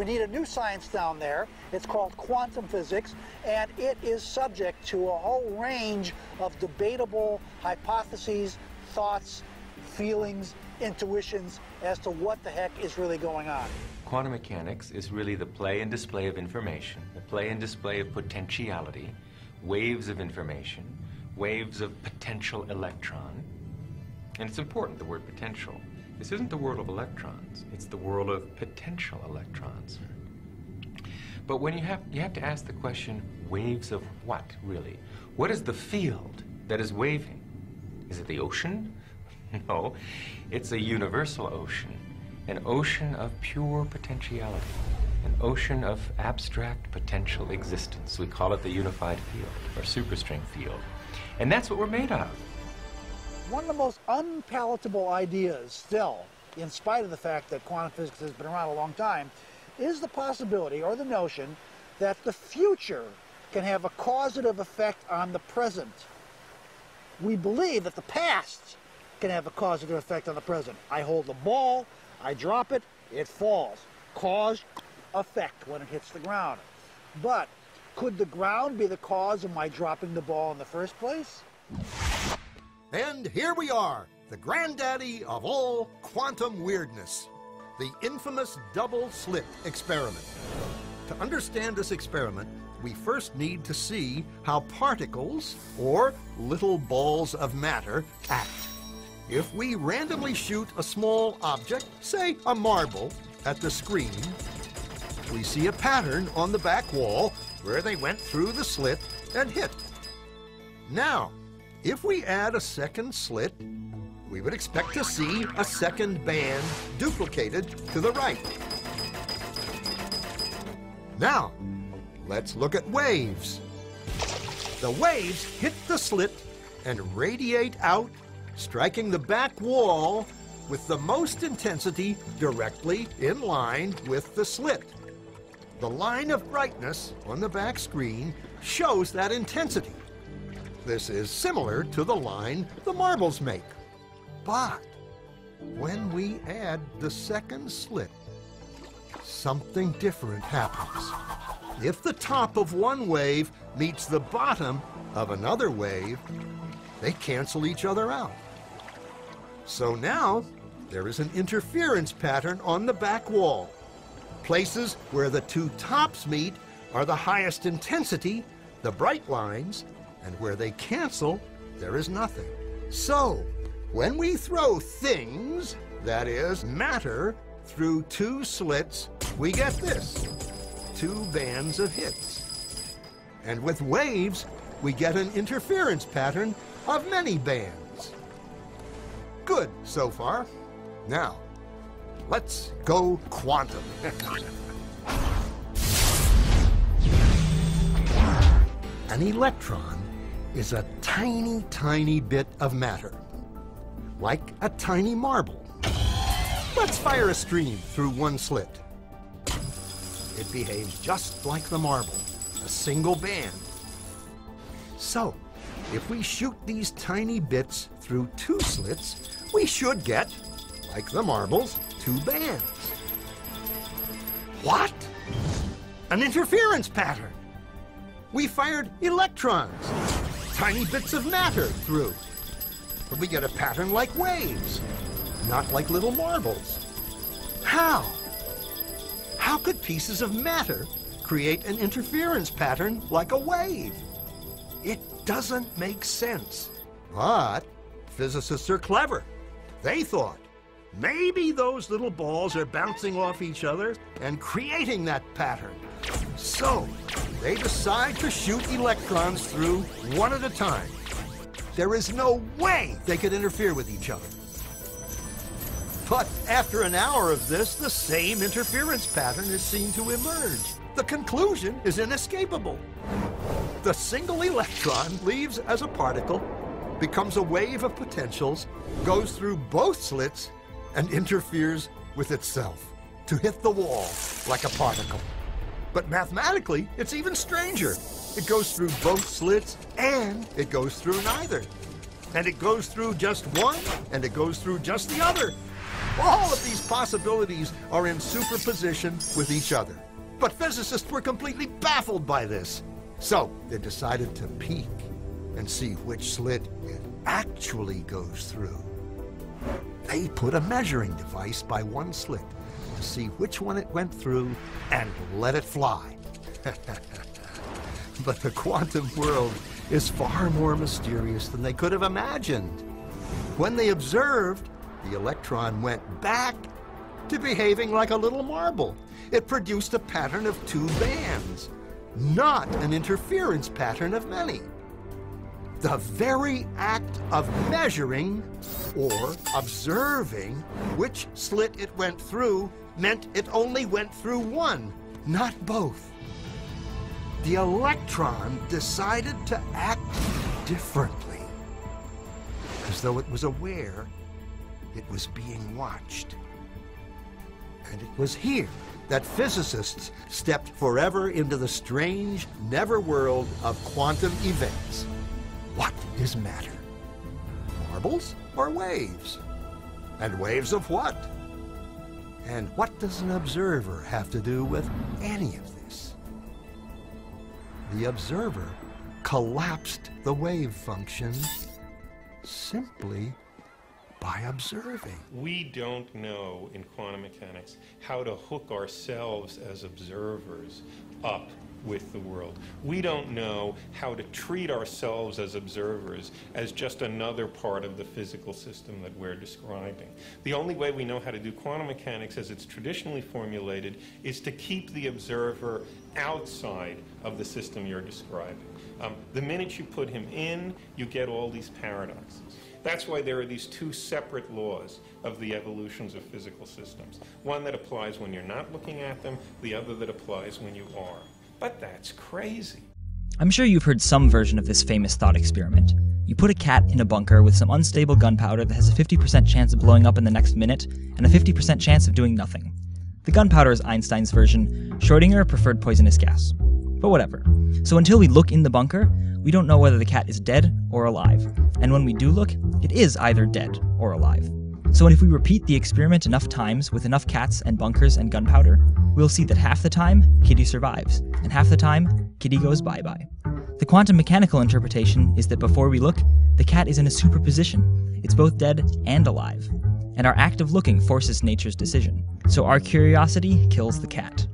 We need a new science down there. It's called quantum physics, and it is subject to a whole range of debatable hypotheses, thoughts, feelings, intuitions as to what the heck is really going on. Quantum mechanics is really the play and display of information, the play and display of potentiality, waves of information, waves of potential electron. And it's important, the word potential. This isn't the world of electrons, it's the world of potential electrons. But when you have to ask the question, waves of what, really? What is the field that is waving? Is it the ocean? No, it's a universal ocean, an ocean of pure potentiality, an ocean of abstract potential existence. We call it the unified field, or superstring field. And that's what we're made of. One of the most unpalatable ideas still, in spite of the fact that quantum physics has been around a long time, is the possibility or the notion that the future can have a causative effect on the present. We believe that the past can have a causative effect on the present. I hold the ball, I drop it, it falls. Cause, effect when it hits the ground. But could the ground be the cause of my dropping the ball in the first place? And here we are, the granddaddy of all quantum weirdness, the infamous double-slit experiment. To understand this experiment, we first need to see how particles, or little balls of matter, act. If we randomly shoot a small object, say a marble, at the screen, we see a pattern on the back wall where they went through the slit and hit. Now, if we add a second slit, we would expect to see a second band duplicated to the right. Now, let's look at waves. The waves hit the slit and radiate out, striking the back wall with the most intensity directly in line with the slit. The line of brightness on the back screen shows that intensity. This is similar to the line the marbles make. But when we add the second slit, something different happens. If the top of one wave meets the bottom of another wave, they cancel each other out. So now there is an interference pattern on the back wall. Places where the two tops meet are the highest intensity, the bright lines, and where they cancel, there is nothing. So, when we throw things, that is, matter, through two slits, we get this, two bands of hits. And with waves, we get an interference pattern of many bands. Good so far. Now, let's go quantum. An electron is a tiny, tiny bit of matter, like a tiny marble. Let's fire a stream through one slit. It behaves just like the marble, a single band. So, if we shoot these tiny bits through two slits, we should get, like the marbles, two bands. What? An interference pattern. We fired electrons, tiny bits of matter through. But we get a pattern like waves, not like little marbles. How? How could pieces of matter create an interference pattern like a wave? It doesn't make sense. But physicists are clever. They thought, maybe those little balls are bouncing off each other and creating that pattern. So, they decide to shoot electrons through one at a time. There is no way they could interfere with each other. But after an hour of this, the same interference pattern is seen to emerge. The conclusion is inescapable. The single electron leaves as a particle, becomes a wave of potentials, goes through both slits, and interferes with itself to hit the wall like a particle. But mathematically, it's even stranger. It goes through both slits, and it goes through neither. And it goes through just one, and it goes through just the other. All of these possibilities are in superposition with each other. But physicists were completely baffled by this. So they decided to peek and see which slit it actually goes through. They put a measuring device by one slit to see which one it went through and let it fly. But the quantum world is far more mysterious than they could have imagined. When they observed, the electron went back to behaving like a little marble. It produced a pattern of 2 bands, not an interference pattern of many. The very act of measuring or observing which slit it went through meant it only went through one, not both. The electron decided to act differently, as though it was aware it was being watched. And it was here that physicists stepped forever into the strange netherworld of quantum events. What is matter? Marbles or waves? And waves of what? And what does an observer have to do with any of this? The observer collapsed the wave function simply by observing. We don't know in quantum mechanics how to hook ourselves as observers up with the world. We don't know how to treat ourselves as observers as just another part of the physical system that we're describing. The only way we know how to do quantum mechanics as it's traditionally formulated is to keep the observer outside of the system you're describing. The minute you put him in, you get all these paradoxes. That's why there are these 2 separate laws of the evolutions of physical systems. One that applies when you're not looking at them, the other that applies when you are. But that's crazy. I'm sure you've heard some version of this famous thought experiment. You put a cat in a bunker with some unstable gunpowder that has a 50% chance of blowing up in the next minute and a 50% chance of doing nothing. The gunpowder is Einstein's version. Schrödinger preferred poisonous gas. But whatever. So until we look in the bunker, we don't know whether the cat is dead or alive. And when we do look, it is either dead or alive. So if we repeat the experiment enough times with enough cats and bunkers and gunpowder, we'll see that half the time, Kitty survives, and half the time, Kitty goes bye-bye. The quantum mechanical interpretation is that before we look, the cat is in a superposition. It's both dead and alive. And our act of looking forces nature's decision. So our curiosity kills the cat.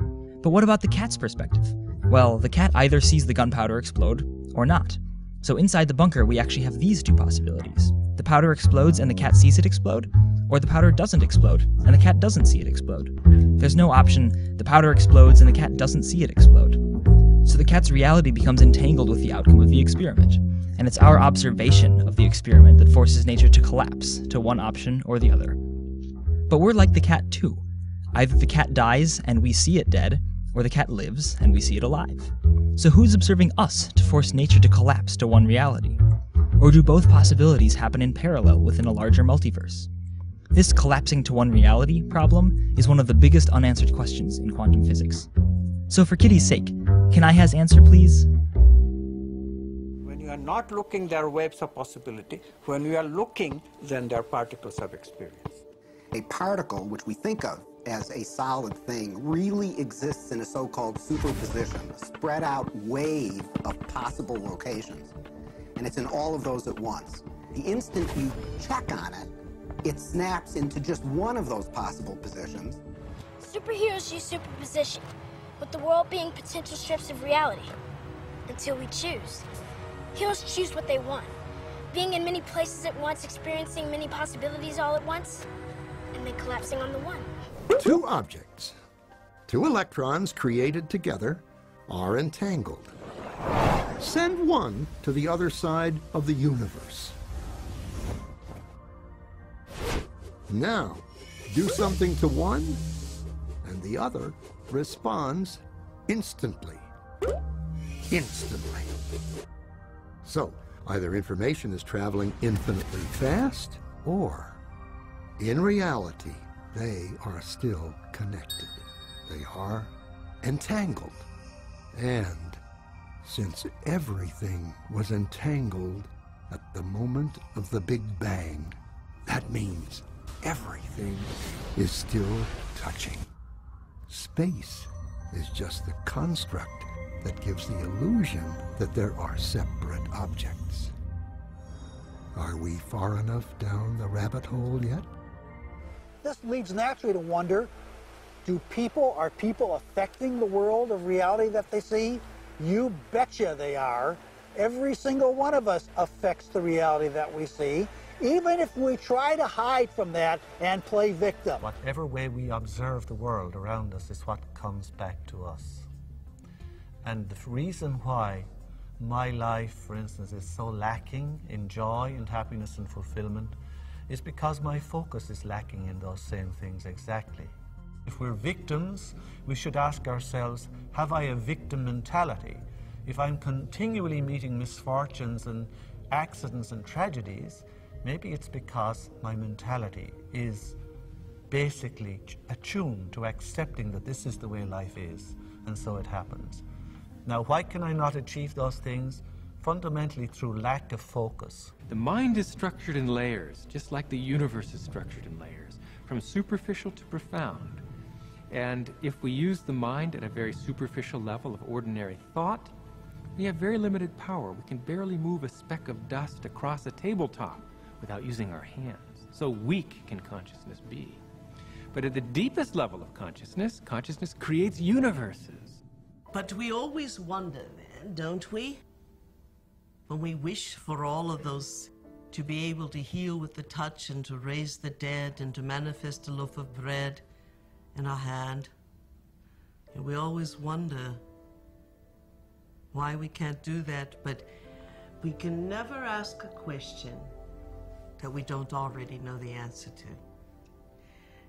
But what about the cat's perspective? Well, the cat either sees the gunpowder explode or not. So inside the bunker, we actually have these 2 possibilities. The powder explodes and the cat sees it explode, or the powder doesn't explode and the cat doesn't see it explode. There's no option, the powder explodes and the cat doesn't see it explode. So the cat's reality becomes entangled with the outcome of the experiment, and it's our observation of the experiment that forces nature to collapse to one option or the other. But we're like the cat too. Either the cat dies and we see it dead, or the cat lives and we see it alive. So who's observing us to force nature to collapse to one reality? Or do both possibilities happen in parallel within a larger multiverse? This collapsing to one reality problem is one of the biggest unanswered questions in quantum physics. So for Kitty's sake, can I has answer please? When you are not looking, there are waves of possibility. When you are looking, then there are particles of experience. A particle, which we think of as a solid thing, really exists in a so-called superposition, a spread out wave of possible locations. And it's in all of those at once. The instant you check on it, it snaps into just one of those possible positions. Superheroes use superposition, with the world being potential strips of reality, until we choose. Heroes choose what they want, being in many places at once, experiencing many possibilities all at once, and then collapsing on the one. 2 objects, 2 electrons created together, are entangled. Send one to the other side of the universe. Now, do something to one, and the other responds instantly. Instantly. So, either information is traveling infinitely fast, or, in reality, they are still connected. They are entangled. And since everything was entangled at the moment of the Big Bang, that means everything is still touching. Space is just the construct that gives the illusion that there are separate objects. Are we far enough down the rabbit hole yet? This leads naturally to wonder, are people affecting the world of reality that they see? You betcha they are. Every single one of us affects the reality that we see, even if we try to hide from that and play victim. Whatever way we observe the world around us is what comes back to us. And the reason why my life, for instance, is so lacking in joy and happiness and fulfillment is because my focus is lacking in those same things exactly. If we're victims, we should ask ourselves, have I a victim mentality? If I'm continually meeting misfortunes and accidents and tragedies, maybe it's because my mentality is basically attuned to accepting that this is the way life is, and so it happens. Now, why can I not achieve those things? Fundamentally through lack of focus. The mind is structured in layers, just like the universe is structured in layers, from superficial to profound. And if we use the mind at a very superficial level of ordinary thought, we have very limited power. We can barely move a speck of dust across a tabletop without using our hands. So weak can consciousness be. But at the deepest level of consciousness, consciousness creates universes. But we always wonder, then, don't we? When we wish for all of those, to be able to heal with the touch and to raise the dead and to manifest a loaf of bread in our hand. And we always wonder why we can't do that, but we can never ask a question that we don't already know the answer to.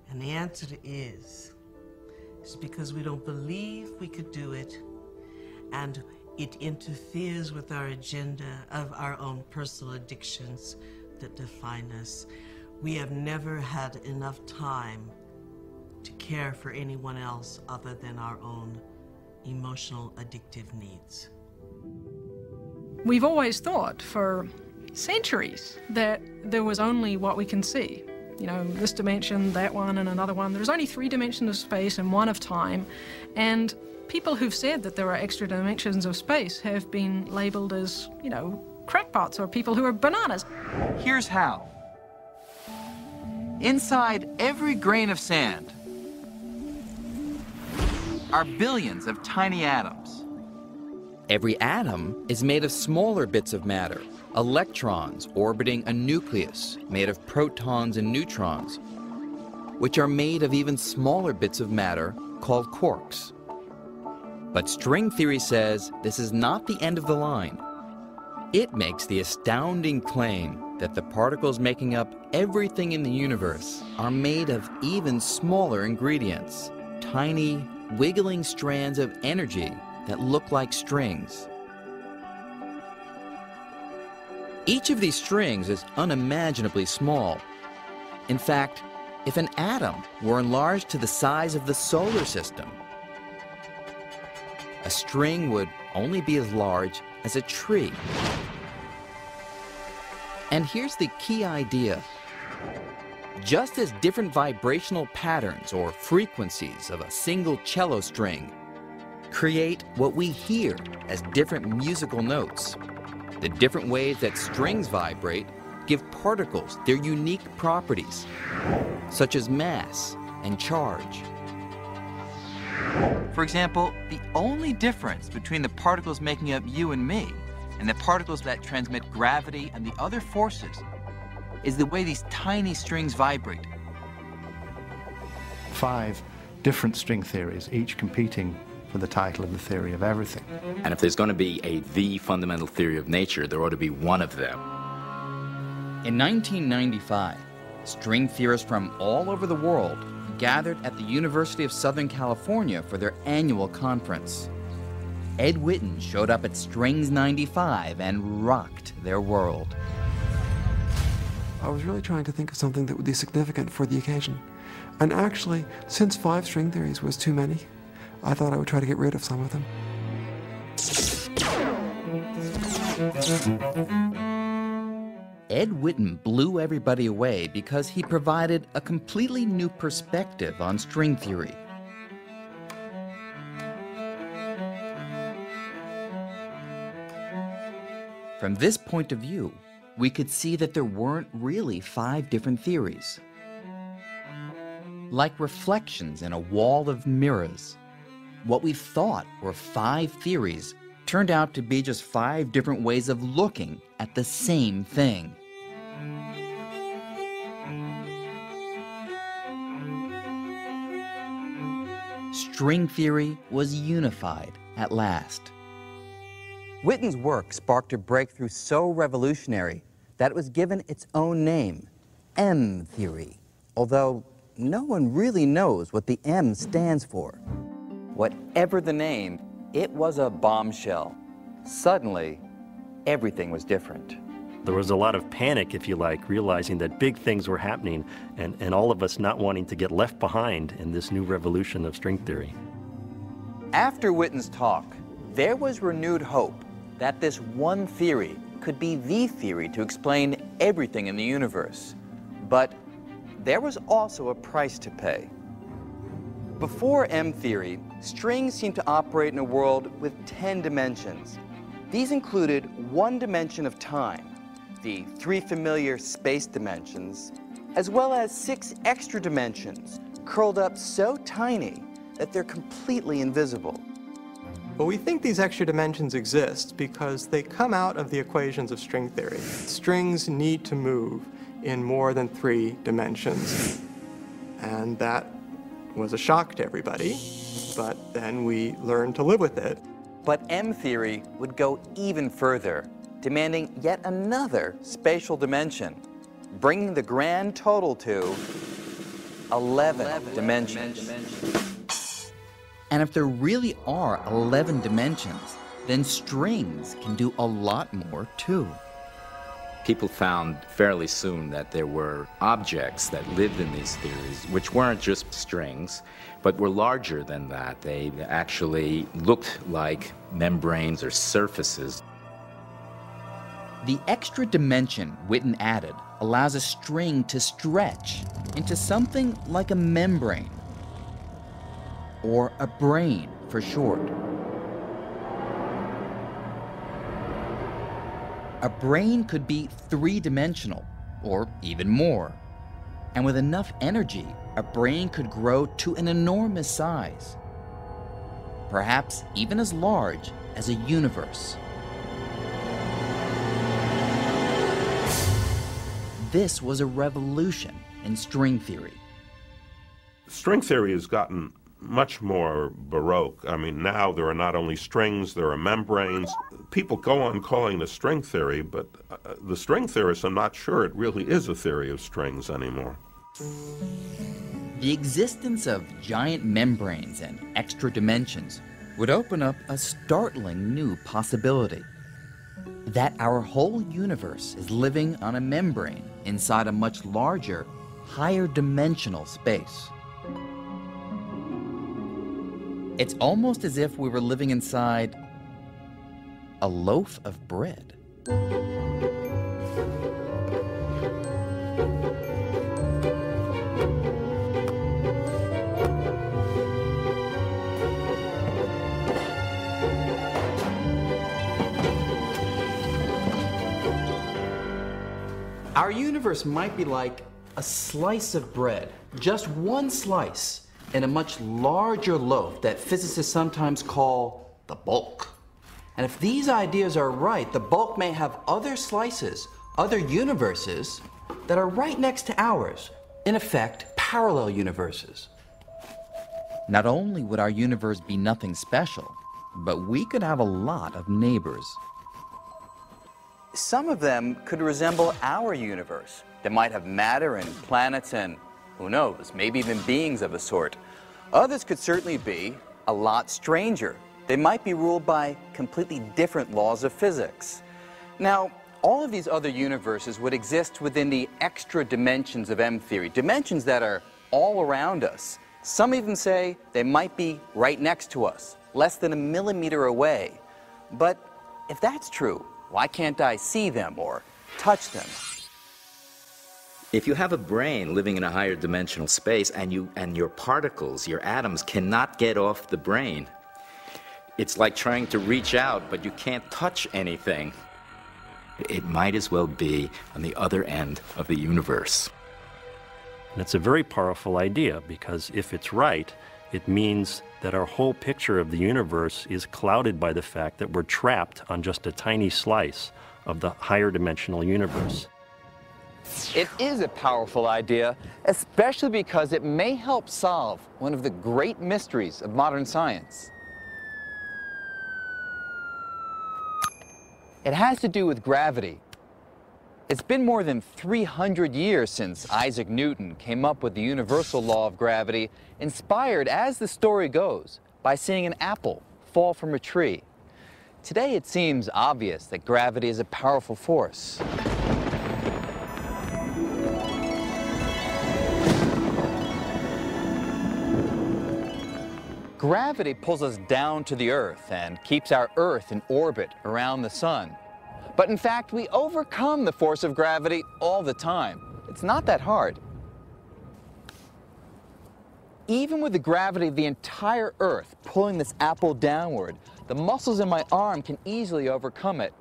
And the answer is because we don't believe we could do it, and it interferes with our agenda of our own personal addictions that define us. We have never had enough time to care for anyone else other than our own emotional addictive needs. We've always thought for centuries that there was only what we can see. You know, this dimension, that one, and another one. There's only 3 dimensions of space and 1 of time. And people who've said that there are extra dimensions of space have been labeled as, you know, crackpots or people who are bananas. Here's how. Inside every grain of sand are billions of tiny atoms. Every atom is made of smaller bits of matter, electrons orbiting a nucleus made of protons and neutrons, which are made of even smaller bits of matter called quarks. But string theory says this is not the end of the line. It makes the astounding claim that the particles making up everything in the universe are made of even smaller ingredients, tiny, wiggling strands of energy that look like strings. Each of these strings is unimaginably small. In fact, if an atom were enlarged to the size of the solar system, a string would only be as large as a tree. And here's the key idea. Just as different vibrational patterns or frequencies of a single cello string create what we hear as different musical notes, the different ways that strings vibrate give particles their unique properties, such as mass and charge. For example, the only difference between the particles making up you and me and the particles that transmit gravity and the other forces is the way these tiny strings vibrate. 5 different string theories, each competing for the title of the theory of everything. And if there's going to be the fundamental theory of nature, there ought to be one of them. In 1995, string theorists from all over the world gathered at the University of Southern California for their annual conference. Ed Witten showed up at Strings 95 and rocked their world. I was really trying to think of something that would be significant for the occasion. And actually, since 5 string theories was too many, I thought I would try to get rid of some of them. Ed Witten blew everybody away because he provided a completely new perspective on string theory. From this point of view, we could see that there weren't really 5 different theories. Like reflections in a wall of mirrors, what we thought were 5 theories turned out to be just 5 different ways of looking at the same thing. String theory was unified at last. Witten's work sparked a breakthrough so revolutionary that it was given its own name, M theory, although no one really knows what the M stands for. Whatever the name, it was a bombshell. Suddenly, everything was different. There was a lot of panic, if you like, realizing that big things were happening and all of us not wanting to get left behind in this new revolution of string theory. After Witten's talk, there was renewed hope that this one theory could be the theory to explain everything in the universe. But there was also a price to pay. Before M theory, strings seemed to operate in a world with 10 dimensions. These included 1 dimension of time, the 3 familiar space dimensions, as well as 6 extra dimensions, curled up so tiny that they're completely invisible. Well, we think these extra dimensions exist because they come out of the equations of string theory. Strings need to move in more than 3 dimensions. And that was a shock to everybody, but then we learned to live with it. But M theory would go even further, demanding yet another spatial dimension, bringing the grand total to 11 dimensions. And if there really are 11 dimensions, then strings can do a lot more too. People found fairly soon that there were objects that lived in these theories, which weren't just strings, but were larger than that. They actually looked like membranes or surfaces. The extra dimension Witten added allows a string to stretch into something like a membrane, or a brain for short. A brain could be 3-dimensional, or even more. And with enough energy, a brain could grow to an enormous size, perhaps even as large as a universe. This was a revolution in string theory. String theory has gotten much more baroque. I mean, now there are not only strings, there are membranes. People go on calling it string theory, but the string theorists are not sure it really is a theory of strings anymore. The existence of giant membranes and extra dimensions would open up a startling new possibility. That our whole universe is living on a membrane inside a much larger, higher dimensional space. It's almost as if we were living inside a loaf of bread. Our universe might be like a slice of bread, just one slice, in a much larger loaf that physicists sometimes call the bulk. And if these ideas are right, the bulk may have other slices, other universes, that are right next to ours, in effect, parallel universes. Not only would our universe be nothing special, but we could have a lot of neighbors. Some of them could resemble our universe. They might have matter and planets and, who knows, maybe even beings of a sort. Others could certainly be a lot stranger. They might be ruled by completely different laws of physics. Now, all of these other universes would exist within the extra dimensions of M theory, dimensions that are all around us. Some even say they might be right next to us, less than a millimeter away. But if that's true, why can't I see them or touch them? If you have a brain living in a higher dimensional space and your particles, your atoms, cannot get off the brain, it's like trying to reach out, but you can't touch anything. It might as well be on the other end of the universe. And it's a very powerful idea, because if it's right, it means that our whole picture of the universe is clouded by the fact that we're trapped on just a tiny slice of the higher dimensional universe. It is a powerful idea, especially because it may help solve one of the great mysteries of modern science. It has to do with gravity. It's been more than 300 years since Isaac Newton came up with the universal law of gravity, inspired, as the story goes, by seeing an apple fall from a tree. Today it seems obvious that gravity is a powerful force. Gravity pulls us down to the Earth and keeps our Earth in orbit around the sun. But in fact, we overcome the force of gravity all the time. It's not that hard. Even with the gravity of the entire Earth pulling this apple downward, the muscles in my arm can easily overcome it.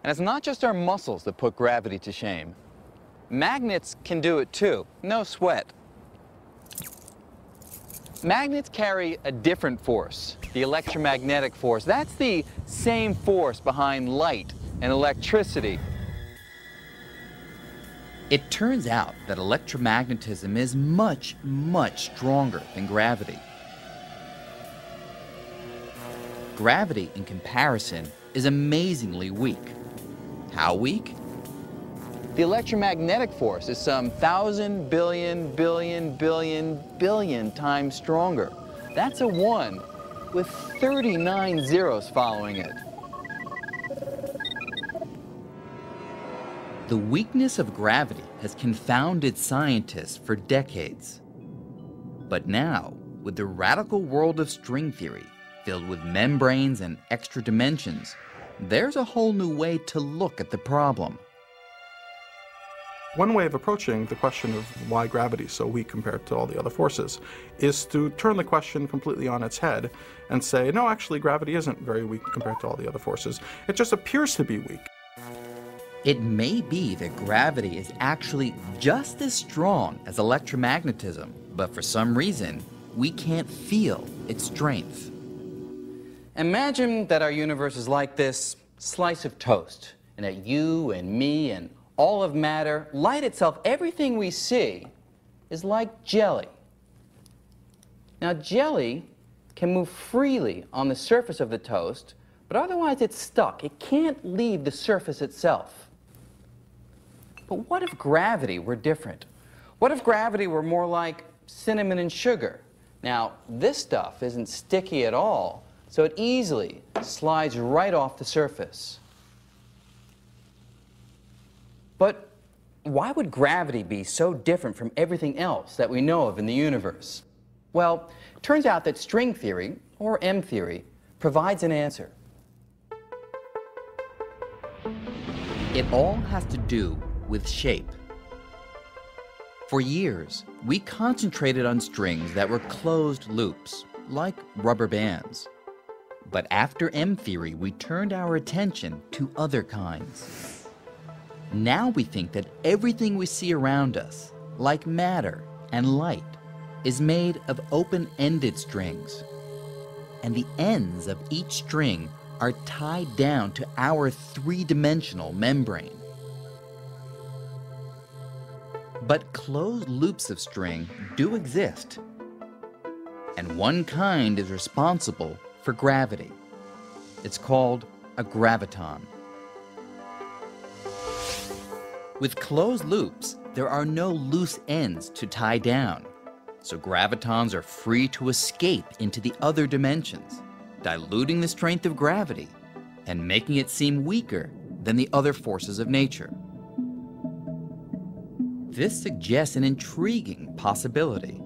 And it's not just our muscles that put gravity to shame. Magnets can do it too, no sweat. Magnets carry a different force, the electromagnetic force. That's the same force behind light and electricity. It turns out that electromagnetism is much, much stronger than gravity. Gravity, in comparison, is amazingly weak. How weak? The electromagnetic force is some 1,000 billion, billion, billion, billion times stronger. That's a 1 with 39 zeros following it. The weakness of gravity has confounded scientists for decades. But now, with the radical world of string theory, filled with membranes and extra dimensions, there's a whole new way to look at the problem. One way of approaching the question of why gravity is so weak compared to all the other forces is to turn the question completely on its head and say, no, actually gravity isn't very weak compared to all the other forces. It just appears to be weak. It may be that gravity is actually just as strong as electromagnetism, but for some reason, we can't feel its strength. Imagine that our universe is like this slice of toast, and that you and me and all of matter, light itself, everything we see is like jelly. Now, jelly can move freely on the surface of the toast, but otherwise it's stuck. It can't leave the surface itself. But what if gravity were different? What if gravity were more like cinnamon and sugar? Now, this stuff isn't sticky at all, so it easily slides right off the surface. But why would gravity be so different from everything else that we know of in the universe? Well, it turns out that string theory, or M theory, provides an answer. It all has to do with shape. For years, we concentrated on strings that were closed loops, like rubber bands. But after M theory, we turned our attention to other kinds. Now we think that everything we see around us, like matter and light, is made of open-ended strings. And the ends of each string are tied down to our three-dimensional membrane. But closed loops of string do exist. And one kind is responsible for gravity. It's called a graviton. With closed loops, there are no loose ends to tie down, so gravitons are free to escape into the other dimensions, diluting the strength of gravity and making it seem weaker than the other forces of nature. This suggests an intriguing possibility.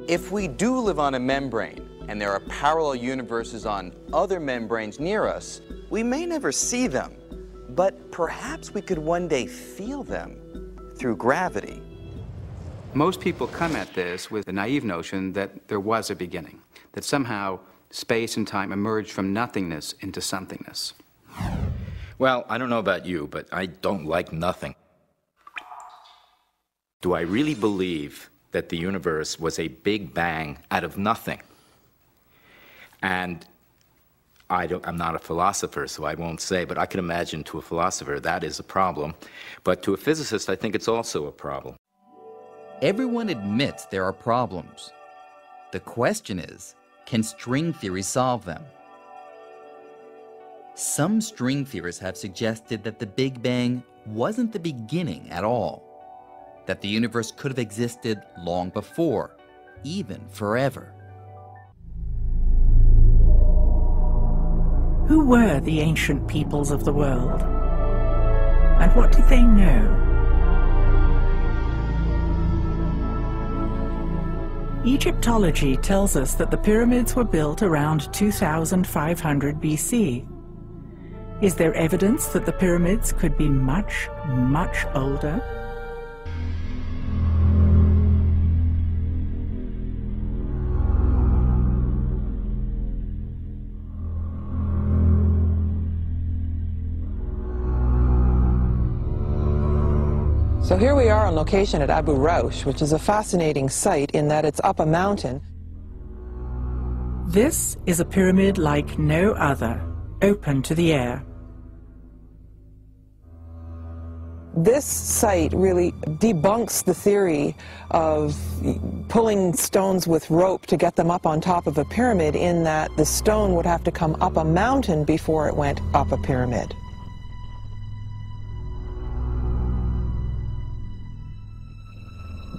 If we do live on a membrane, and there are parallel universes on other membranes near us, we may never see them. But perhaps we could one day feel them. through gravity. Most people come at this with the naive notion that there was a beginning, that somehow space and time emerged from nothingness into somethingness. Well, I don't know about you, but I don't like nothing. Do I really believe that the universe was a big bang out of nothing? And I'm not a philosopher, so I won't say, but I can imagine to a philosopher that is a problem. But to a physicist, I think it's also a problem. Everyone admits there are problems. The question is, can string theory solve them? Some string theorists have suggested that the Big Bang wasn't the beginning at all, that the universe could have existed long before, even forever. Who were the ancient peoples of the world? And what did they know? Egyptology tells us that the pyramids were built around 2500 BC. Is there evidence that the pyramids could be much, much older? So here we are on location at Abu Raush, which is a fascinating site in that it's up a mountain. This is a pyramid like no other, open to the air. This site really debunks the theory of pulling stones with rope to get them up on top of a pyramid, in that the stone would have to come up a mountain before it went up a pyramid.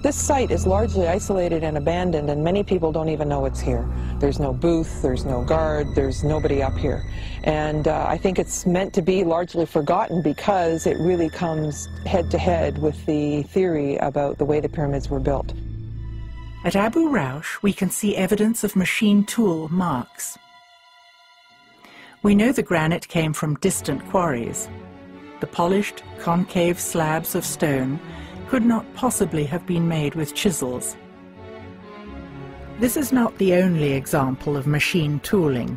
This site is largely isolated and abandoned, and many people don't even know it's here. There's no booth, there's no guard, there's nobody up here. And I think it's meant to be largely forgotten because it really comes head to head with the theory about the way the pyramids were built. At Abu Raush, we can see evidence of machine tool marks. We know the granite came from distant quarries. The polished, concave slabs of stone could not possibly have been made with chisels. This is not the only example of machine tooling.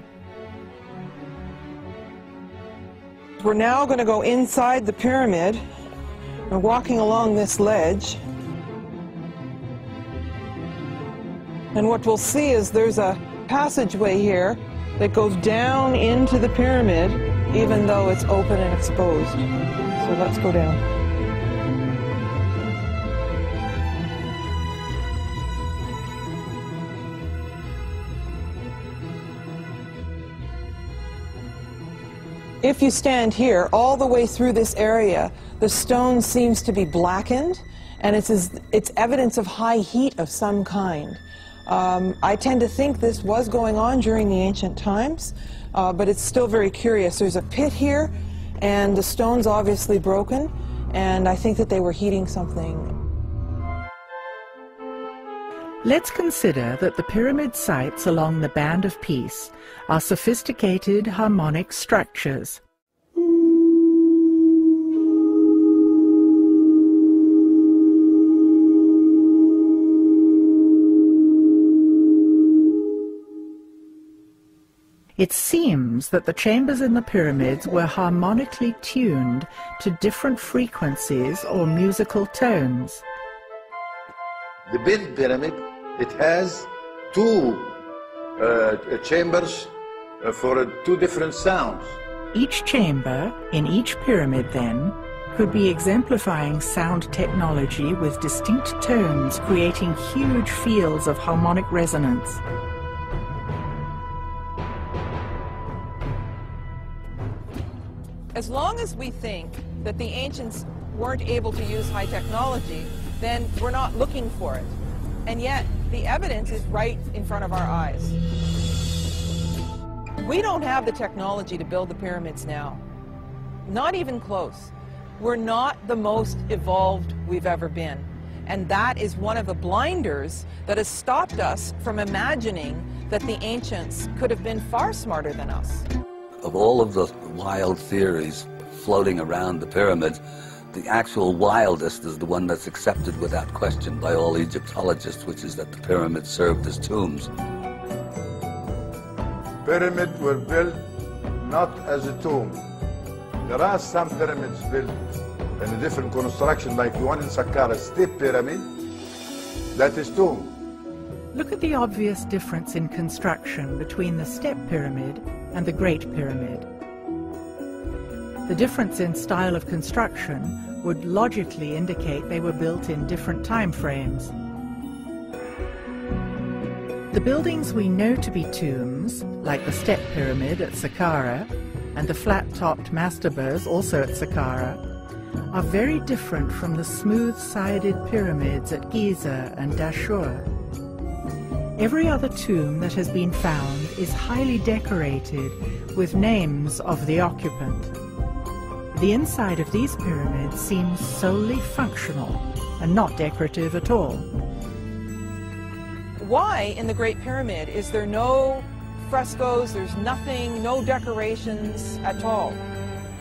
We're now going to go inside the pyramid. We're walking along this ledge. And what we'll see is there's a passageway here that goes down into the pyramid, even though it's open and exposed. So let's go down. If you stand here, all the way through this area, the stone seems to be blackened, and it's evidence of high heat of some kind. I tend to think this was going on during the ancient times, but it's still very curious. There's a pit here, and the stone's obviously broken, and I think that they were heating something. Let's consider that the pyramid sites along the Band of Peace are sophisticated harmonic structures. It seems that the chambers in the pyramids were harmonically tuned to different frequencies or musical tones. The big pyramid, it has two chambers for two different sounds. Each chamber in each pyramid, then, could be exemplifying sound technology with distinct tones, creating huge fields of harmonic resonance. As long as we think that the ancients weren't able to use high technology, then we're not looking for it. And yet, the evidence is right in front of our eyes. We don't have the technology to build the pyramids now. Not even close. We're not the most evolved we've ever been. And that is one of the blinders that has stopped us from imagining that the ancients could have been far smarter than us. Of all of the wild theories floating around the pyramids, the actual wildest is the one that's accepted without question by all Egyptologists, which is that the pyramids served as tombs. Pyramids were built not as a tomb. There are some pyramids built in a different construction, like the one in Saqqara, Step Pyramid, that is tomb. Look at the obvious difference in construction between the Step Pyramid and the Great Pyramid. The difference in style of construction would logically indicate they were built in different time frames. The buildings we know to be tombs, like the Step Pyramid at Saqqara and the flat-topped mastabas also at Saqqara, are very different from the smooth-sided pyramids at Giza and Dashur. Every other tomb that has been found is highly decorated with names of the occupant. The inside of these pyramids seems solely functional and not decorative at all. Why in the Great Pyramid is there no frescoes, there's nothing, no decorations at all?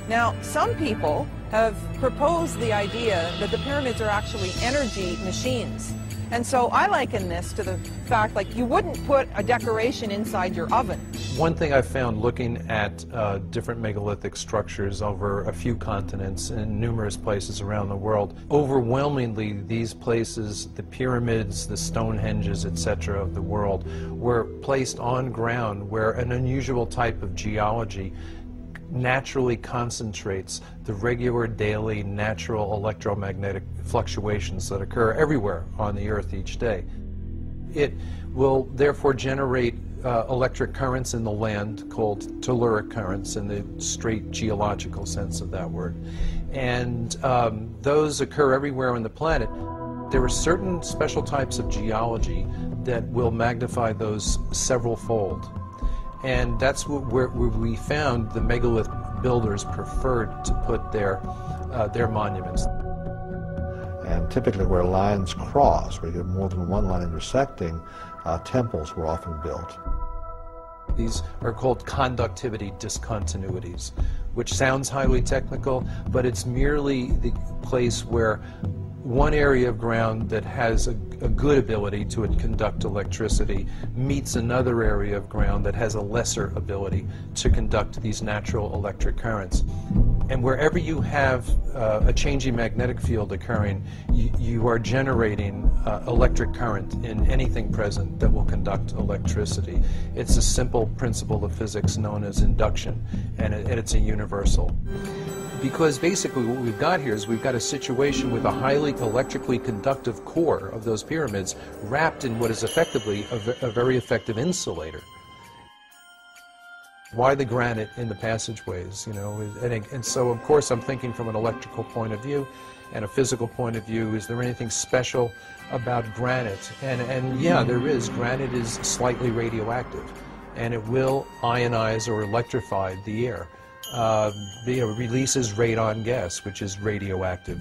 Now, some people have proposed the idea that the pyramids are actually energy machines. And so I liken this to the fact, like, you wouldn't put a decoration inside your oven. One thing I've found looking at different megalithic structures over a few continents in numerous places around the world, overwhelmingly these places, the pyramids, the Stonehenges, etc. of the world, were placed on ground where an unusual type of geology naturally concentrates the regular daily natural electromagnetic fluctuations that occur everywhere on the earth each day. It will therefore generate electric currents in the land called telluric currents in the straight geological sense of that word. And those occur everywhere on the planet. There are certain special types of geology that will magnify those several-fold. And that's where we found the megalith builders preferred to put their monuments. And typically where lines cross, where you have more than one line intersecting, temples were often built. These are called conductivity discontinuities, which sounds highly technical, but it's merely the place where one area of ground that has a good ability to conduct electricity meets another area of ground that has a lesser ability to conduct these natural electric currents. And wherever you have a changing magnetic field occurring, you are generating electric current in anything present that will conduct electricity. It's a simple principle of physics known as induction, and it's a universal. Because basically what we've got here is we've got a situation with a highly electrically conductive core of those pyramids wrapped in what is effectively a very effective insulator. Why the granite in the passageways, you know? And so, of course, I'm thinking from an electrical point of view and a physical point of view. Is there anything special about granite? And yeah, there is. Granite is slightly radioactive, and it will ionize or electrify the air. It releases radon gas, which is radioactive.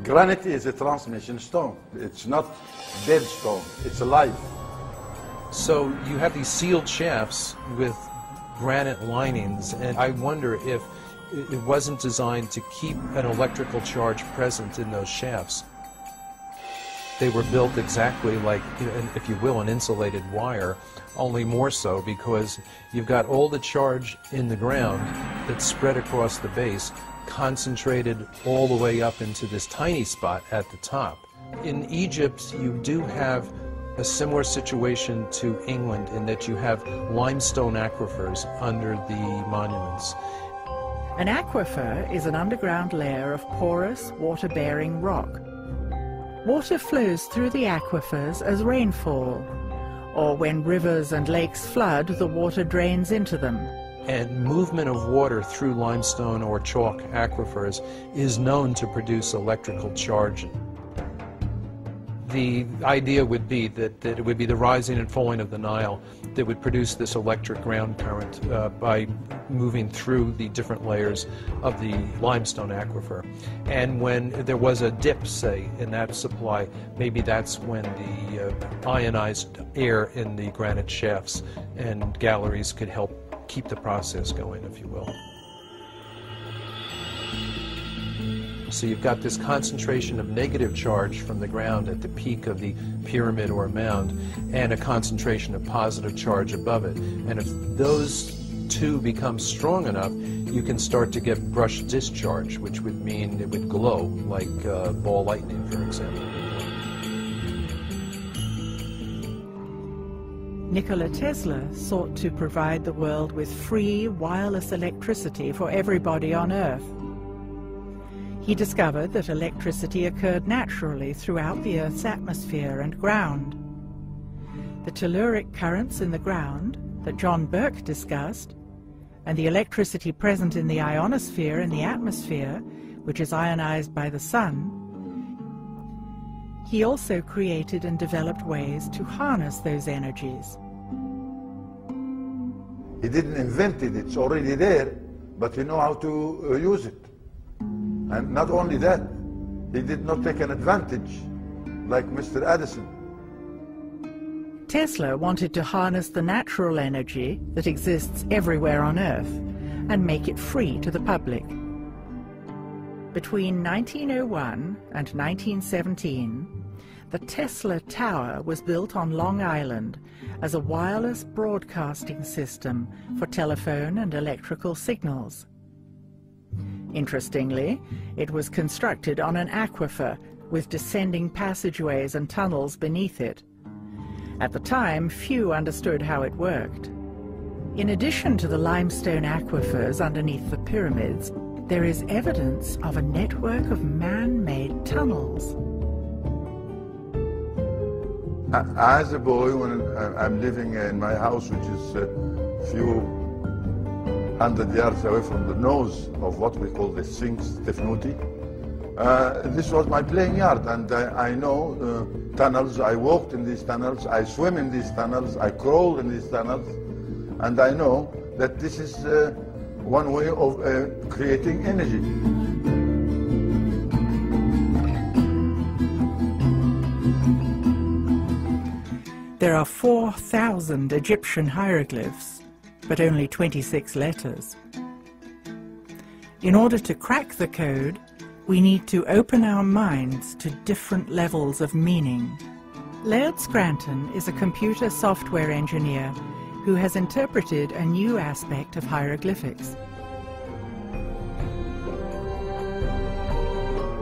Granite is a transmission stone. It's not dead stone. It's alive. So you have these sealed shafts with granite linings, and I wonder if it wasn't designed to keep an electrical charge present in those shafts. They were built exactly like, if you will, an insulated wire, only more so because you've got all the charge in the ground that's spread across the base, concentrated all the way up into this tiny spot at the top. In Egypt, you do have a similar situation to England in that you have limestone aquifers under the monuments. An aquifer is an underground layer of porous, water-bearing rock. Water flows through the aquifers as rainfall, or when rivers and lakes flood, the water drains into them. And movement of water through limestone or chalk aquifers is known to produce electrical charge. The idea would be that it would be the rising and falling of the Nile that would produce this electric ground current by moving through the different layers of the limestone aquifer. And when there was a dip, say, in that supply, maybe that's when the ionized air in the granite shafts and galleries could help keep the process going, if you will. So you've got this concentration of negative charge from the ground at the peak of the pyramid or mound, and a concentration of positive charge above it. And if those two become strong enough, you can start to get brush discharge, which would mean it would glow, like ball lightning, for example. Nikola Tesla sought to provide the world with free wireless electricity for everybody on Earth. He discovered that electricity occurred naturally throughout the Earth's atmosphere and ground. The telluric currents in the ground that John Burke discussed, and the electricity present in the ionosphere and the atmosphere, which is ionized by the sun. He also created and developed ways to harness those energies. He didn't invent it, it's already there, but he knew how to use it. And not only that, he did not take an advantage like Mr. Edison. Tesla wanted to harness the natural energy that exists everywhere on Earth and make it free to the public. Between 1901 and 1917, the Tesla Tower was built on Long Island as a wireless broadcasting system for telephone and electrical signals. Interestingly, it was constructed on an aquifer with descending passageways and tunnels beneath it. At the time, few understood how it worked. In addition to the limestone aquifers underneath the pyramids, there is evidence of a network of man-made tunnels. As a boy, when I'm living in my house, which is a few 100 yards away from the nose of what we call the Sphinx Tefnuti, this was my playing yard, and I know tunnels. I walked in these tunnels, I swim in these tunnels, I crawl in these tunnels, and I know that this is one way of creating energy. There are 4,000 Egyptian hieroglyphs, but only 26 letters. In order to crack the code, we need to open our minds to different levels of meaning. Laird Scranton is a computer software engineer who has interpreted a new aspect of hieroglyphics.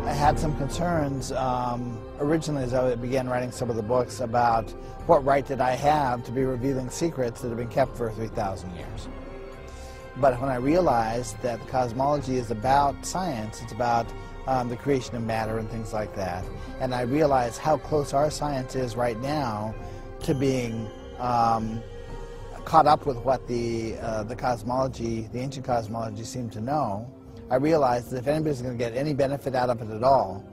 I had some concerns originally as I began writing some of the books about what right did I have to be revealing secrets that have been kept for 3,000 years. But when I realized that cosmology is about science, it's about the creation of matter and things like that, and I realized how close our science is right now to being caught up with what the cosmology, the ancient cosmology seemed to know, I realized that if anybody's going to get any benefit out of it at all,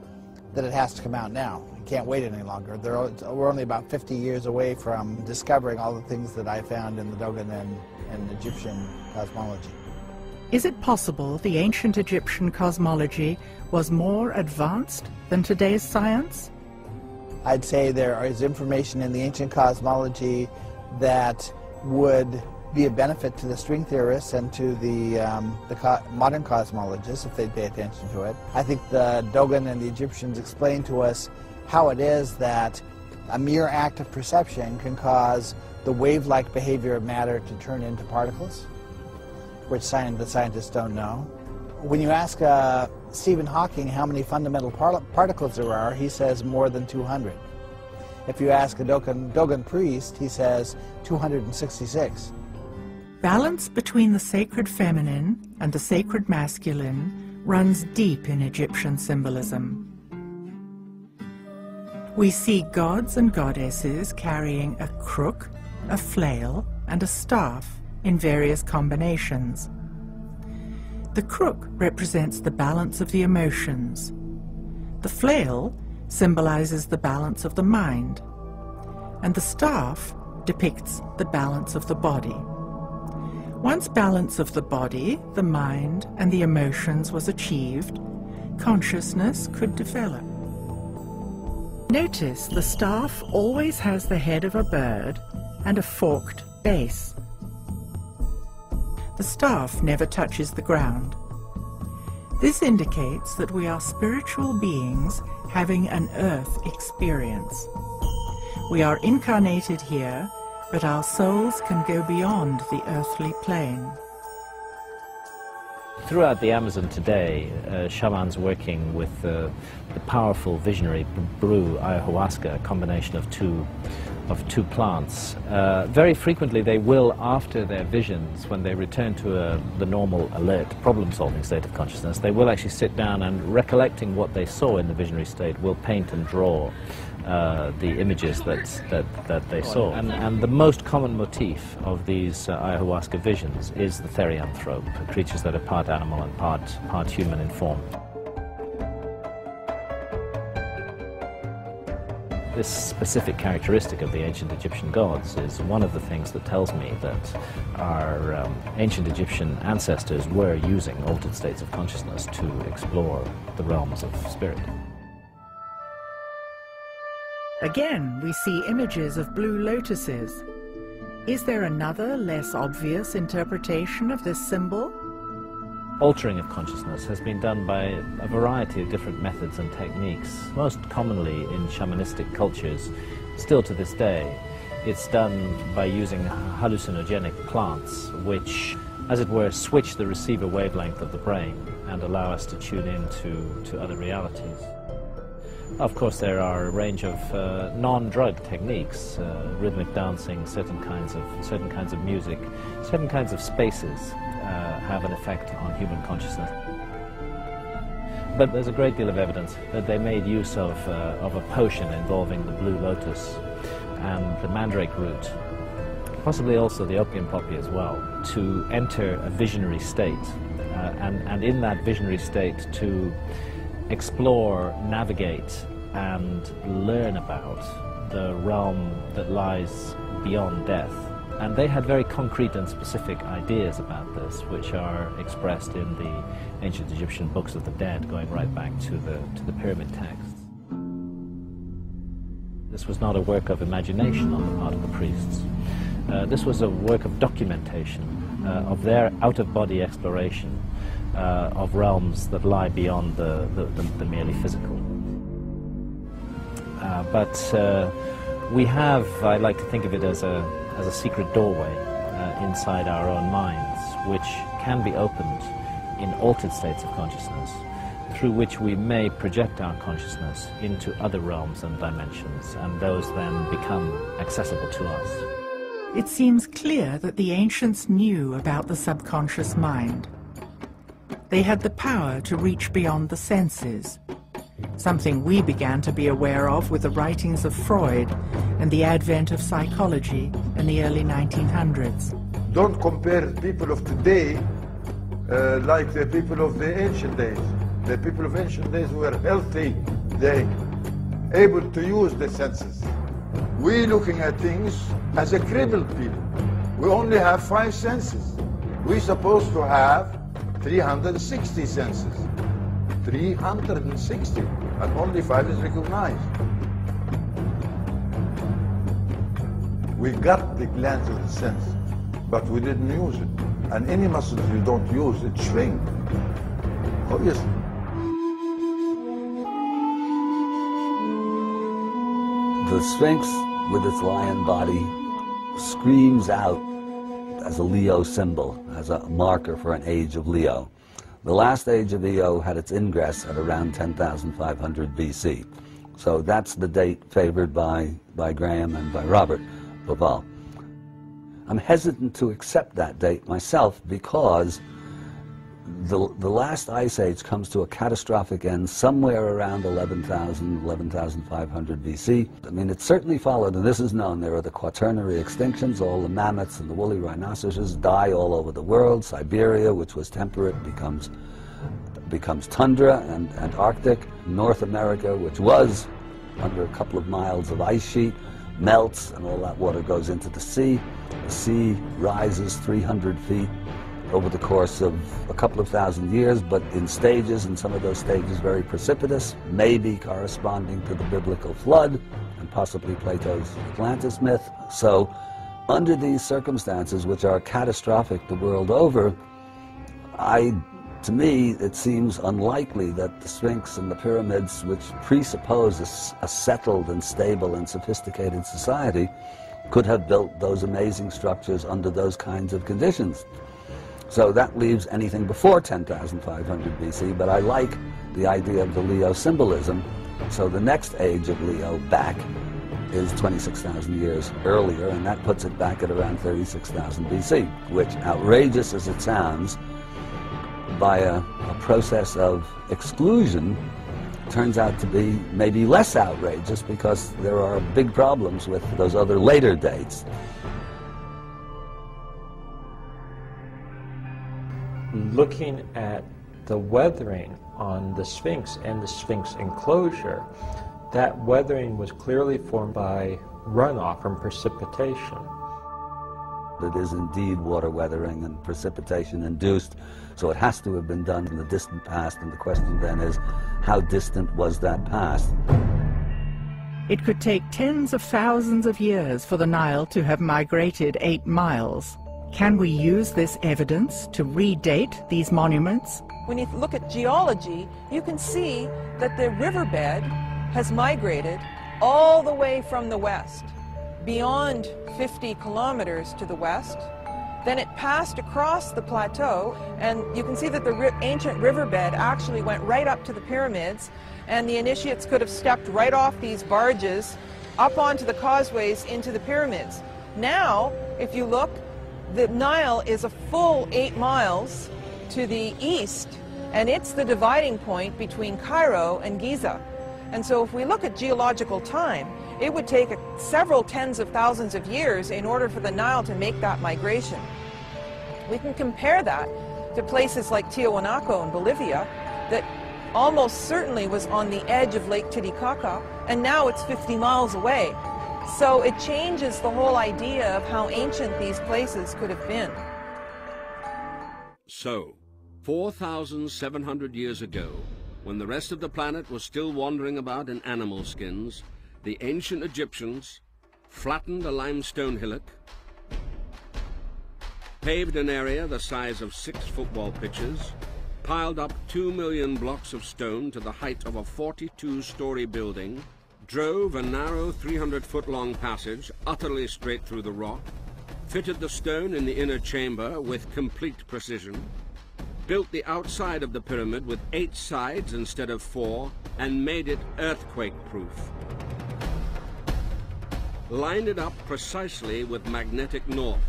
that it has to come out now. You can't wait any longer. We're only about 50 years away from discovering all the things that I found in the Dogon and Egyptian cosmology. Is it possible the ancient Egyptian cosmology was more advanced than today's science? I'd say there is information in the ancient cosmology that would be a benefit to the string theorists and to the modern cosmologists if they pay attention to it. I think the Dogon and the Egyptians explained to us how it is that a mere act of perception can cause the wave-like behavior of matter to turn into particles, which the scientists don't know. When you ask Stephen Hawking how many fundamental particles there are, he says more than 200. If you ask a Dogon priest, he says 266. Balance between the sacred feminine and the sacred masculine runs deep in Egyptian symbolism. We see gods and goddesses carrying a crook, a flail, and a staff in various combinations. The crook represents the balance of the emotions. The flail symbolizes the balance of the mind, and the staff depicts the balance of the body. Once balance of the body, the mind, and the emotions was achieved, consciousness could develop. Notice the staff always has the head of a bird and a forked base. The staff never touches the ground. This indicates that we are spiritual beings having an earth experience. We are incarnated here, but our souls can go beyond the earthly plane. Throughout the Amazon today, shamans working with the powerful visionary brew ayahuasca, a combination of two plants. Very frequently they will, after their visions, when they return to the normal, alert, problem-solving state of consciousness, they will actually sit down and, recollecting what they saw in the visionary state, will paint and draw the images that they saw. And the most common motif of these ayahuasca visions is the therianthrope, creatures that are part animal and part human in form. This specific characteristic of the ancient Egyptian gods is one of the things that tells me that our ancient Egyptian ancestors were using altered states of consciousness to explore the realms of spirit. Again, we see images of blue lotuses. Is there another, less obvious interpretation of this symbol? Altering of consciousness has been done by a variety of different methods and techniques, most commonly in shamanistic cultures, still to this day. It's done by using hallucinogenic plants, which, as it were, switch the receiver wavelength of the brain and allow us to tune in to other realities. Of course, there are a range of non-drug techniques, rhythmic dancing, certain kinds of music, certain kinds of spaces have an effect on human consciousness. But there's a great deal of evidence that they made use of a potion involving the blue lotus and the mandrake root, possibly also the opium poppy as well, to enter a visionary state, and in that visionary state to explore, navigate, and learn about the realm that lies beyond death. And they had very concrete and specific ideas about this, which are expressed in the ancient Egyptian books of the dead, going right back to the pyramid texts. This was not a work of imagination on the part of the priests. This was a work of documentation of their out-of-body exploration of realms that lie beyond the merely physical. But we have, I like to think of it as a secret doorway inside our own minds, which can be opened in altered states of consciousness, through which we may project our consciousness into other realms and dimensions, and those then become accessible to us. It seems clear that the ancients knew about the subconscious mind. They had the power to reach beyond the senses, something we began to be aware of with the writings of Freud and the advent of psychology in the early 1900s. Don't compare people of today like the people of the ancient days. The people of ancient days were healthy. They able to use the senses. We're looking at things as a crippled people. We only have 5 senses. We're supposed to have 360 senses. 360, and only 5 is recognized. We got the glands of the sense, but we didn't use it. And any muscles you don't use, it shrinks. Obviously. The Sphinx, with its lion body, screams out as a Leo symbol, as a marker for an age of Leo. The last age of Leo had its ingress at around 10,500 BC. So that's the date favored by Graham and by Robert Bauval. I'm hesitant to accept that date myself because the last ice age comes to a catastrophic end somewhere around 11,000, 11,500 BC. I mean, it certainly followed, and this is known, there are the quaternary extinctions. All the mammoths and the woolly rhinoceroses die all over the world. Siberia, which was temperate, becomes tundra and Arctic. North America, which was under a couple of miles of ice sheet, melts, and all that water goes into the sea. The sea rises 300 feet over the course of a couple of thousand years, but in stages, and some of those stages very precipitous, maybe corresponding to the biblical flood and possibly Plato's Atlantis myth. So under these circumstances, which are catastrophic the world over, I To me, it seems unlikely that the Sphinx and the pyramids, which presuppose a settled and stable and sophisticated society, could have built those amazing structures under those kinds of conditions. So that leaves anything before 10,500 BC, but I like the idea of the Leo symbolism. So the next age of Leo back is 26,000 years earlier, and that puts it back at around 36,000 BC, which, outrageous as it sounds, by a process of exclusion, turns out to be maybe less outrageous because there are big problems with those other later dates. Looking at the weathering on the Sphinx and the Sphinx enclosure, that weathering was clearly formed by runoff from precipitation. It is indeed water weathering and precipitation induced, so it has to have been done in the distant past, and the question then is, how distant was that past? It could take tens of thousands of years for the Nile to have migrated 8 miles. Can we use this evidence to redate these monuments? When you look at geology, you can see that the riverbed has migrated all the way from the west, beyond 50 kilometers to the west. Then it passed across the plateau, and you can see that the ancient riverbed actually went right up to the pyramids, and the initiates could have stepped right off these barges up onto the causeways into the pyramids. Now, if you look, the Nile is a full 8 miles to the east, and it's the dividing point between Cairo and Giza. And so if we look at geological time, it would take several tens of thousands of years in order for the Nile to make that migration. We can compare that to places like Tiahuanaco in Bolivia that almost certainly was on the edge of Lake Titicaca, and now it's 50 miles away. So it changes the whole idea of how ancient these places could have been. So, 4,700 years ago, when the rest of the planet was still wandering about in animal skins, the ancient Egyptians flattened a limestone hillock, paved an area the size of 6 football pitches, piled up 2 million blocks of stone to the height of a 42-story building, drove a narrow 300-foot-long passage utterly straight through the rock, fitted the stone in the inner chamber with complete precision, built the outside of the pyramid with 8 sides instead of 4, and made it earthquake-proof. Lined it up precisely with magnetic north,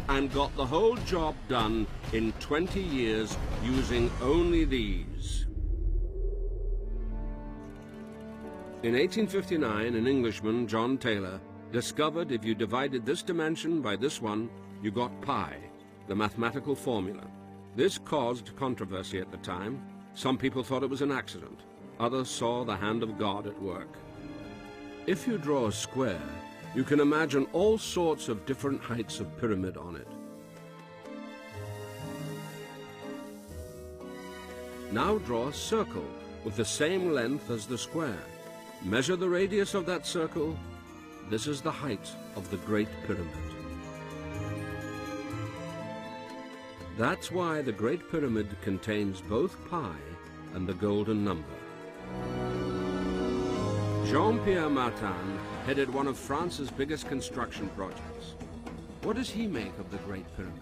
and got the whole job done in 20 years using only these. In 1859, an Englishman, John Taylor, discovered if you divided this dimension by this one, you got pi, the mathematical formula. This caused controversy at the time. Some people thought it was an accident. Others saw the hand of God at work. If you draw a square, you can imagine all sorts of different heights of pyramid on it. Now draw a circle with the same length as the square. Measure the radius of that circle. This is the height of the Great Pyramid. That's why the Great Pyramid contains both pi and the golden number. Jean-Pierre Martin headed one of France's biggest construction projects. What does he make of the Great Pyramid?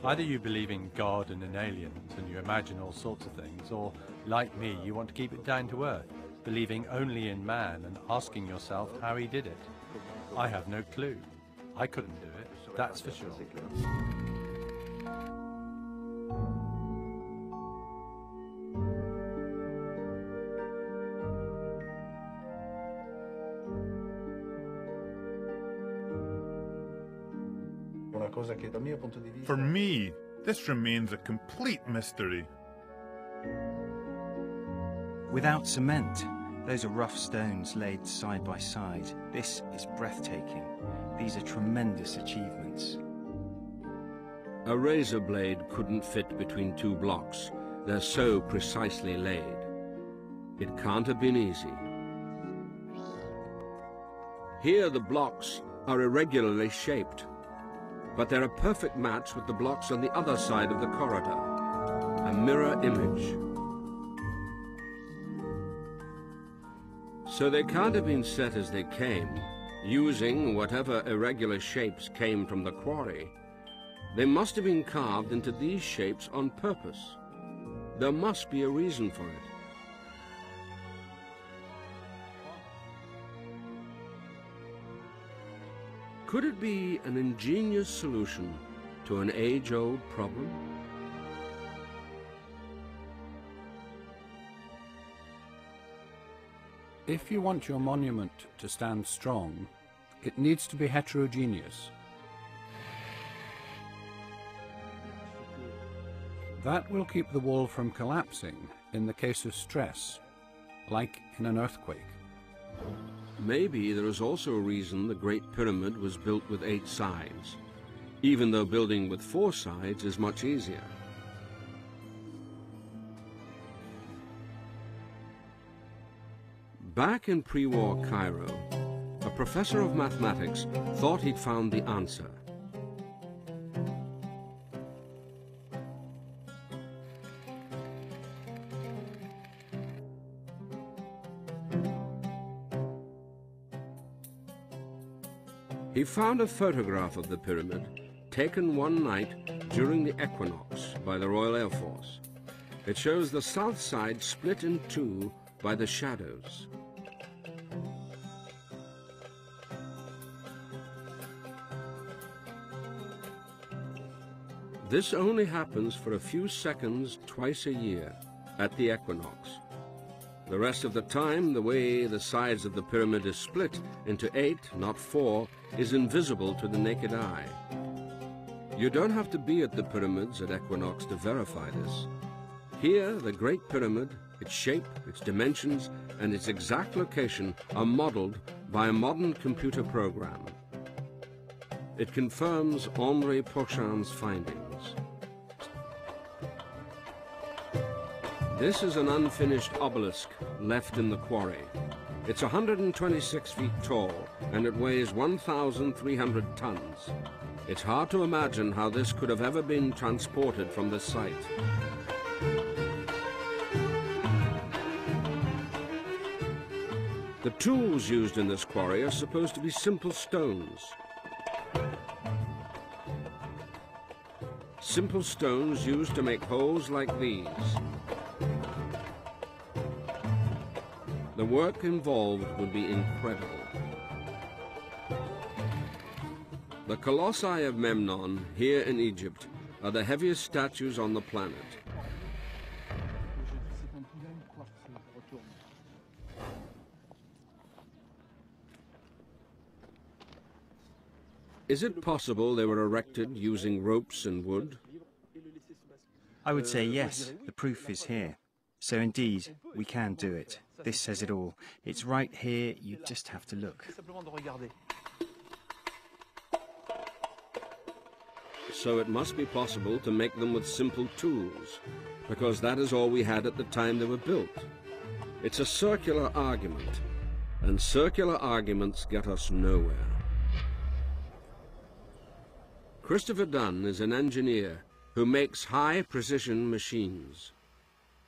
Either you believe in God and in aliens and you imagine all sorts of things, or, like me, you want to keep it down to earth, believing only in man and asking yourself how he did it. I have no clue. I couldn't do it, that's for sure. For me, this remains a complete mystery. Without cement, those are rough stones laid side by side. This is breathtaking. These are tremendous achievements. A razor blade couldn't fit between 2 blocks. They're so precisely laid. It can't have been easy. Here the blocks are irregularly shaped, but they're a perfect match with the blocks on the other side of the corridor. a mirror image. So they can't have been set as they came, using whatever irregular shapes came from the quarry. They must have been carved into these shapes on purpose. There must be a reason for it. Could it be an ingenious solution to an age-old problem? If you want your monument to stand strong, it needs to be heterogeneous. That will keep the wall from collapsing in the case of stress, like in an earthquake. Maybe there is also a reason the Great Pyramid was built with 8 sides, even though building with 4 sides is much easier. Back in pre-war Cairo, a professor of mathematics thought he'd found the answer. He found a photograph of the pyramid taken one night during the equinox by the Royal Air Force. It shows the south side split in 2 by the shadows. This only happens for a few seconds twice a year at the equinox. The rest of the time, the way the sides of the pyramid is split into 8, not 4, is invisible to the naked eye. You don't have to be at the pyramids at equinox to verify this. Here, the Great Pyramid, its shape, its dimensions, and its exact location are modeled by a modern computer program. It confirms Henri Ponchin's findings. This is an unfinished obelisk left in the quarry. It's 126 feet tall, and it weighs 1,300 tons. It's hard to imagine how this could have ever been transported from the site. The tools used in this quarry are supposed to be simple stones. Simple stones used to make holes like these. The work involved would be incredible. The colossi of Memnon, here in Egypt, are the heaviest statues on the planet. Is it possible they were erected using ropes and wood? I would say yes, the proof is here. So indeed, we can do it. This says it all. It's right here, you just have to look. So it must be possible to make them with simple tools, because that is all we had at the time they were built. It's a circular argument, and circular arguments get us nowhere. Christopher Dunn is an engineer who makes high-precision machines.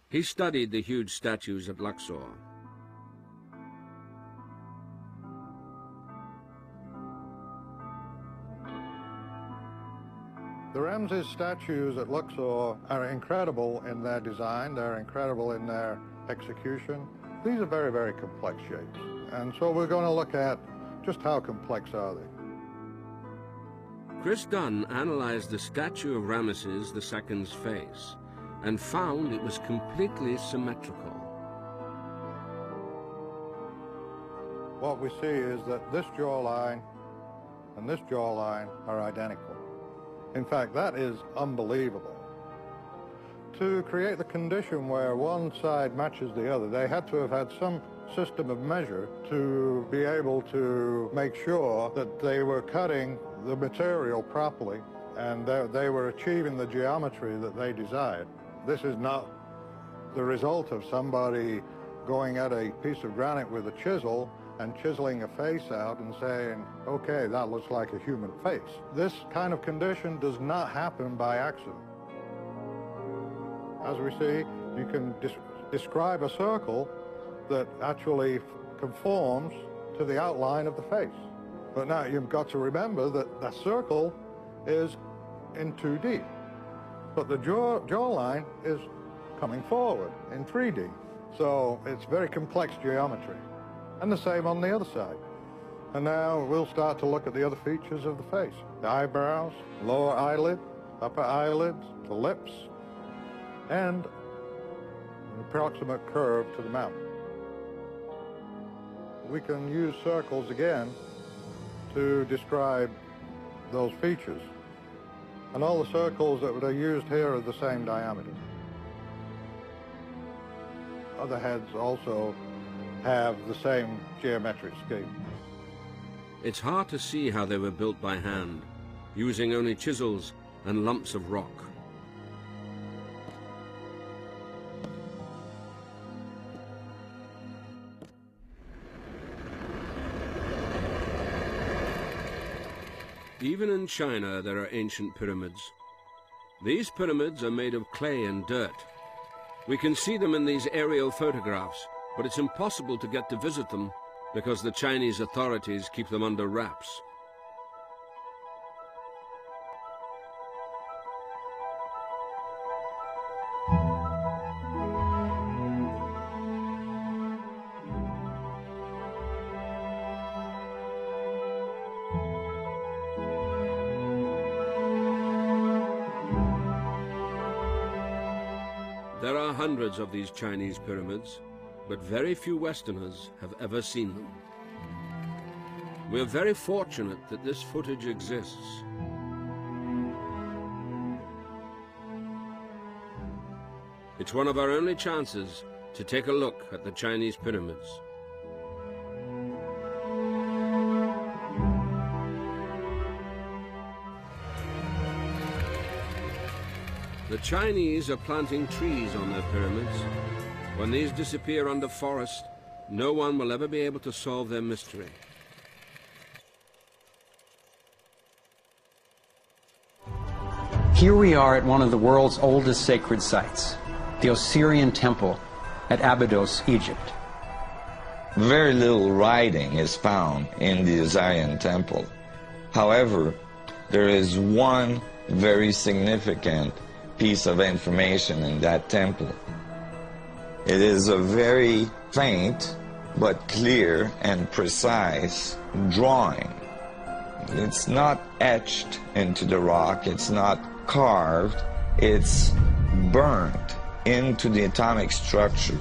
He studied the huge statues at Luxor. The Ramses statues at Luxor are incredible in their design, they're incredible in their execution. These are very, very complex shapes. And so we're going to look at just how complex are they. Chris Dunn analyzed the statue of Ramesses II's face and found it was completely symmetrical. What we see is that this jawline and this jawline are identical. In fact, that is unbelievable. To create the condition where one side matches the other, they had to have had some system of measure to be able to make sure that they were cutting the material properly and they were achieving the geometry that they desired. This is not the result of somebody going at a piece of granite with a chisel and chiseling a face out and saying, okay, that looks like a human face. This kind of condition does not happen by accident. as we see, you can describe a circle that actually conforms to the outline of the face. But now you've got to remember that the circle is in 2D, but the jawline is coming forward in 3D. So it's very complex geometry. And the same on the other side. And now we'll start to look at the other features of the face. The eyebrows, lower eyelid, upper eyelids, the lips, and an approximate curve to the mouth. We can use circles again to describe those features. And all the circles that are used here are the same diameter. Other heads also have the same geometric scheme. It's hard to see how they were built by hand, using only chisels and lumps of rock. Even in China, there are ancient pyramids. These pyramids are made of clay and dirt. We can see them in these aerial photographs, but it's impossible to get to visit them because the Chinese authorities keep them under wraps. There are hundreds of these Chinese pyramids, but very few Westerners have ever seen them. We're very fortunate that this footage exists. It's one of our only chances to take a look at the Chinese pyramids. The Chinese are planting trees on their pyramids. When these disappear under forest, no one will ever be able to solve their mystery. Here we are at one of the world's oldest sacred sites, the Osirian Temple at Abydos, Egypt. Very little writing is found in the Osirian Temple. However, there is one very significant piece of information in that temple. It is a very faint but clear and precise drawing. It's not etched into the rock, it's not carved, it's burnt into the atomic structure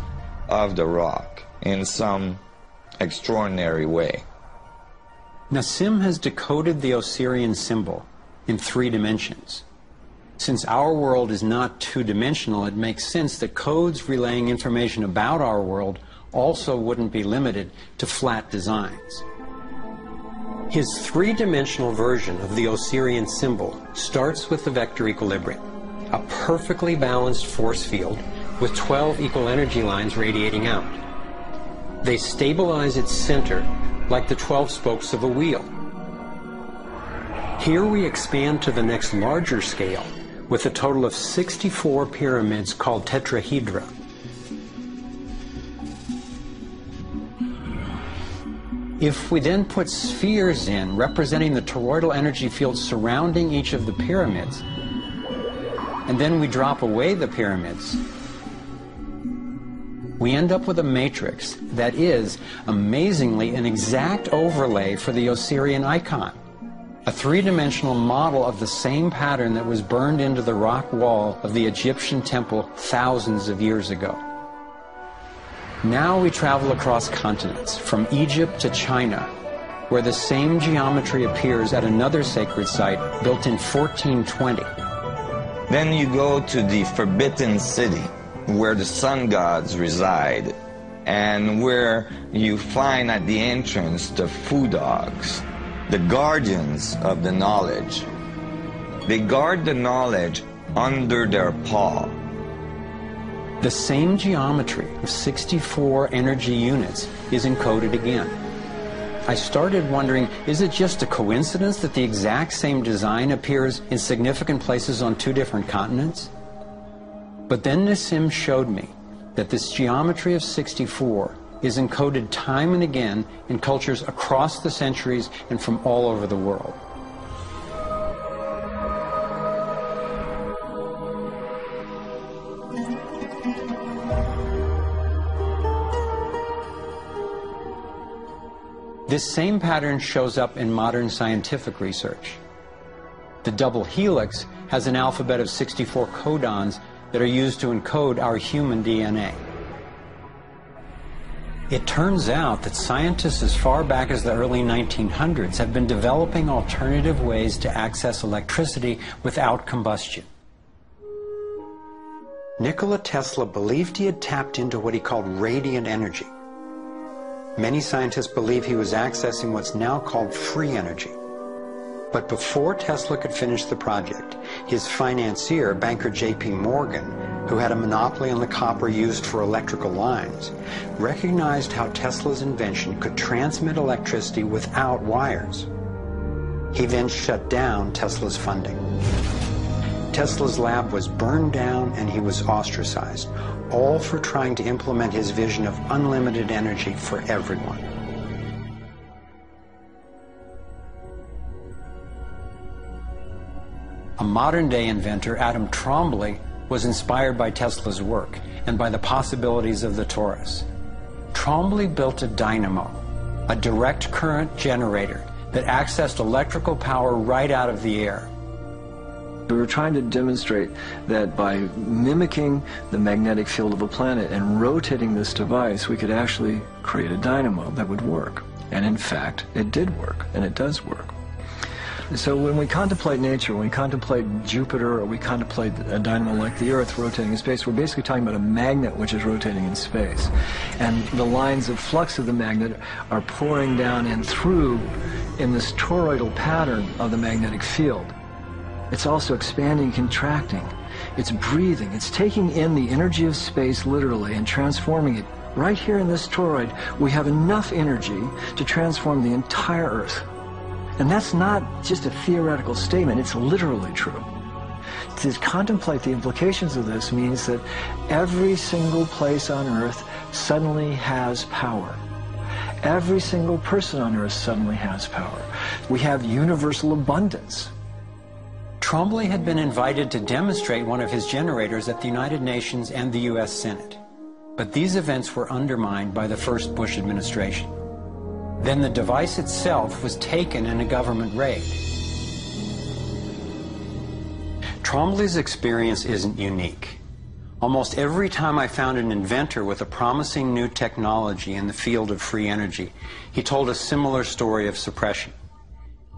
of the rock in some extraordinary way. Nassim has decoded the Osirian symbol in 3 dimensions. Since our world is not two-dimensional, it makes sense that codes relaying information about our world also wouldn't be limited to flat designs. His 3-dimensional version of the Osirian symbol starts with the vector equilibrium, a perfectly balanced force field with 12 equal energy lines radiating out. They stabilize its center like the 12 spokes of a wheel. Here we expand to the next larger scale, with a total of 64 pyramids called tetrahedra. If we then put spheres in, representing the toroidal energy field surrounding each of the pyramids, and then we drop away the pyramids, we end up with a matrix that is, amazingly, an exact overlay for the Osirian icon. A 3-dimensional model of the same pattern that was burned into the rock wall of the Egyptian temple thousands of years ago. Now we travel across continents, from Egypt to China, where the same geometry appears at another sacred site built in 1420. Then you go to the Forbidden City, where the sun gods reside, and where you find at the entrance the Fu dogs, the guardians of the knowledge. They guard the knowledge under their paw. The same geometry of 64 energy units is encoded again. I started wondering, is it just a coincidence that the exact same design appears in significant places on 2 different continents? But then Nassim showed me that this geometry of 64 is encoded time and again in cultures across the centuries and from all over the world. This same pattern shows up in modern scientific research. The double helix has an alphabet of 64 codons that are used to encode our human DNA. It turns out that scientists as far back as the early 1900s have been developing alternative ways to access electricity without combustion. Nikola Tesla believed he had tapped into what he called radiant energy. Many scientists believe he was accessing what's now called free energy. But before Tesla could finish the project, his financier, banker J.P. Morgan, who had a monopoly on the copper used for electrical lines, recognized how Tesla's invention could transmit electricity without wires. He then shut down Tesla's funding. Tesla's lab was burned down and he was ostracized, all for trying to implement his vision of unlimited energy for everyone. A modern-day inventor, Adam Trombley, was inspired by Tesla's work and by the possibilities of the torus. Trombley built a dynamo, a direct current generator that accessed electrical power right out of the air. We were trying to demonstrate that by mimicking the magnetic field of a planet and rotating this device, we could actually create a dynamo that would work. And in fact, it did work, and it does work. So when we contemplate nature, when we contemplate Jupiter, or we contemplate a dynamo like the Earth rotating in space, we're basically talking about a magnet which is rotating in space. And the lines of flux of the magnet are pouring down and through in this toroidal pattern of the magnetic field. It's also expanding, contracting. It's breathing. It's taking in the energy of space literally and transforming it. Right here in this toroid, we have enough energy to transform the entire Earth. And that's not just a theoretical statement, it's literally true. To contemplate the implications of this means that every single place on Earth suddenly has power. Every single person on Earth suddenly has power. We have universal abundance. Trombley had been invited to demonstrate one of his generators at the United Nations and the U.S. Senate. But these events were undermined by the first Bush administration. Then the device itself was taken in a government raid. Trombley's experience isn't unique. Almost every time I found an inventor with a promising new technology in the field of free energy, he told a similar story of suppression.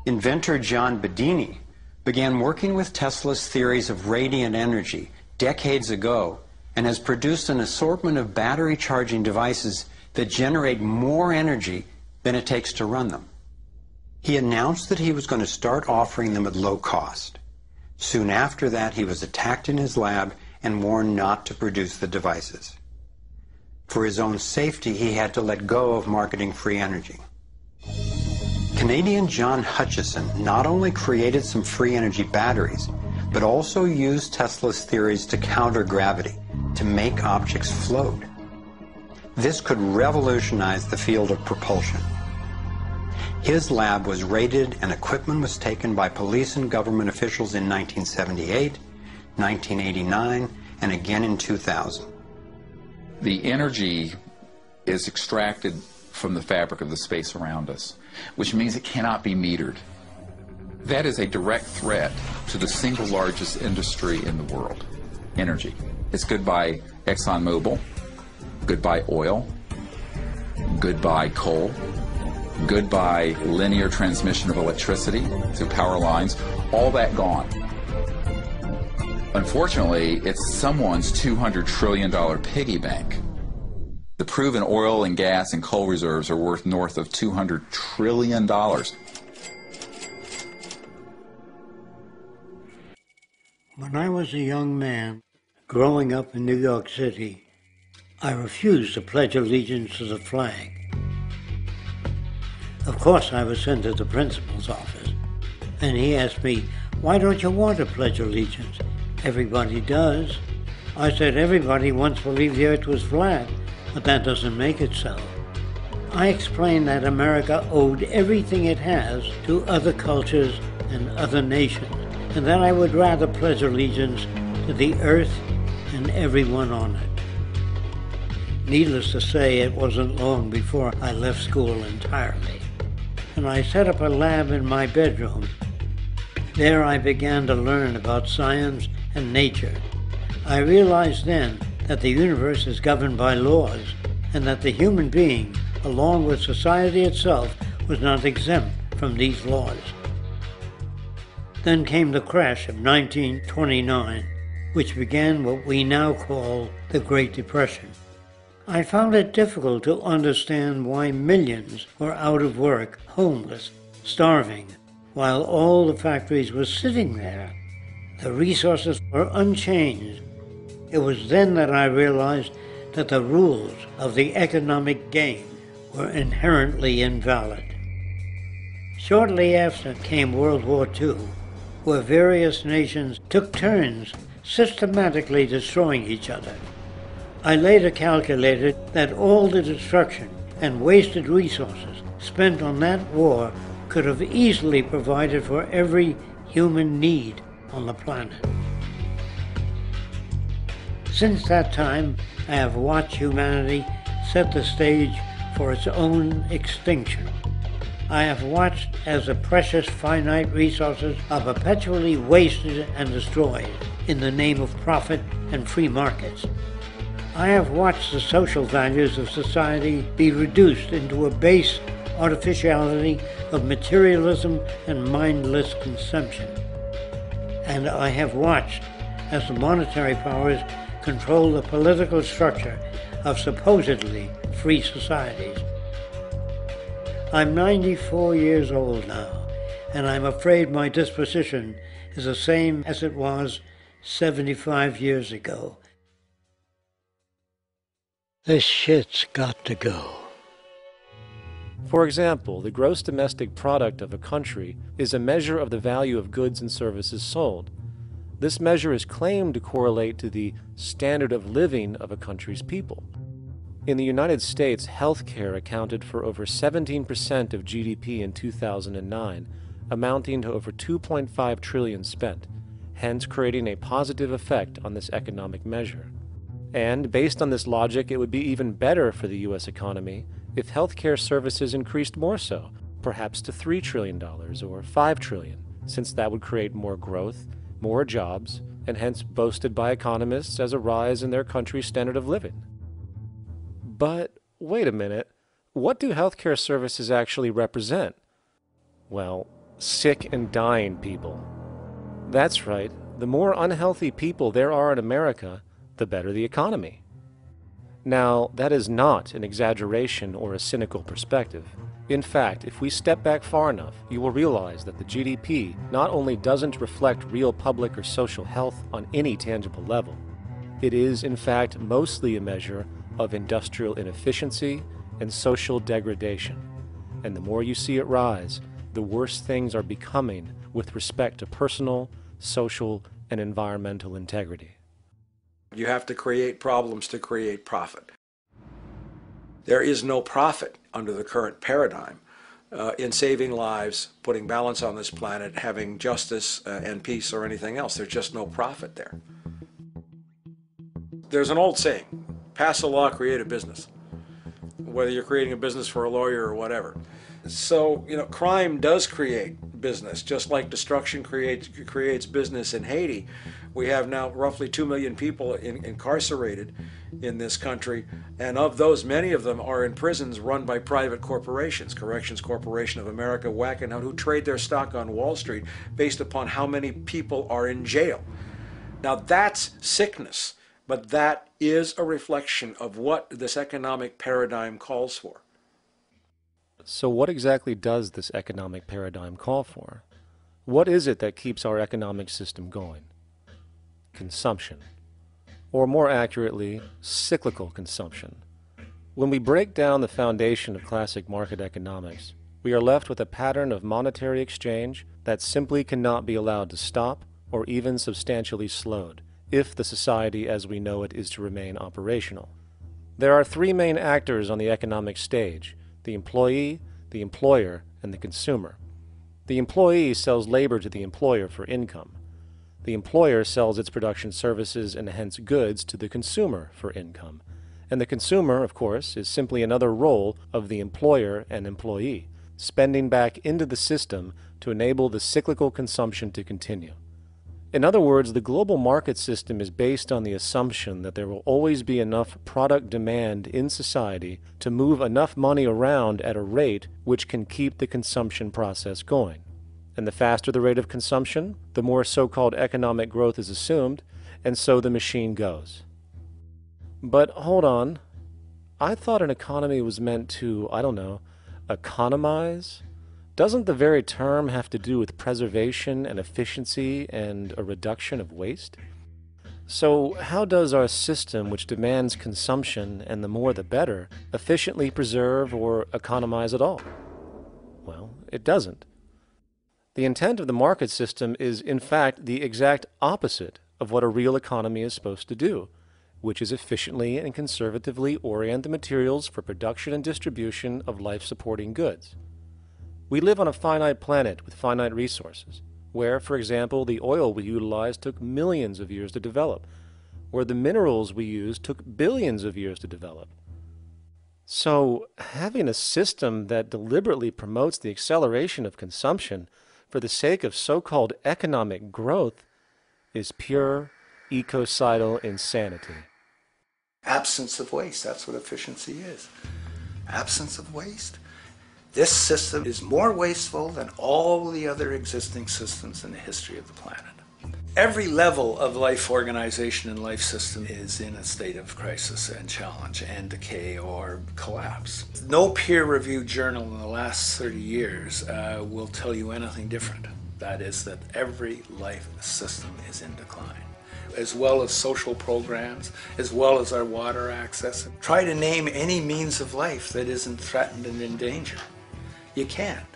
Inventor John Bedini began working with Tesla's theories of radiant energy decades ago and has produced an assortment of battery charging devices that generate more energy than it takes to run them. He announced that he was going to start offering them at low cost. Soon after that, he was attacked in his lab and warned not to produce the devices. For his own safety, he had to let go of marketing free energy. Canadian John Hutchison not only created some free energy batteries, but also used Tesla's theories to counter gravity, to make objects float. This could revolutionize the field of propulsion. His lab was raided and equipment was taken by police and government officials in 1978, 1989, and again in 2000. The energy is extracted from the fabric of the space around us, which means it cannot be metered. That is a direct threat to the single largest industry in the world, energy. It's goodbye ExxonMobil, goodbye oil, goodbye coal, goodbye linear transmission of electricity through power lines, all that gone. Unfortunately, it's someone's $200 trillion piggy bank. The proven oil and gas and coal reserves are worth north of $200 trillion. When I was a young man growing up in New York City, I refused to pledge allegiance to the flag. Of course, I was sent to the principal's office, and he asked me, "Why don't you want to pledge allegiance? Everybody does." I said everybody once believed the earth was flat, but that doesn't make it so. I explained that America owed everything it has to other cultures and other nations, and that I would rather pledge allegiance to the earth and everyone on it. Needless to say, it wasn't long before I left school entirely, and I set up a lab in my bedroom. There I began to learn about science and nature. I realized then that the universe is governed by laws, and that the human being, along with society itself, was not exempt from these laws. Then came the crash of 1929, which began what we now call the Great Depression. I found it difficult to understand why millions were out of work, homeless, starving, while all the factories were sitting there. The resources were unchanged. It was then that I realized that the rules of the economic game were inherently invalid. Shortly after came World War II, where various nations took turns systematically destroying each other. I later calculated that all the destruction and wasted resources spent on that war could have easily provided for every human need on the planet. Since that time, I have watched humanity set the stage for its own extinction. I have watched as the precious finite resources are perpetually wasted and destroyed in the name of profit and free markets. I have watched the social values of society be reduced into a base artificiality of materialism and mindless consumption. And I have watched as the monetary powers control the political structure of supposedly free societies. I'm 94 years old now, and I'm afraid my disposition is the same as it was 75 years ago. This shit's got to go. For example, the gross domestic product of a country is a measure of the value of goods and services sold. This measure is claimed to correlate to the standard of living of a country's people. In the United States, healthcare accounted for over 17% of GDP in 2009, amounting to over $2.5 trillion spent, hence creating a positive effect on this economic measure. And based on this logic, it would be even better for the U.S. economy if healthcare services increased more so, perhaps to $3 trillion or $5 trillion, since that would create more growth, more jobs, and hence boasted by economists as a rise in their country's standard of living. But wait a minute, what do healthcare services actually represent? Well, sick and dying people. That's right, the more unhealthy people there are in America, the better the economy. Now, that is not an exaggeration or a cynical perspective. In fact, if we step back far enough, you will realize that the GDP not only doesn't reflect real public or social health on any tangible level, it is, in fact, mostly a measure of industrial inefficiency and social degradation. And the more you see it rise, the worse things are becoming with respect to personal, social, and environmental integrity. You have to create problems to create profit. There is no profit under the current paradigm in saving lives, putting balance on this planet, having justice and peace or anything else. There's just no profit there. There's an old saying, pass a law, create a business, whether you're creating a business for a lawyer or whatever. So, crime does create business, just like destruction creates business in Haiti. We have now roughly 2 million people incarcerated in this country, and of those, many of them are in prisons run by private corporations, Corrections Corporation of America, Wackenhut, who trade their stock on Wall Street based upon how many people are in jail. Now that's sickness, but that is a reflection of what this economic paradigm calls for. So what exactly does this economic paradigm call for? What is it that keeps our economic system going? Consumption. Or more accurately, cyclical consumption. When we break down the foundation of classic market economics, we are left with a pattern of monetary exchange that simply cannot be allowed to stop or even substantially slowed, if the society as we know it is to remain operational. There are three main actors on the economic stage: the employee, the employer, and the consumer. The employee sells labor to the employer for income. The employer sells its production services and hence goods to the consumer for income. And the consumer, of course, is simply another role of the employer and employee, spending back into the system to enable the cyclical consumption to continue. In other words, the global market system is based on the assumption that there will always be enough product demand in society to move enough money around at a rate which can keep the consumption process going. And the faster the rate of consumption, the more so-called economic growth is assumed, and so the machine goes. But hold on, I thought an economy was meant to, I don't know, economize? Doesn't the very term have to do with preservation and efficiency and a reduction of waste? So how does our system, which demands consumption and the more the better, efficiently preserve or economize at all? Well, it doesn't. The intent of the market system is, in fact, the exact opposite of what a real economy is supposed to do, which is efficiently and conservatively orient the materials for production and distribution of life-supporting goods. We live on a finite planet with finite resources, where, for example, the oil we utilize took millions of years to develop, where the minerals we use took billions of years to develop. So, having a system that deliberately promotes the acceleration of consumption for the sake of so-called economic growth is pure ecocidal insanity. Absence of waste, that's what efficiency is. Absence of waste. This system is more wasteful than all the other existing systems in the history of the planet. Every level of life organization and life system is in a state of crisis and challenge and decay or collapse. No peer-reviewed journal in the last 30 years will tell you anything different. That is that every life system is in decline, as well as social programs, as well as our water access. Try to name any means of life that isn't threatened and in danger. You can't.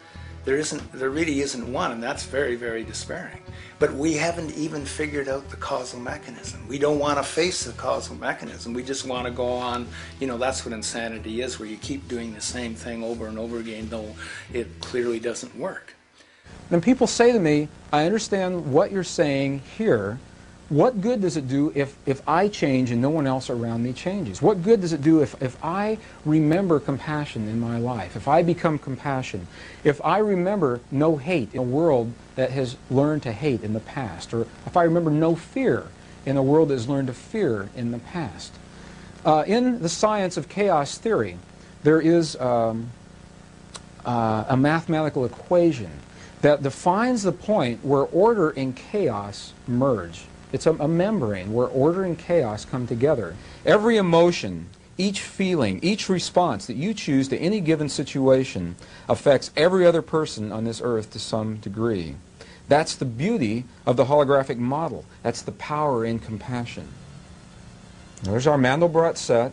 There really isn't one, and that's very, very despairing. But we haven't even figured out the causal mechanism. We don't want to face the causal mechanism. We just want to go on, that's what insanity is, where you keep doing the same thing over and over again, though it clearly doesn't work. Then people say to me, I understand what you're saying here. What good does it do if I change and no one else around me changes? What good does it do if I remember compassion in my life, if I become compassion, if I remember no hate in a world that has learned to hate in the past, or if I remember no fear in a world that has learned to fear in the past? In the science of chaos theory, there is a mathematical equation that defines the point where order and chaos merge. It's a membrane where order and chaos come together. Every emotion, each feeling, each response that you choose to any given situation affects every other person on this earth to some degree. That's the beauty of the holographic model. That's the power in compassion. There's our Mandelbrot set,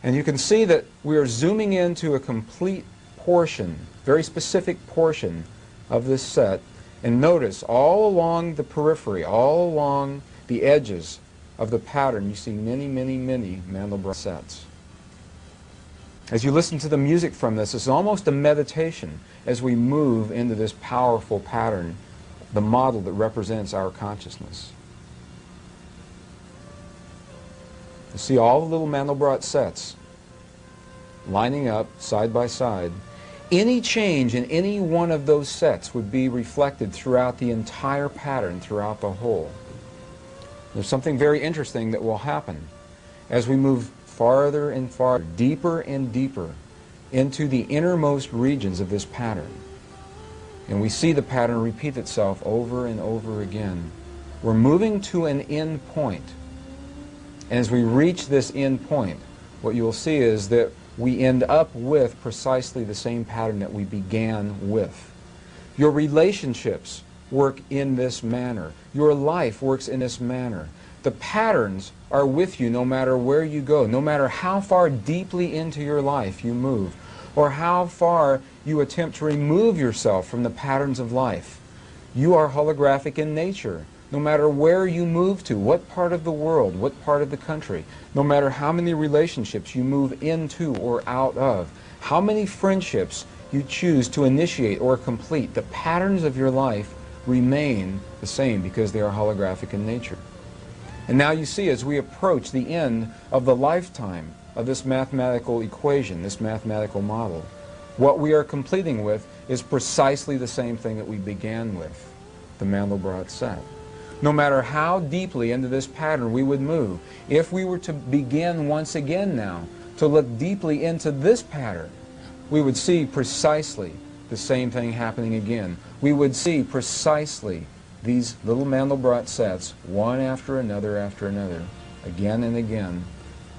and you can see that we are zooming into a complete portion, very specific portion of this set. And notice, all along the periphery, all along the edges of the pattern, you see many, many, many Mandelbrot sets. As you listen to the music from this, it's almost a meditation as we move into this powerful pattern, the model that represents our consciousness. You see all the little Mandelbrot sets lining up side by side. Any change in any one of those sets would be reflected throughout the entire pattern, throughout the whole. There's something very interesting that will happen as we move farther and farther, deeper and deeper into the innermost regions of this pattern. And we see the pattern repeat itself over and over again. We're moving to an end point. And as we reach this end point, what you will see is that we end up with precisely the same pattern that we began with. Your relationships work in this manner. Your life works in this manner. The patterns are with you no matter where you go, no matter how far deeply into your life you move, or how far you attempt to remove yourself from the patterns of life. You are holographic in nature. no matter where you move to, what part of the world, what part of the country, no matter how many relationships you move into or out of, how many friendships you choose to initiate or complete, the patterns of your life remain the same because they are holographic in nature. And now you see, as we approach the end of the lifetime of this mathematical equation, this mathematical model, what we are completing with is precisely the same thing that we began with, the Mandelbrot set. No matter how deeply into this pattern we would move, if we were to begin once again now to look deeply into this pattern, we would see precisely the same thing happening again. We would see precisely these little Mandelbrot sets, one after another, again and again,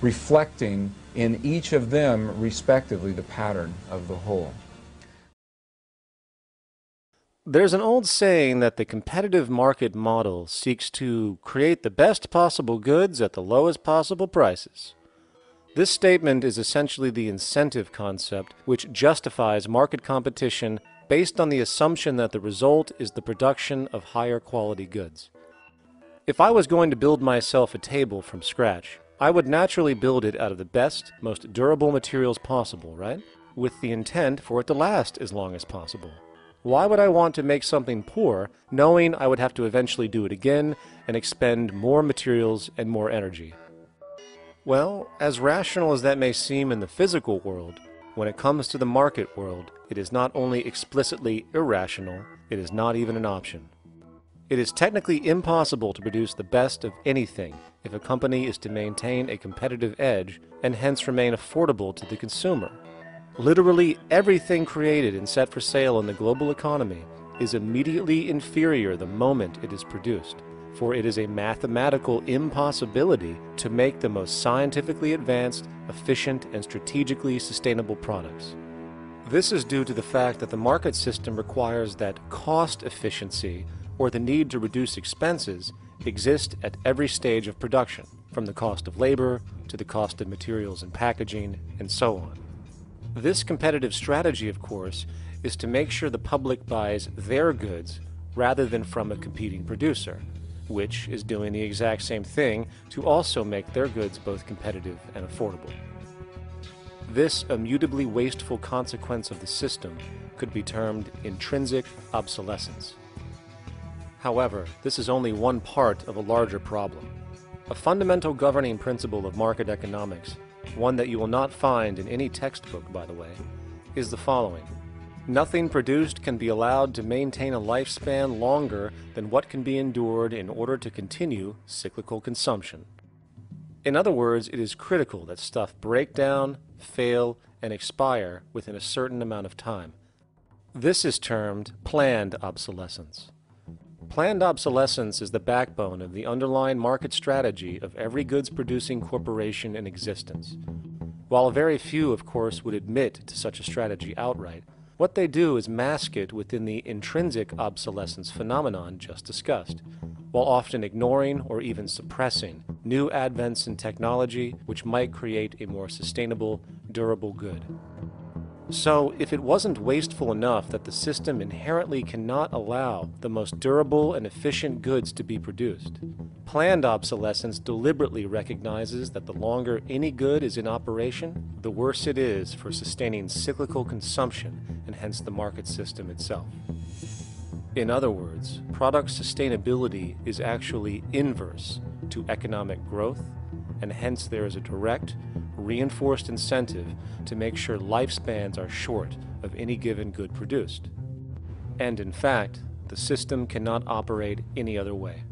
reflecting in each of them, respectively, the pattern of the whole. There's an old saying that the competitive market model seeks to create the best possible goods at the lowest possible prices. This statement is essentially the incentive concept, which justifies market competition based on the assumption that the result is the production of higher quality goods. If I was going to build myself a table from scratch, I would naturally build it out of the best, most durable materials possible, right? With the intent for it to last as long as possible. Why would I want to make something poor, knowing I would have to eventually do it again and expend more materials and more energy? Well, as rational as that may seem in the physical world, when it comes to the market world, it is not only explicitly irrational, it is not even an option. It is technically impossible to produce the best of anything if a company is to maintain a competitive edge and hence remain affordable to the consumer. Literally everything created and set for sale in the global economy is immediately inferior the moment it is produced, for it is a mathematical impossibility to make the most scientifically advanced, efficient, and strategically sustainable products. This is due to the fact that the market system requires that cost efficiency, or the need to reduce expenses, exist at every stage of production, from the cost of labor to the cost of materials and packaging, and so on. This competitive strategy, of course, is to make sure the public buys their goods rather than from a competing producer, which is doing the exact same thing to also make their goods both competitive and affordable. This immutably wasteful consequence of the system could be termed intrinsic obsolescence. However, this is only one part of a larger problem. A fundamental governing principle of market economics, one that you will not find in any textbook, by the way, is the following. Nothing produced can be allowed to maintain a lifespan longer than what can be endured in order to continue cyclical consumption. In other words, it is critical that stuff break down, fail, and expire within a certain amount of time. This is termed planned obsolescence. Planned obsolescence is the backbone of the underlying market strategy of every goods-producing corporation in existence. While very few, of course, would admit to such a strategy outright, what they do is mask it within the intrinsic obsolescence phenomenon just discussed, while often ignoring or even suppressing new advents in technology which might create a more sustainable, durable good. So, if it wasn't wasteful enough that the system inherently cannot allow the most durable and efficient goods to be produced, planned obsolescence deliberately recognizes that the longer any good is in operation, the worse it is for sustaining cyclical consumption and hence the market system itself. In other words, product sustainability is actually inverse to economic growth, and hence there is a direct, reinforced incentive to make sure lifespans are short of any given good produced. And in fact, the system cannot operate any other way.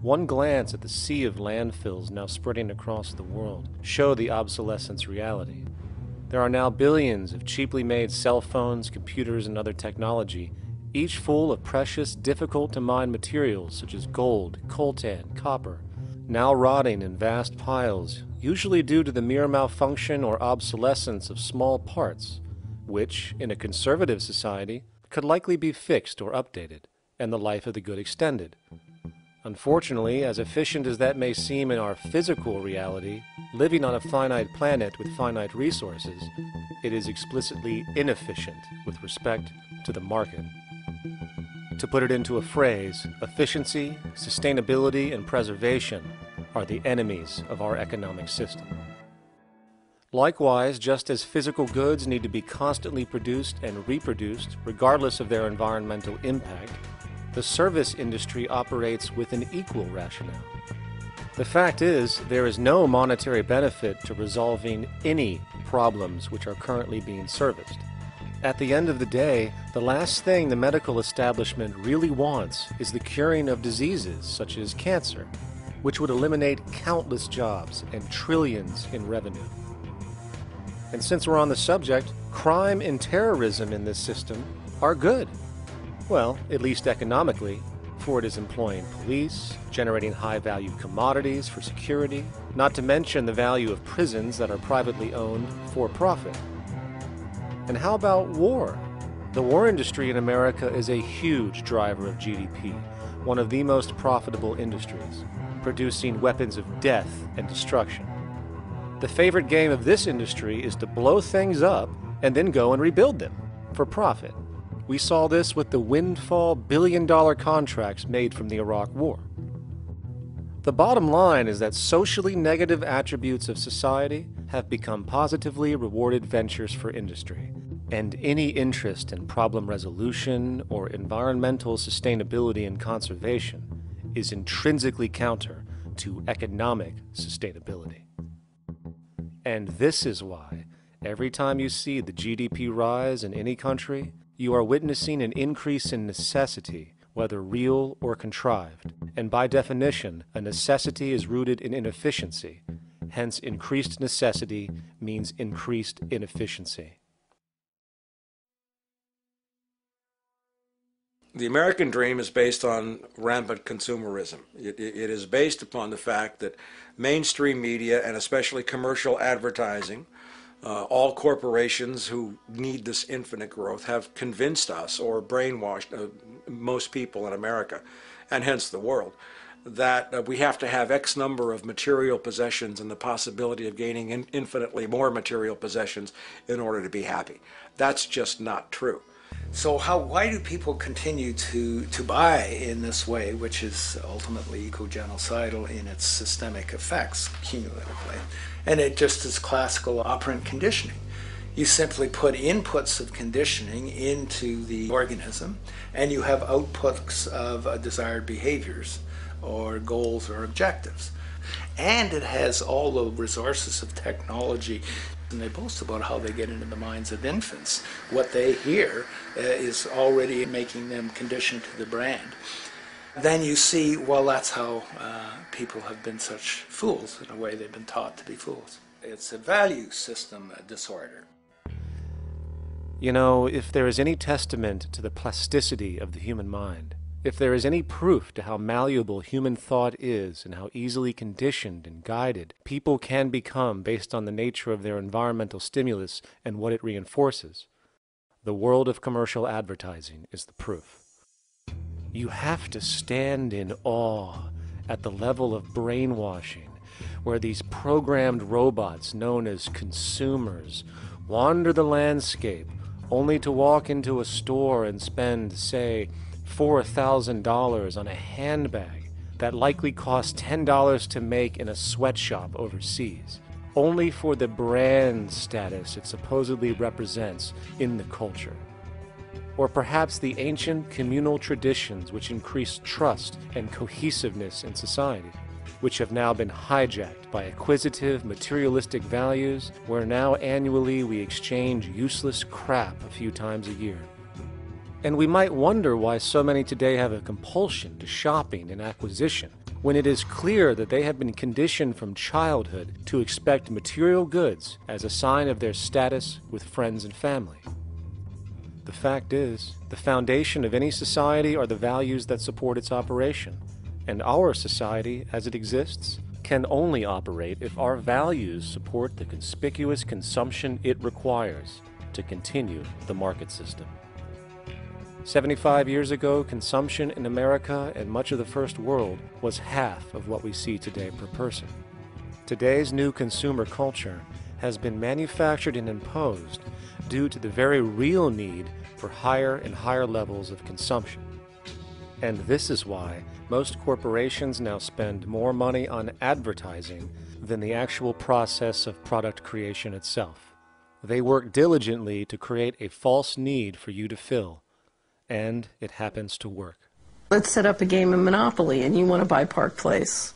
One glance at the sea of landfills now spreading across the world show the obsolescence reality. There are now billions of cheaply made cell phones, computers, and other technology, each full of precious, difficult-to-mine materials such as gold, coltan, copper, now rotting in vast piles, usually due to the mere malfunction or obsolescence of small parts, which, in a conservative society, could likely be fixed or updated, and the life of the good extended. Unfortunately, as efficient as that may seem in our physical reality, living on a finite planet with finite resources, it is explicitly inefficient with respect to the market. To put it into a phrase, efficiency, sustainability, and preservation are the enemies of our economic system. Likewise, just as physical goods need to be constantly produced and reproduced, regardless of their environmental impact, the service industry operates with an equal rationale. The fact is, there is no monetary benefit to resolving any problems which are currently being serviced. At the end of the day, the last thing the medical establishment really wants is the curing of diseases such as cancer, which would eliminate countless jobs and trillions in revenue. And since we're on the subject, crime and terrorism in this system are good. Well, at least economically, for it is employing police, generating high-value commodities for security, not to mention the value of prisons that are privately owned for profit. And how about war? The war industry in America is a huge driver of GDP, one of the most profitable industries, producing weapons of death and destruction. The favorite game of this industry is to blow things up and then go and rebuild them for profit. We saw this with the windfall billion-dollar contracts made from the Iraq War. The bottom line is that socially negative attributes of society have become positively rewarded ventures for industry, and any interest in problem resolution or environmental sustainability and conservation is intrinsically counter to economic sustainability. And this is why, every time you see the GDP rise in any country, you are witnessing an increase in necessity, whether real or contrived. And by definition, a necessity is rooted in inefficiency. Hence, increased necessity means increased inefficiency. The American dream is based on rampant consumerism. It is based upon the fact that mainstream media, and especially commercial advertising, all corporations who need this infinite growth have convinced us or brainwashed most people in America, and hence the world, that we have to have X number of material possessions and the possibility of gaining infinitely more material possessions in order to be happy. That's just not true. So why do people continue to buy in this way, which is ultimately eco-genocidal in its systemic effects cumulatively? And it just is classical operant conditioning. You simply put inputs of conditioning into the organism, and you have outputs of desired behaviors or goals or objectives. And it has all the resources of technology. And they boast about how they get into the minds of infants. What they hear is already making them conditioned to the brand. Then you see, well, that's how people have been such fools. In a way, they've been taught to be fools. It's a value system disorder. You know, if there is any testament to the plasticity of the human mind, if there is any proof to how malleable human thought is and how easily conditioned and guided people can become based on the nature of their environmental stimulus and what it reinforces, the world of commercial advertising is the proof. You have to stand in awe at the level of brainwashing where these programmed robots known as consumers wander the landscape only to walk into a store and spend, say, $4,000 on a handbag that likely costs $10 to make in a sweatshop overseas, only for the brand status it supposedly represents in the culture. Or perhaps the ancient communal traditions which increased trust and cohesiveness in society, which have now been hijacked by acquisitive, materialistic values, where now annually we exchange useless crap a few times a year. And we might wonder why so many today have a compulsion to shopping and acquisition, when it is clear that they have been conditioned from childhood to expect material goods as a sign of their status with friends and family. The fact is, the foundation of any society are the values that support its operation, and our society, as it exists, can only operate if our values support the conspicuous consumption it requires to continue the market system. 75 years ago, consumption in America and much of the First World was half of what we see today per person. Today's new consumer culture has been manufactured and imposed due to the very real need for higher and higher levels of consumption. And this is why most corporations now spend more money on advertising than the actual process of product creation itself. They work diligently to create a false need for you to fill, and it happens to work. Let's set up a game of Monopoly and you want to buy Park Place.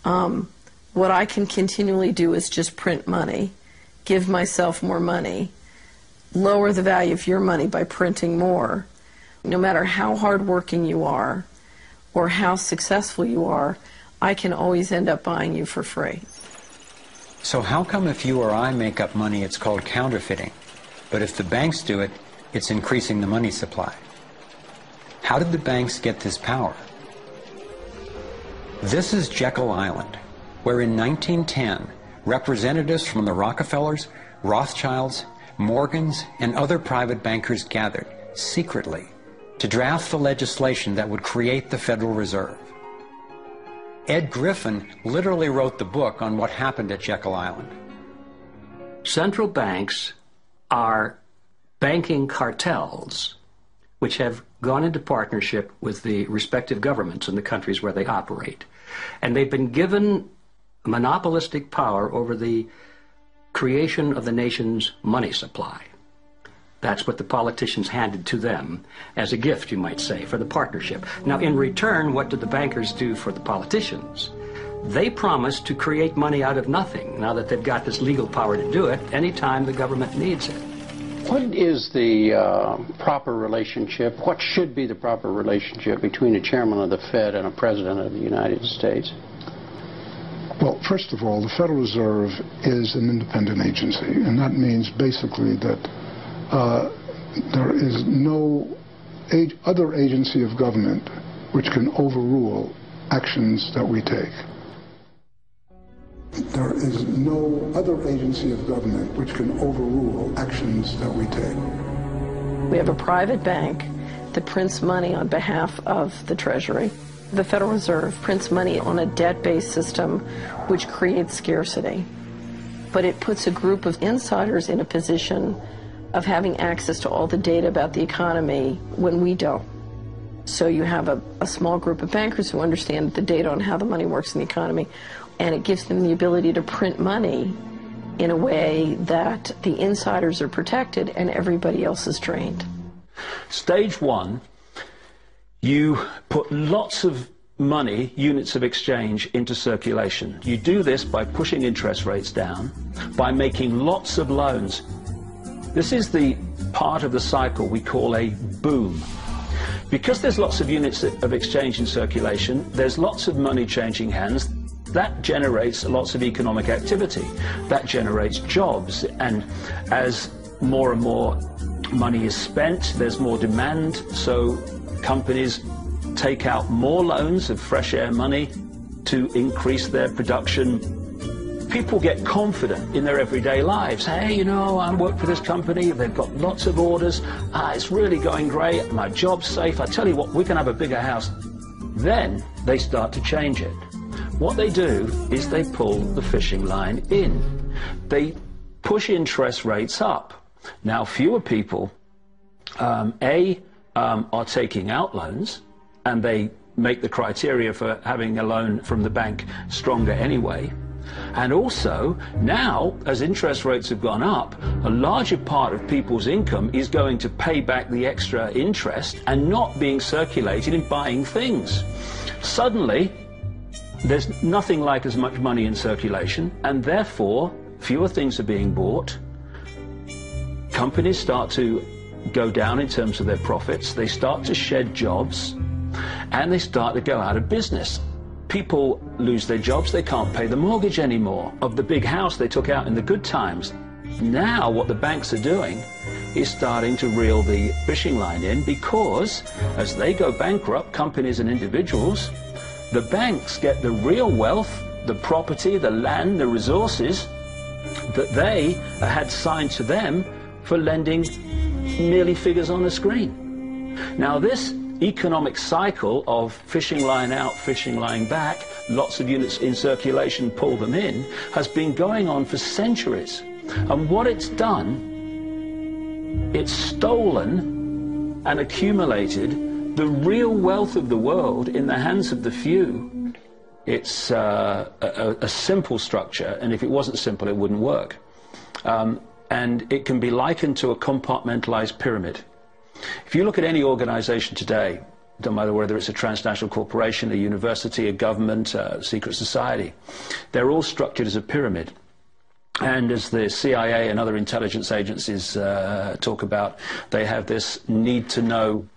What I can continually do is just print money, give myself more money, lower the value of your money by printing more. No matter how hardworking you are or how successful you are, I can always end up buying you for free. So how come if you or I make up money, it's called counterfeiting, but if the banks do it, it's increasing the money supply? How did the banks get this power? This is Jekyll Island, where in 1910, representatives from the Rockefellers, Rothschilds, Morgans, and other private bankers gathered secretly to draft the legislation that would create the Federal Reserve. Ed Griffin literally wrote the book on what happened at Jekyll Island. Central banks are banking cartels which have gone into partnership with the respective governments in the countries where they operate. And they've been given monopolistic power over the creation of the nation's money supply. That's what the politicians handed to them as a gift, you might say, for the partnership. Now, in return, what did the bankers do for the politicians? They promised to create money out of nothing, now that they've got this legal power to do it anytime the government needs it. What is the proper relationship, what should be the proper relationship between a chairman of the Fed and a president of the United States? Well, first of all, the Federal Reserve is an independent agency, and that means basically that there is no other agency of government which can overrule actions that we take. There is no other agency of government which can overrule actions that we take. We have a private bank that prints money on behalf of the Treasury. The Federal Reserve prints money on a debt-based system which creates scarcity. But it puts a group of insiders in a position of having access to all the data about the economy when we don't. So you have a small group of bankers who understand the data on how the money works in the economy, and it gives them the ability to print money in a way that the insiders are protected and everybody else is drained. Stage one, you put lots of money, units of exchange, into circulation. You do this by pushing interest rates down, by making lots of loans. This is the part of the cycle we call a boom. Because there's lots of units of exchange in circulation, there's lots of money changing hands. That generates lots of economic activity. That generates jobs. And as more and more money is spent, there's more demand. So companies take out more loans of fresh air money to increase their production. People get confident in their everyday lives. Hey, you know, I work for this company, they've got lots of orders, it's really going great, my job's safe, I tell you what, we can have a bigger house. Then they start to change it. What they do is they pull the fishing line in. They push interest rates up. Now, fewer people, are taking out loans, and they make the criteria for having a loan from the bank stronger anyway. And also, now, as interest rates have gone up, a larger part of people's income is going to pay back the extra interest and not being circulated in buying things. Suddenly, there's nothing like as much money in circulation, and therefore, fewer things are being bought. Companies start to go down in terms of their profits, they start to shed jobs, and they start to go out of business. People lose their jobs, they can't pay the mortgage anymore of the big house they took out in the good times. Now what the banks are doing is starting to reel the fishing line in, because as they go bankrupt, companies and individuals, the banks get the real wealth, the property, the land, the resources that they had signed to them for lending merely figures on a screen. Now this economic cycle of fishing line out, fishing line back, lots of units in circulation, pull them in, has been going on for centuries. And what it's done, it's stolen and accumulated the real wealth of the world in the hands of the few, it's a simple structure, and if it wasn't simple, it wouldn't work. And it can be likened to a compartmentalized pyramid. If you look at any organization today, no matter whether it's a transnational corporation, a university, a government, a secret society, they're all structured as a pyramid. And as the CIA and other intelligence agencies talk about, they have this need-to-know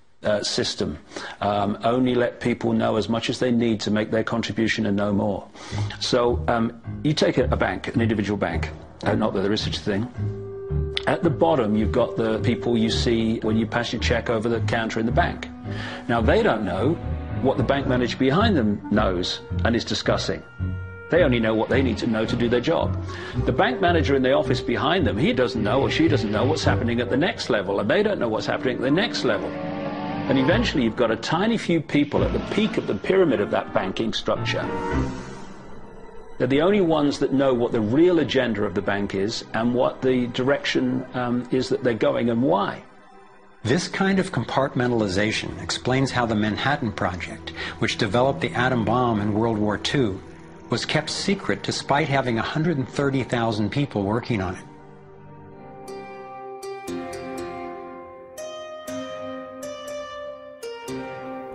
system. Only let people know as much as they need to make their contribution and no more. So you take a bank, an individual bank, not that there is such a thing. At the bottom, you've got the people you see when you pass your check over the counter in the bank. Now, they don't know what the bank manager behind them knows and is discussing. They only know what they need to know to do their job. The bank manager in the office behind them, he doesn't know or she doesn't know what's happening at the next level, and they don't know what's happening at the next level. And eventually, you've got a tiny few people at the peak of the pyramid of that banking structure. They're the only ones that know what the real agenda of the bank is and what the direction is that they're going and why. This kind of compartmentalization explains how the Manhattan Project, which developed the atom bomb in World War II, was kept secret despite having 130,000 people working on it.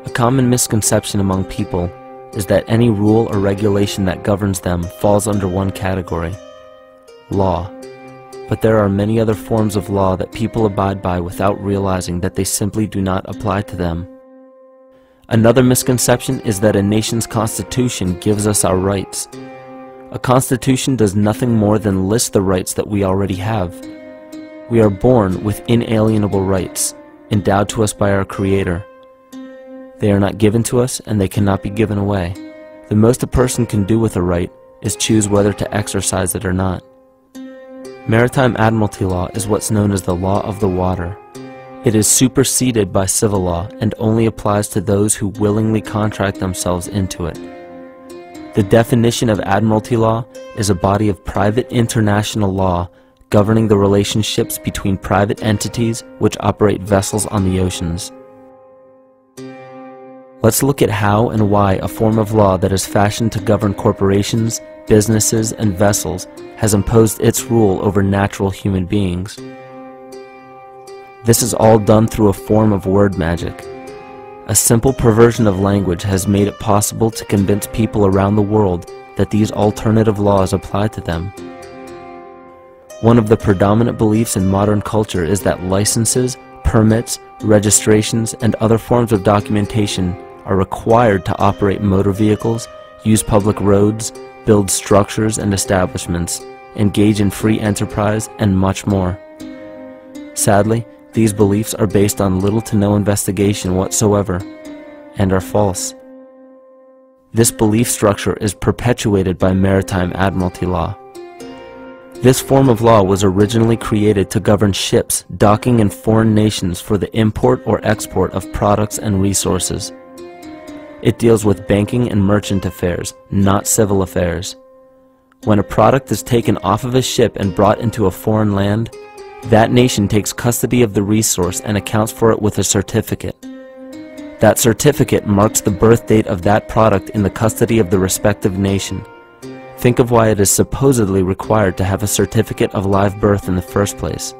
A common misconception among people is that any rule or regulation that governs them falls under one category: law. But there are many other forms of law that people abide by without realizing that they simply do not apply to them. Another misconception is that a nation's constitution gives us our rights. A constitution does nothing more than list the rights that we already have. We are born with inalienable rights, endowed to us by our Creator. They are not given to us, and they cannot be given away. The most a person can do with a right is choose whether to exercise it or not. Maritime admiralty law is what's known as the law of the water. It is superseded by civil law and only applies to those who willingly contract themselves into it. The definition of admiralty law is a body of private international law governing the relationships between private entities which operate vessels on the oceans. Let's look at how and why a form of law that is fashioned to govern corporations, businesses, and vessels has imposed its rule over natural human beings. This is all done through a form of word magic. A simple perversion of language has made it possible to convince people around the world that these alternative laws apply to them. One of the predominant beliefs in modern culture is that licenses, permits, registrations, and other forms of documentation are required to operate motor vehicles, use public roads, build structures and establishments, engage in free enterprise, and much more. Sadly, these beliefs are based on little to no investigation whatsoever, and are false. This belief structure is perpetuated by maritime admiralty law. This form of law was originally created to govern ships docking in foreign nations for the import or export of products and resources. It deals with banking and merchant affairs, not civil affairs. When a product is taken off of a ship and brought into a foreign land, that nation takes custody of the resource and accounts for it with a certificate. That certificate marks the birth date of that product in the custody of the respective nation. Think of why it is supposedly required to have a certificate of live birth in the first place.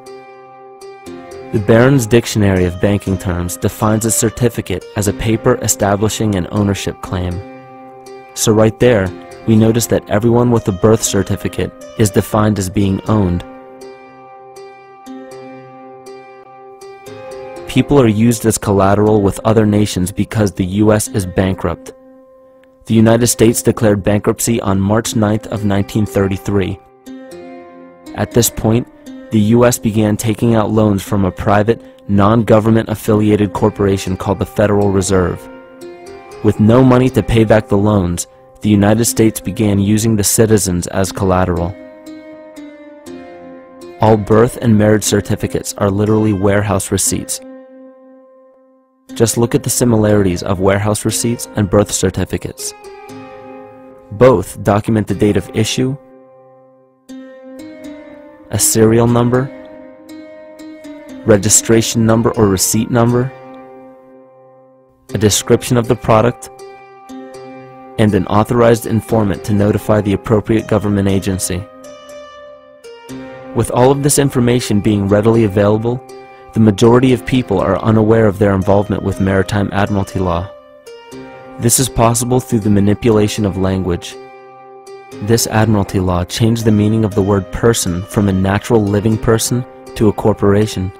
The Barron's Dictionary of Banking Terms defines a certificate as a paper establishing an ownership claim. So right there, we notice that everyone with a birth certificate is defined as being owned. People are used as collateral with other nations because the U.S. is bankrupt. The United States declared bankruptcy on March 9th of 1933. At this point, the U.S. began taking out loans from a private, non-government affiliated corporation called the Federal Reserve. With no money to pay back the loans, the United States began using the citizens as collateral. All birth and marriage certificates are literally warehouse receipts. Just look at the similarities of warehouse receipts and birth certificates. Both document the date of issue, a serial number, registration number or receipt number, a description of the product, and an authorized informant to notify the appropriate government agency. With all of this information being readily available, the majority of people are unaware of their involvement with maritime admiralty law. This is possible through the manipulation of language. This admiralty law changed the meaning of the word person from a natural living person to a corporation.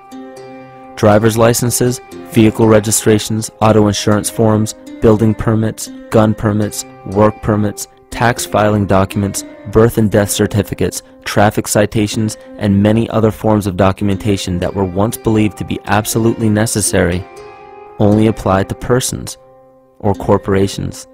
Driver's licenses, vehicle registrations, auto insurance forms, building permits, gun permits, work permits, tax filing documents, birth and death certificates, traffic citations, and many other forms of documentation that were once believed to be absolutely necessary only apply to persons or corporations.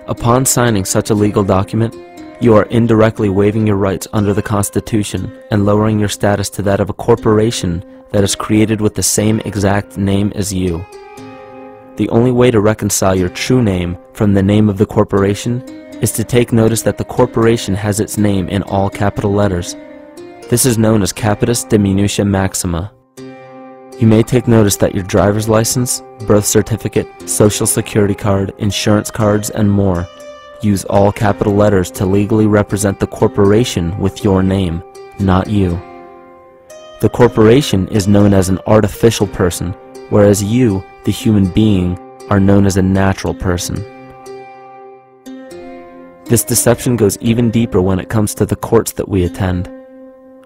Upon signing such a legal document, you are indirectly waiving your rights under the Constitution and lowering your status to that of a corporation that is created with the same exact name as you. The only way to reconcile your true name from the name of the corporation is to take notice that the corporation has its name in all capital letters. This is known as capitis diminutia maxima. You may take notice that your driver's license, birth certificate, social security card, insurance cards, and more use all capital letters to legally represent the corporation with your name, not you. The corporation is known as an artificial person, whereas you, the human being, are known as a natural person. This deception goes even deeper when it comes to the courts that we attend.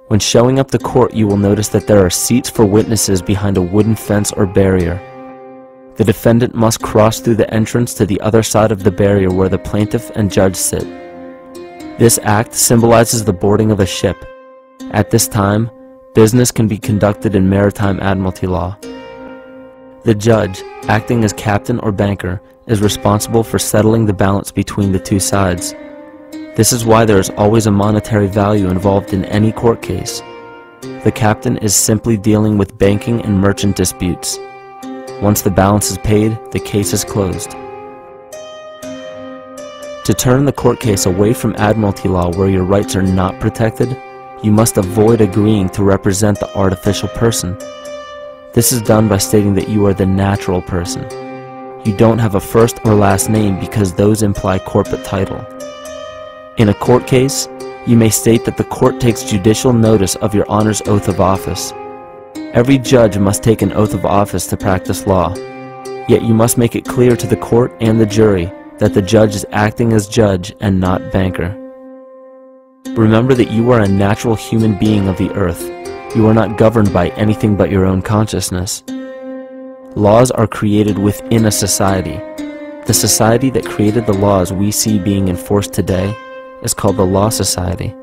When showing up to court, you will notice that there are seats for witnesses behind a wooden fence or barrier. The defendant must cross through the entrance to the other side of the barrier where the plaintiff and judge sit. This act symbolizes the boarding of a ship. At this time, business can be conducted in maritime admiralty law. The judge, acting as captain or banker, is responsible for settling the balance between the two sides. This is why there is always a monetary value involved in any court case. The captain is simply dealing with banking and merchant disputes. Once the balance is paid, the case is closed. To turn the court case away from admiralty law where your rights are not protected, you must avoid agreeing to represent the artificial person. This is done by stating that you are the natural person. You don't have a first or last name because those imply corporate title. In a court case, you may state that the court takes judicial notice of your Honor's oath of office. Every judge must take an oath of office to practice law, yet you must make it clear to the court and the jury that the judge is acting as judge and not banker. Remember that you are a natural human being of the earth. You are not governed by anything but your own consciousness. Laws are created within a society. The society that created the laws we see being enforced today is called the Law Society.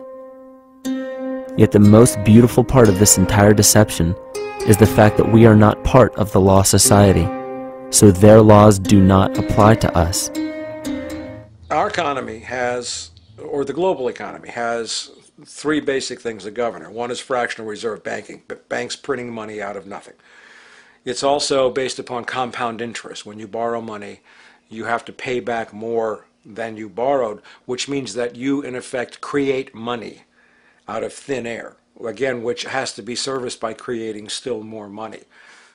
Yet the most beautiful part of this entire deception is the fact that we are not part of the Law Society, so their laws do not apply to us. Our economy has, or the global economy, has three basic things that govern it. One is fractional reserve banking, banks printing money out of nothing. It's also based upon compound interest. When you borrow money, you have to pay back more than you borrowed, which means that you, in effect, create money out of thin air, again, which has to be serviced by creating still more money.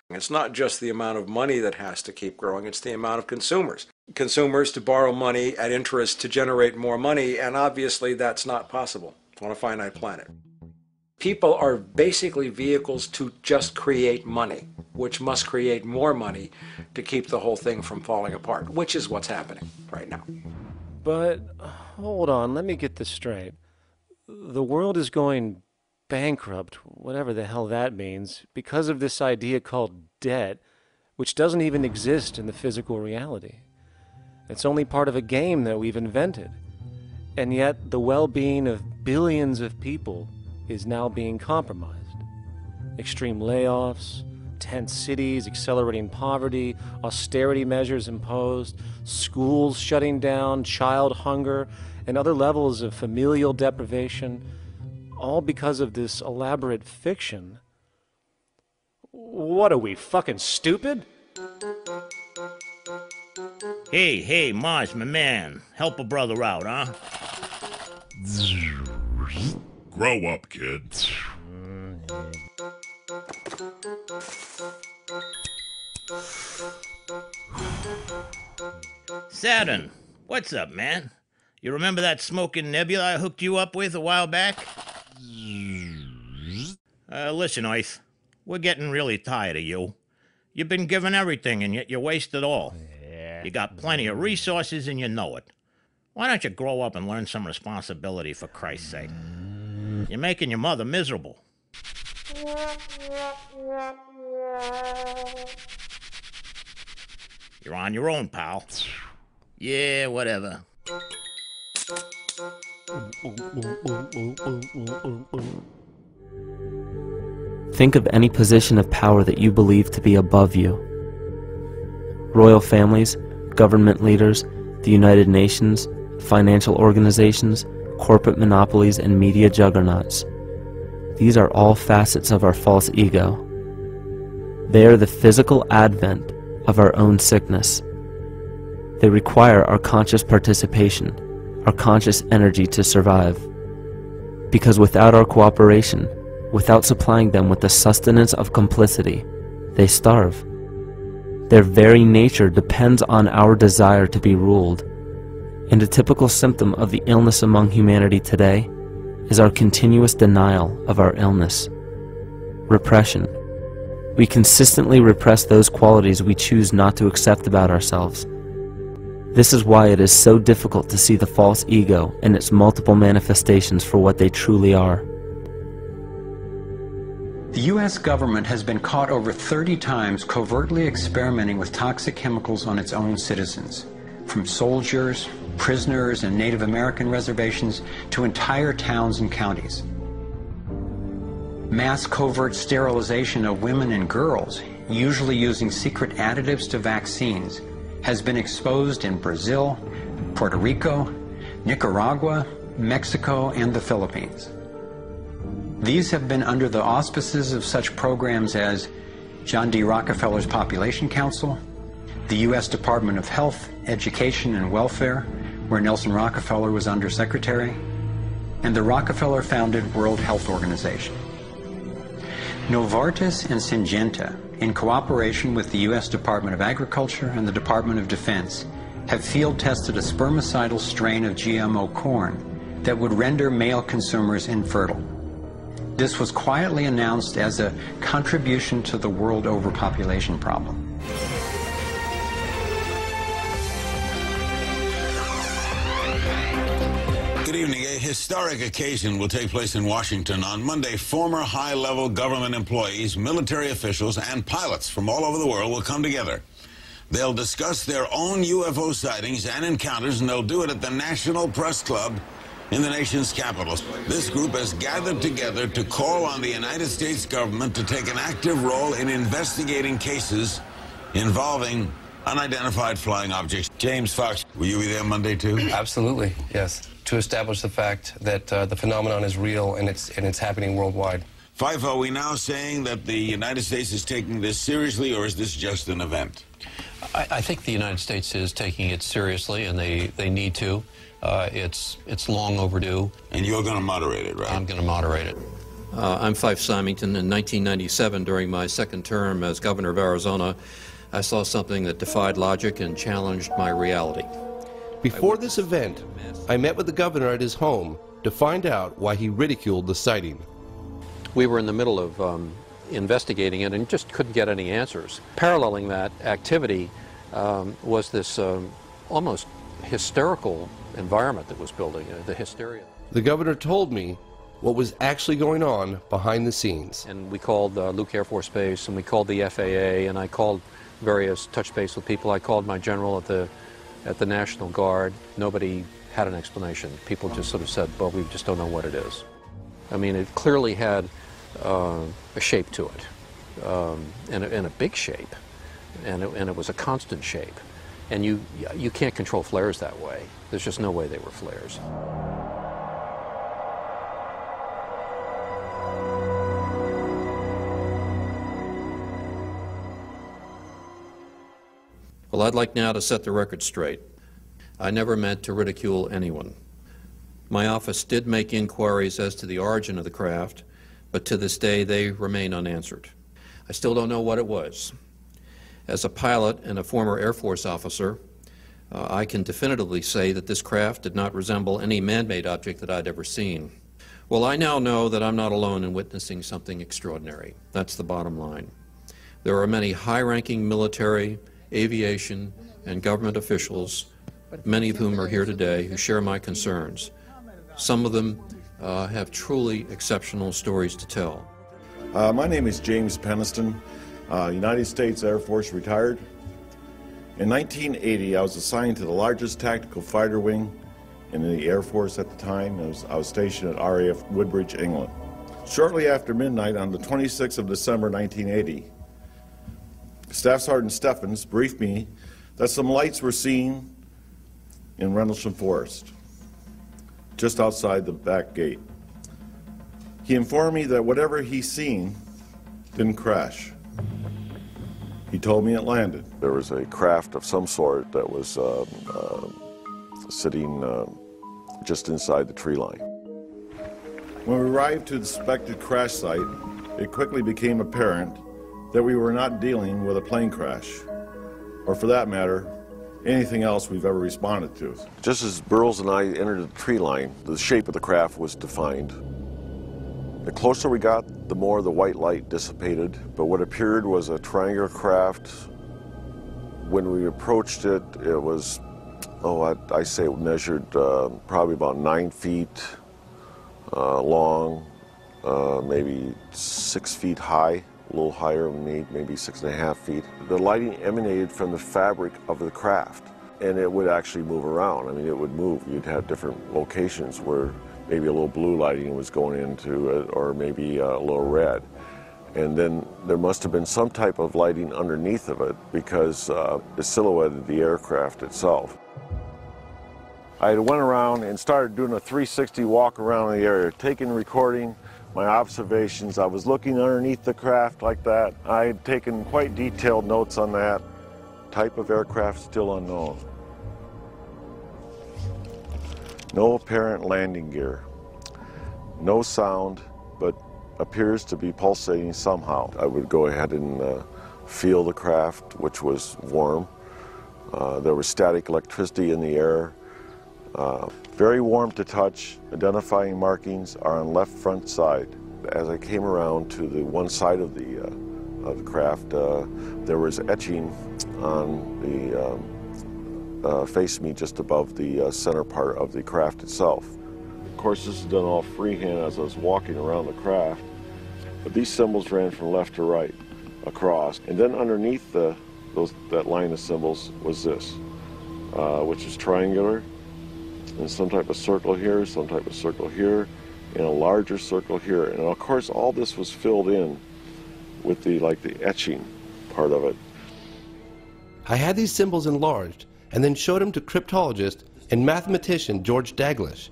It's not just the amount of money that has to keep growing, it's the amount of consumers. Consumers to borrow money at interest to generate more money, and obviously that's not possible on a finite planet. People are basically vehicles to just create money, which must create more money to keep the whole thing from falling apart, which is what's happening right now. But, hold on, let me get this straight. The world is going bankrupt, whatever the hell that means, because of this idea called debt, which doesn't even exist in the physical reality. It's only part of a game that we've invented. And yet, the well-being of billions of people is now being compromised. Extreme layoffs, tent cities, accelerating poverty, austerity measures imposed, schools shutting down, child hunger, and other levels of familial deprivation, all because of this elaborate fiction. What are we, fucking stupid? Hey, Mars, my man. Help a brother out, huh? Grow up, kid. Saturn, what's up, man? You remember that smoking nebula I hooked you up with a while back? Listen, Earth, we're getting really tired of you. You've been given everything, and yet you waste it all. You got plenty of resources, and you know it. Why don't you grow up and learn some responsibility, for Christ's sake? You're making your mother miserable. You're on your own, pal. Yeah, whatever. Think of any position of power that you believe to be above you. Royal families, government leaders, the United Nations, financial organizations, corporate monopolies, and media juggernauts. These are all facets of our false ego. They are the physical advent of our own sickness. They require our conscious participation, our conscious energy to survive. Because without our cooperation, without supplying them with the sustenance of complicity, they starve. Their very nature depends on our desire to be ruled. And a typical symptom of the illness among humanity today is our continuous denial of our illness. Repression. We consistently repress those qualities we choose not to accept about ourselves. This is why it is so difficult to see the false ego and its multiple manifestations for what they truly are. The U.S. government has been caught over 30 times covertly experimenting with toxic chemicals on its own citizens, from soldiers, prisoners, and Native American reservations to entire towns and counties. Mass covert sterilization of women and girls, usually using secret additives to vaccines, has been exposed in Brazil, Puerto Rico, Nicaragua, Mexico, and the Philippines. These have been under the auspices of such programs as John D. Rockefeller's Population Council, the U.S. Department of Health, Education, and Welfare, where Nelson Rockefeller was undersecretary, and the Rockefeller-founded World Health Organization. Novartis and Syngenta, in cooperation with the U.S. Department of Agriculture and the Department of Defense, have field-tested a spermicidal strain of GMO corn that would render male consumers infertile. This was quietly announced as a contribution to the world overpopulation problem. Good evening. A historic occasion will take place in Washington on Monday. Former high-level government employees, military officials, and pilots from all over the world will come together. They'll discuss their own UFO sightings and encounters, and they'll do it at the National Press Club in the nation's capital. This group has gathered together to call on the United States government to take an active role in investigating cases involving unidentified flying objects. James Fox, will you be there Monday too? Absolutely, yes. To establish the fact that the phenomenon is real and it's happening worldwide. Fife, are we now saying that the United States is taking this seriously, or is this just an event? I think the United States is taking it seriously, and they need to. It's long overdue. And you're going to moderate it, right? I'm going to moderate it. I'm Fife Symington. In 1997, during my second term as governor of Arizona, I saw something that defied logic and challenged my reality. Before this event, I met with the governor at his home to find out why he ridiculed the sighting. We were in the middle of investigating it and just couldn't get any answers. Paralleling that activity was this almost hysterical environment that was building, the hysteria. The governor told me what was actually going on behind the scenes. And we called Luke Air Force Base, and we called the FAA, and I called various touch base with people. I called my general at the National Guard. Nobody had an explanation. People just sort of said, well, we just don't know what it is. I mean, it clearly had a shape to it, and a big shape, and it was a constant shape. And you can't control flares that way. There's just no way they were flares. Well, I'd like now to set the record straight. I never meant to ridicule anyone. My office did make inquiries as to the origin of the craft, but to this day they remain unanswered. I still don't know what it was. As a pilot and a former Air Force officer, I can definitively say that this craft did not resemble any man-made object that I'd ever seen. Well, I now know that I'm not alone in witnessing something extraordinary. That's the bottom line. There are many high-ranking military, aviation, and government officials, many of whom are here today, who share my concerns. Some of them have truly exceptional stories to tell. My name is James Peniston, United States Air Force retired. In 1980, I was assigned to the largest tactical fighter wing in the Air Force at the time. I was stationed at RAF Woodbridge, England. Shortly after midnight on the 26th of December 1980, Staff Sergeant Steffens briefed me that some lights were seen in Rendlesham Forest, just outside the back gate. He informed me that whatever he seen didn't crash. He told me it landed. There was a craft of some sort that was sitting just inside the tree line. When we arrived to the suspected crash site, it quickly became apparent that we were not dealing with a plane crash, or for that matter, anything else we've ever responded to. Just as Burroughs and I entered the tree line, the shape of the craft was defined. The closer we got, the more the white light dissipated, but what appeared was a triangular craft. When we approached it, it was, I say it measured probably about 9 feet long, maybe 6 feet high, a little higher than me, maybe 6.5 feet. The lighting emanated from the fabric of the craft, and it would actually move around. I mean, it would move. You'd have different locations where maybe a little blue lighting was going into it, or maybe a little red. And then there must have been some type of lighting underneath of it because it silhouetted the aircraft itself. I went around and started doing a 360 walk around the area, taking, recording my observations. I was looking underneath the craft like that. I had taken quite detailed notes on that. Type of aircraft still unknown. No apparent landing gear. No sound, but appears to be pulsating somehow. I would go ahead and feel the craft, which was warm. There was static electricity in the air. Very warm to touch. Identifying markings are on left front side. As I came around to the one side of the craft, there was etching on the faced me just above the center part of the craft itself. Of course, this is done all freehand as I was walking around the craft, but these symbols ran from left to right across, and then underneath that line of symbols was this, which is triangular, and some type of circle here, some type of circle here, and a larger circle here. And of course, all this was filled in with the etching part of it. I had these symbols enlarged and then showed them to cryptologist and mathematician George Daglish.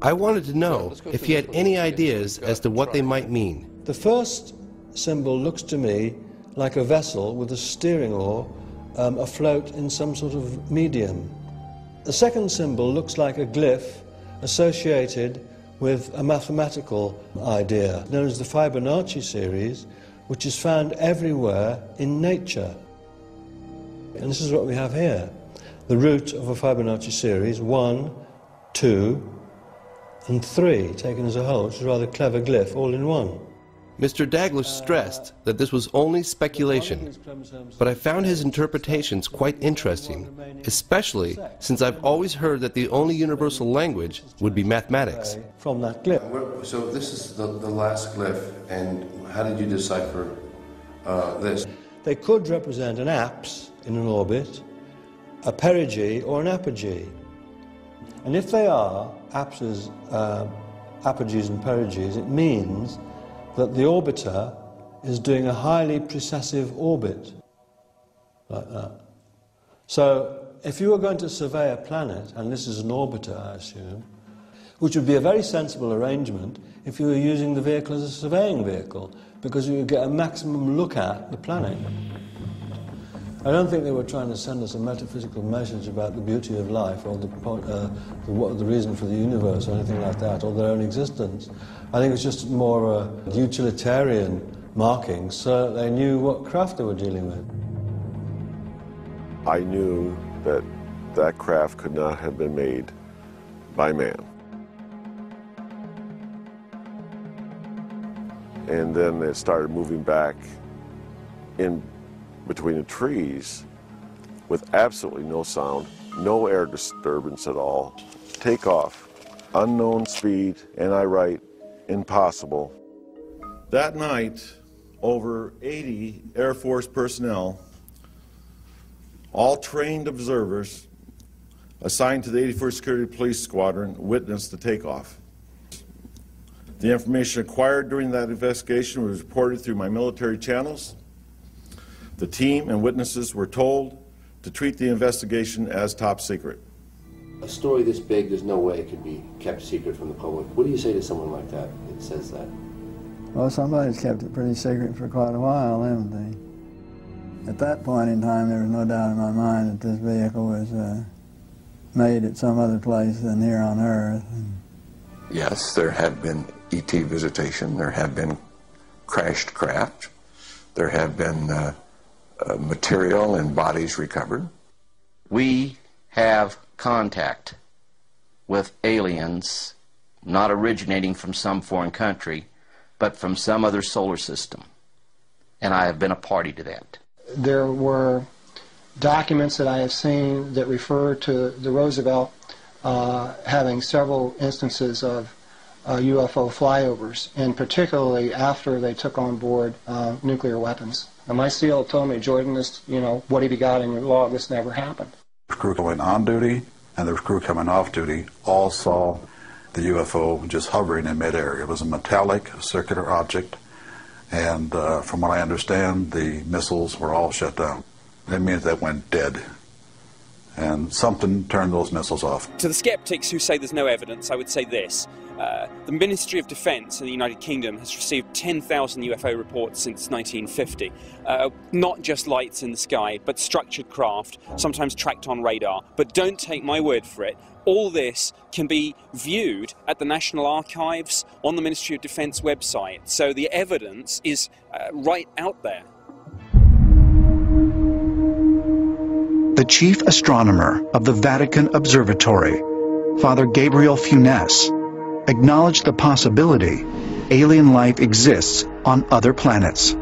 I wanted to know if he had any ideas as to what they might mean. The first symbol looks to me like a vessel with a steering oar afloat in some sort of medium. The second symbol looks like a glyph associated with a mathematical idea known as the Fibonacci series, which is found everywhere in nature. And this is what we have here. The root of a Fibonacci series, 1, 2, and 3, taken as a whole, which is a rather clever glyph, all in one. Mr. Daglish stressed that this was only speculation, but I found his interpretations quite interesting, especially since I've always heard that the only universal language would be mathematics. From that glyph. So this is the last glyph, and how did you decipher this? They could represent an apse in an orbit, a perigee, or an apogee. And if they are apses, apogees and perigees, it means that the orbiter is doing a highly precessive orbit, like that. So if you were going to survey a planet, and this is an orbiter, I assume, which would be a very sensible arrangement if you were using the vehicle as a surveying vehicle, because you would get a maximum look at the planet. I don't think they were trying to send us a metaphysical message about the beauty of life or the reason for the universe or anything like that, or their own existence. I think it was just more utilitarian markings so that they knew what craft they were dealing with. I knew that that craft could not have been made by man. And then it started moving back in between the trees with absolutely no sound, no air disturbance at all. Take off, unknown speed, and I write, impossible. That night, over 80 Air Force personnel, all trained observers assigned to the 81st Security Police Squadron, witnessed the takeoff. The information acquired during that investigation was reported through my military channels. The team and witnesses were told to treat the investigation as top secret. A story this big, there's no way it could be kept secret from the public. What do you say to someone like that that says that? Well, somebody's kept it pretty secret for quite a while, haven't they? At that point in time, there was no doubt in my mind that this vehicle was made at some other place than here on Earth. Yes, there have been ET visitation, there have been crashed craft, there have been material and bodies recovered. We have contact with aliens not originating from some foreign country, but from some other solar system. And I have been a party to that. There were documents that I have seen that refer to the Roosevelt having several instances of UFO flyovers, and particularly after they took on board nuclear weapons. And my SEAL told me, Jordan, this, what have you got in your log? This never happened. The crew going on duty and the crew coming off duty all saw the UFO just hovering in midair. It was a metallic, circular object, and from what I understand, the missiles were all shut down. That means they went dead, and something turned those missiles off. To the skeptics who say there's no evidence, I would say this. The Ministry of Defence in the United Kingdom has received 10,000 UFO reports since 1950. Not just lights in the sky, but structured craft, sometimes tracked on radar. But don't take my word for it. All this can be viewed at the National Archives on the Ministry of Defence website. So the evidence is right out there. The chief astronomer of the Vatican Observatory, Father Gabriel Funes, acknowledged the possibility alien life exists on other planets.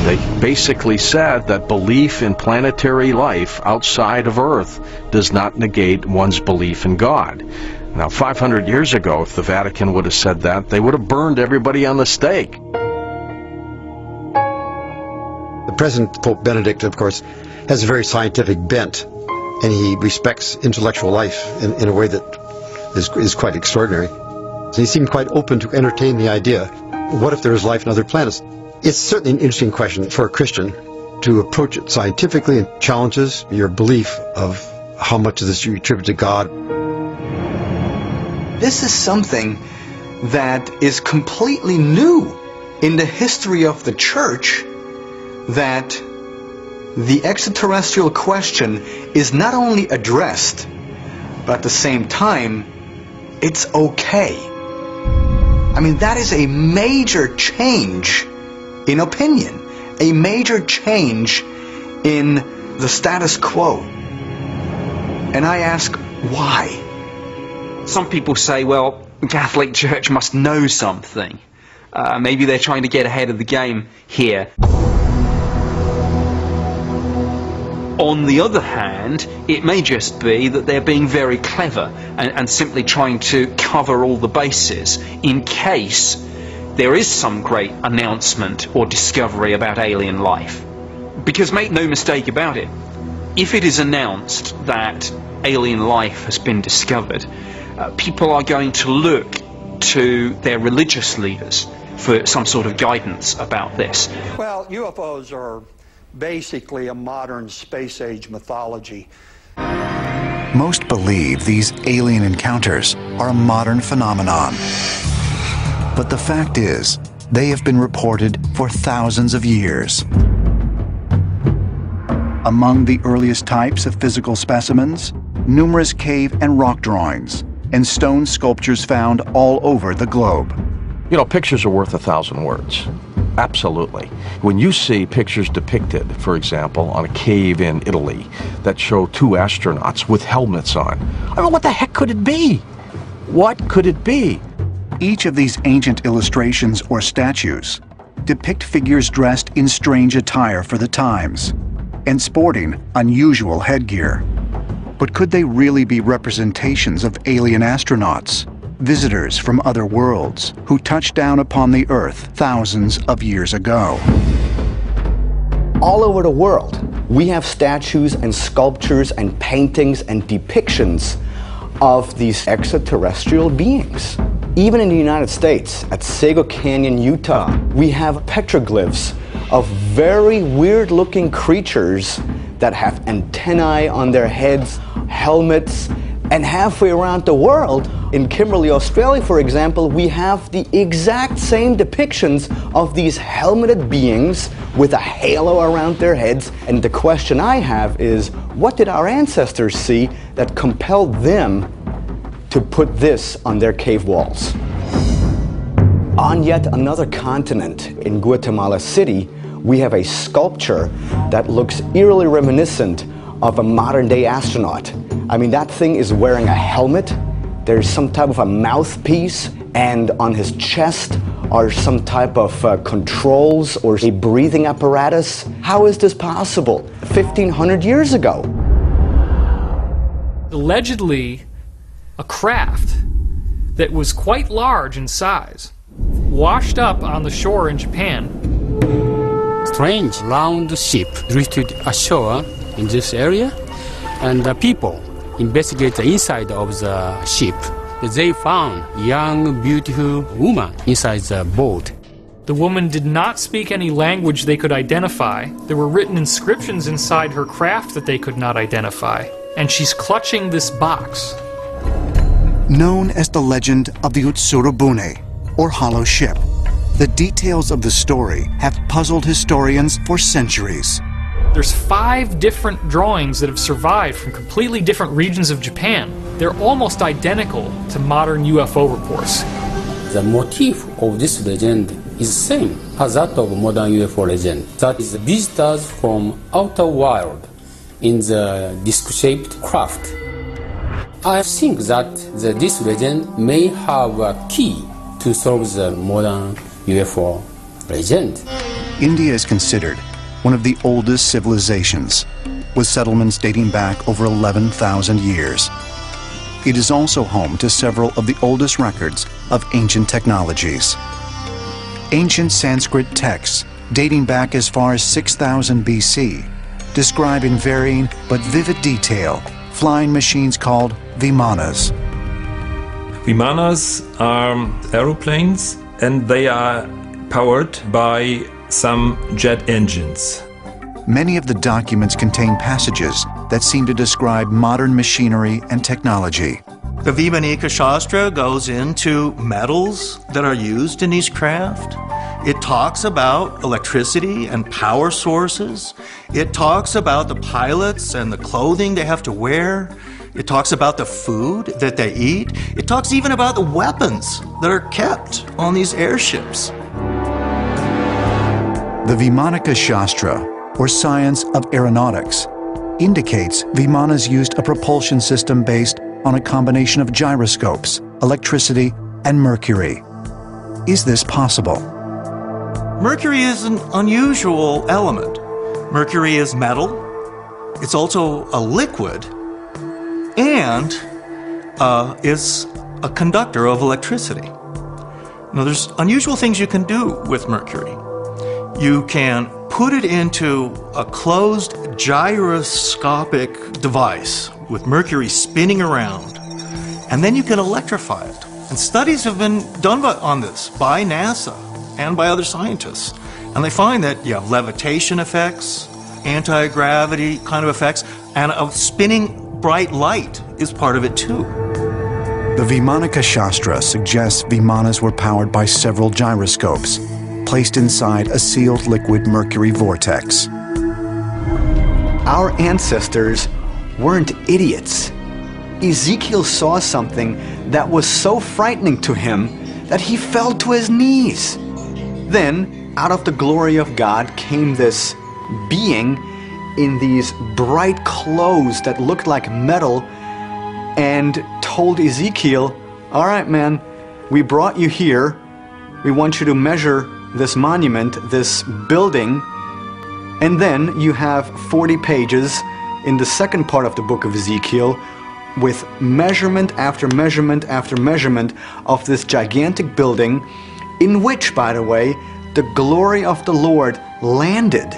They basically said that belief in planetary life outside of Earth does not negate one's belief in God. Now, 500 years ago, if the Vatican would have said that, they would have burned everybody on the stake. The present Pope Benedict, of course, has a very scientific bent, and he respects intellectual life in a way that is quite extraordinary. So he seemed quite open to entertain the idea, what if there is life on other planets? It's certainly an interesting question for a Christian to approach it scientifically and challenges your belief of how much of this you attribute to God. This is something that is completely new in the history of the Church, that the extraterrestrial question is not only addressed, but at the same time, it's okay. I mean, that is a major change in opinion, a major change in the status quo. And I ask, why? Some people say, well, the Catholic Church must know something. Maybe they're trying to get ahead of the game here. On the other hand, it may just be that they're being very clever and simply trying to cover all the bases in case there is some great announcement or discovery about alien life. Because make no mistake about it, if it is announced that alien life has been discovered, people are going to look to their religious leaders for some sort of guidance about this. Well, UFOs are basically a modern space-age mythology. Most believe these alien encounters are a modern phenomenon. But the fact is, they have been reported for thousands of years. Among the earliest types of physical specimens, numerous cave and rock drawings, and stone sculptures found all over the globe. You know, pictures are worth 1,000 words. absolutely. When you see pictures depicted, for example, on a cave in Italy that show two astronauts with helmets on, I mean, what the heck could it be? What could it be? Each of these ancient illustrations or statues depict figures dressed in strange attire for the times and sporting unusual headgear. But could they really be representations of alien astronauts, visitors from other worlds who touched down upon the Earth thousands of years ago? All over the world, we have statues and sculptures and paintings and depictions of these extraterrestrial beings. Even in the United States, at Sago Canyon, Utah, we have petroglyphs of very weird-looking creatures that have antennae on their heads, helmets, and halfway around the world, in Kimberley, Australia, for example, we have the exact same depictions of these helmeted beings with a halo around their heads. And the question I have is, what did our ancestors see that compelled them to put this on their cave walls? On yet another continent, in Guatemala City, we have a sculpture that looks eerily reminiscent of a modern-day astronaut. I mean, that thing is wearing a helmet, there's some type of a mouthpiece, and on his chest are some type of controls or a breathing apparatus. How is this possible 1,500 years ago? Allegedly, a craft that was quite large in size washed up on the shore in Japan. Strange round ship drifted ashore in this area, and the people investigate the inside of the ship. They found a young, beautiful woman inside the boat. The woman did not speak any language they could identify. There were written inscriptions inside her craft that they could not identify. And she's clutching this box. Known as the legend of the Utsurubune, or hollow ship, the details of the story have puzzled historians for centuries. There's 5 different drawings that have survived from completely different regions of Japan. They're almost identical to modern UFO reports. The motif of this legend is the same as that of modern UFO legend. That is visitors from outer world in the disc-shaped craft. I think that this legend may have a key to solve the modern UFO legend. India is considered one of the oldest civilizations, with settlements dating back over 11,000 years. It is also home to several of the oldest records of ancient technologies. Ancient Sanskrit texts dating back as far as 6000 BC describe in varying but vivid detail flying machines called vimanas. Vimanas are aeroplanes, and they are powered by some jet engines. Many of the documents contain passages that seem to describe modern machinery and technology. The Vaimanika Shastra goes into metals that are used in these craft. It talks about electricity and power sources. It talks about the pilots and the clothing they have to wear. It talks about the food that they eat. It talks even about the weapons that are kept on these airships. The Vaimanika Shastra, or Science of Aeronautics, indicates Vimanas used a propulsion system based on a combination of gyroscopes, electricity, and mercury. Is this possible? Mercury is an unusual element. Mercury is metal. It's also a liquid, and is a conductor of electricity. Now, there's unusual things you can do with mercury. You can put it into a closed gyroscopic device with mercury spinning around, and then you can electrify it. And studies have been done on this by NASA and by other scientists. And they find that you have levitation effects, anti-gravity kind of effects, and a spinning bright light is part of it too. The Vaimanika Shastra suggests Vimanas were powered by several gyroscopes placed inside a sealed liquid mercury vortex. Our ancestors weren't idiots. Ezekiel saw something that was so frightening to him that he fell to his knees. Then out of the glory of God came this being in these bright clothes that looked like metal and told Ezekiel, all right, man, we brought you here. We want you to measure this monument, this building, and then you have 40 pages in the second part of the book of Ezekiel with measurement after measurement after measurement of this gigantic building in which, by the way, the glory of the Lord landed.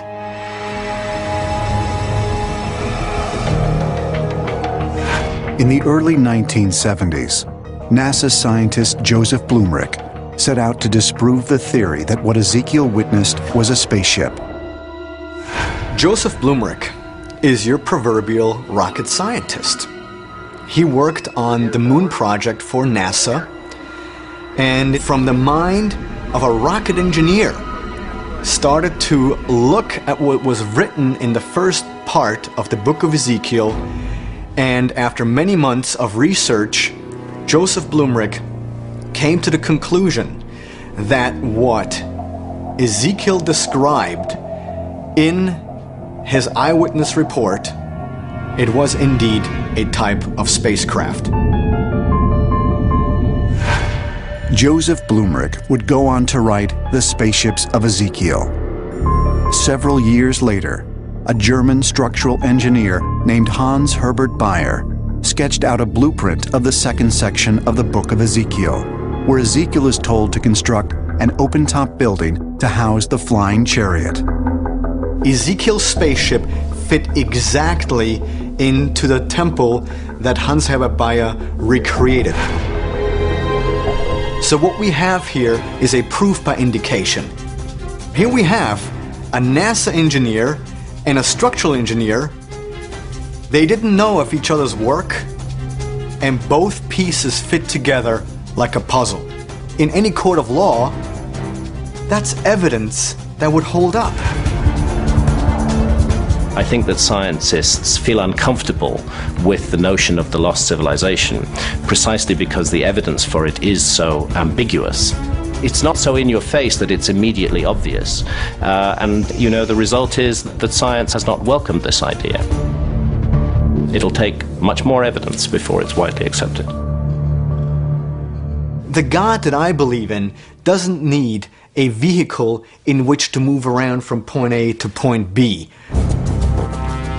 In the early 1970s, NASA scientist Joseph Blumrich set out to disprove the theory that what Ezekiel witnessed was a spaceship. Joseph Blumrich is your proverbial rocket scientist. He worked on the moon project for NASA, and from the mind of a rocket engineer, started to look at what was written in the first part of the book of Ezekiel, and after many months of research, Joseph Blumrich came to the conclusion that what Ezekiel described in his eyewitness report, it was indeed a type of spacecraft. Joseph Blumrich would go on to write The Spaceships of Ezekiel. Several years later, a German structural engineer named Hans Herbert Bayer sketched out a blueprint of the second section of the book of Ezekiel, where Ezekiel is told to construct an open-top building to house the flying chariot. Ezekiel's spaceship fit exactly into the temple that Hans Herbert Bayer recreated. So what we have here is a proof by indication. Here we have a NASA engineer and a structural engineer. They didn't know of each other's work, and both pieces fit together like a puzzle. In any court of law, that's evidence that would hold up. I think that scientists feel uncomfortable with the notion of the lost civilization precisely because the evidence for it is so ambiguous. It's not so in your face that it's immediately obvious. And, you know, the result is that science has not welcomed this idea. It'll take much more evidence before it's widely accepted. The God that I believe in doesn't need a vehicle in which to move around from point A to point B.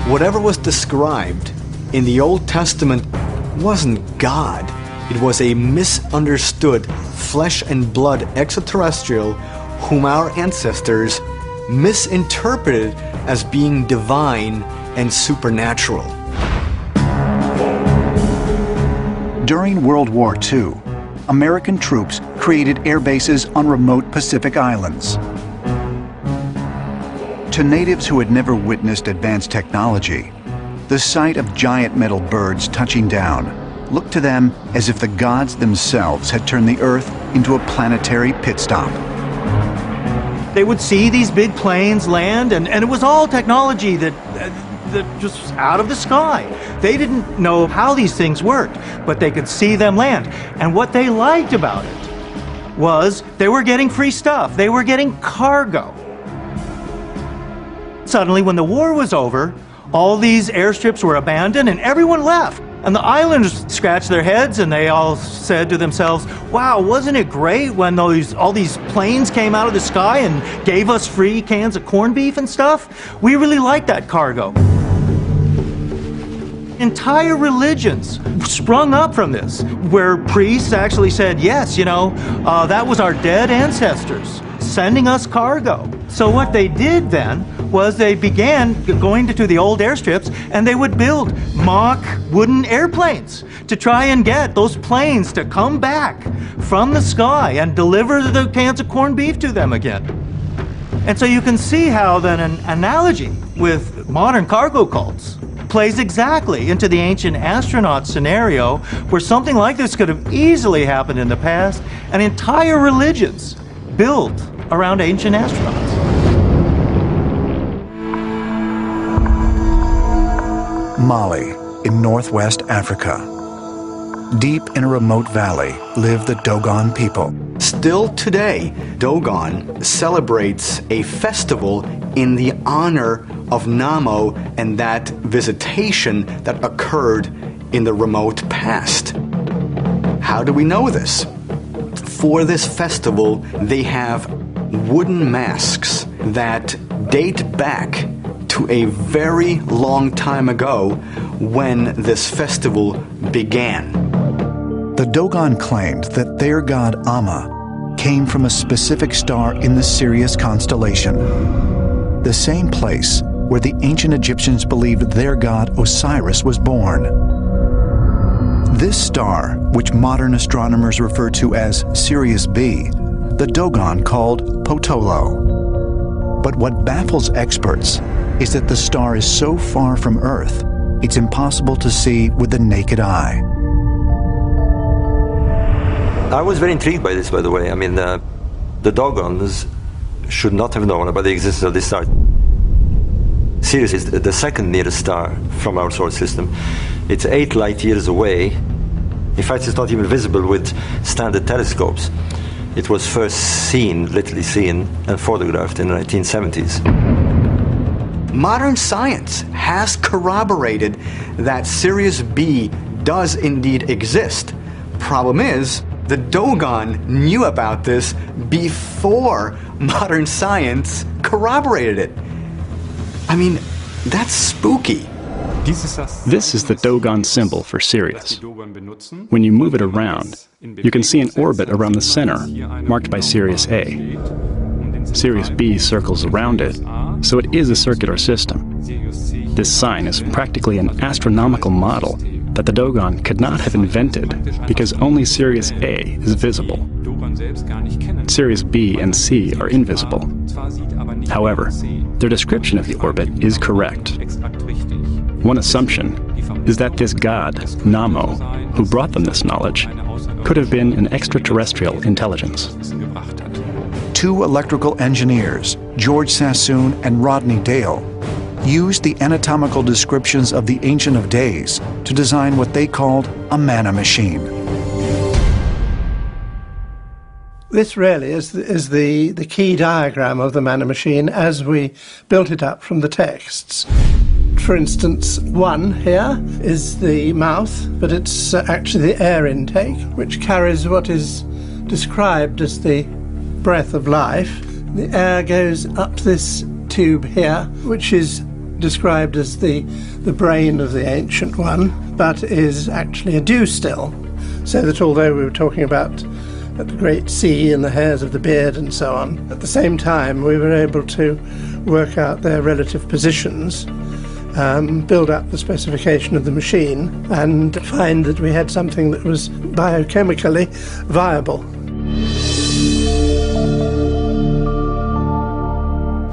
Whatever was described in the Old Testament wasn't God. It was a misunderstood flesh and blood extraterrestrial whom our ancestors misinterpreted as being divine and supernatural. During World War II, American troops created air bases on remote Pacific islands. To natives who had never witnessed advanced technology, the sight of giant metal birds touching down looked to them as if the gods themselves had turned the Earth into a planetary pit stop. They would see these big planes land, and it was all technology that just out of the sky. They didn't know how these things worked, but they could see them land. And what they liked about it was they were getting free stuff. They were getting cargo. Suddenly, when the war was over, all these airstrips were abandoned and everyone left. And the islanders scratched their heads and they all said to themselves, wow, wasn't it great when all these planes came out of the sky and gave us free cans of corned beef and stuff? We really liked that cargo. Entire religions sprung up from this, where priests actually said, yes, you know, that was our dead ancestors sending us cargo. So what they did then was they began going to the old airstrips and they would build mock wooden airplanes to try and get those planes to come back from the sky and deliver the cans of corned beef to them again. And so you can see how then an analogy with modern cargo cults plays exactly into the ancient astronaut scenario where something like this could have easily happened in the past, and entire religions built around ancient astronauts. Mali, in northwest Africa. Deep in a remote valley live the Dogon people. Still today, Dogon celebrates a festival in the honor of Namo and that visitation that occurred in the remote past. How do we know this? For this festival, they have wooden masks that date back to a very long time ago when this festival began. The Dogon claimed that their god Amma came from a specific star in the Sirius constellation, the same place where the ancient Egyptians believed their god Osiris was born. This star, which modern astronomers refer to as Sirius B, the Dogon called Potolo. But what baffles experts is that the star is so far from Earth, it's impossible to see with the naked eye. I was very intrigued by this, by the way. I mean, the Dogons should not have known about the existence of this star. Sirius is the second nearest star from our solar system. It's 8 light years away. In fact, it's not even visible with standard telescopes. It was first seen, literally seen, and photographed in the 1970s. Modern science has corroborated that Sirius B does indeed exist. Problem is, the Dogon knew about this before modern science corroborated it. I mean, that's spooky. This is the Dogon symbol for Sirius. When you move it around, you can see an orbit around the center, marked by Sirius A. Sirius B circles around it, so it is a circular system. This sign is practically an astronomical model that the Dogon could not have invented because only Sirius A is visible. Sirius B and C are invisible. However, their description of the orbit is correct. One assumption is that this god, Namo, who brought them this knowledge, could have been an extraterrestrial intelligence. 2 electrical engineers, George Sassoon and Rodney Dale, used the anatomical descriptions of the Ancient of Days to design what they called a mana machine. This really is the key diagram of the mana machine as we built it up from the texts. For instance, 1 here is the mouth, but it's actually the air intake, which carries what is described as the breath of life. The air goes up this tube here, which is described as the brain of the Ancient One, but is actually a dew still. So that although we were talking about the great sea and the hairs of the beard and so on, at the same time we were able to work out their relative positions, build up the specification of the machine, and find that we had something that was biochemically viable.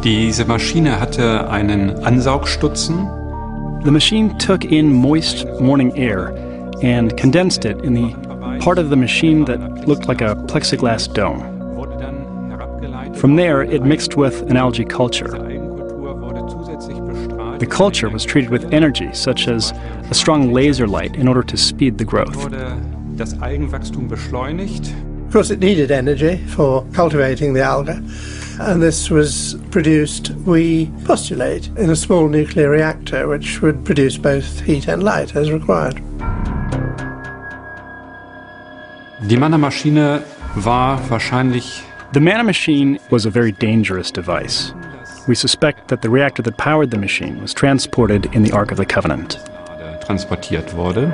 Diese Maschine hatte einen Ansaugstutzen. The machine took in moist morning air and condensed it in the part of the machine that looked like a plexiglass dome. From there, it mixed with an algae culture. The culture was treated with energy, such as a strong laser light, in order to speed the growth. Of course, it needed energy for cultivating the alga, and this was produced, we postulate, in a small nuclear reactor which would produce both heat and light as required. Die Mana-Maschine war wahrscheinlich... The mana machine was a very dangerous device. We suspect that the reactor that powered the machine was transported in the Ark of the Covenant. Transportiert wurde.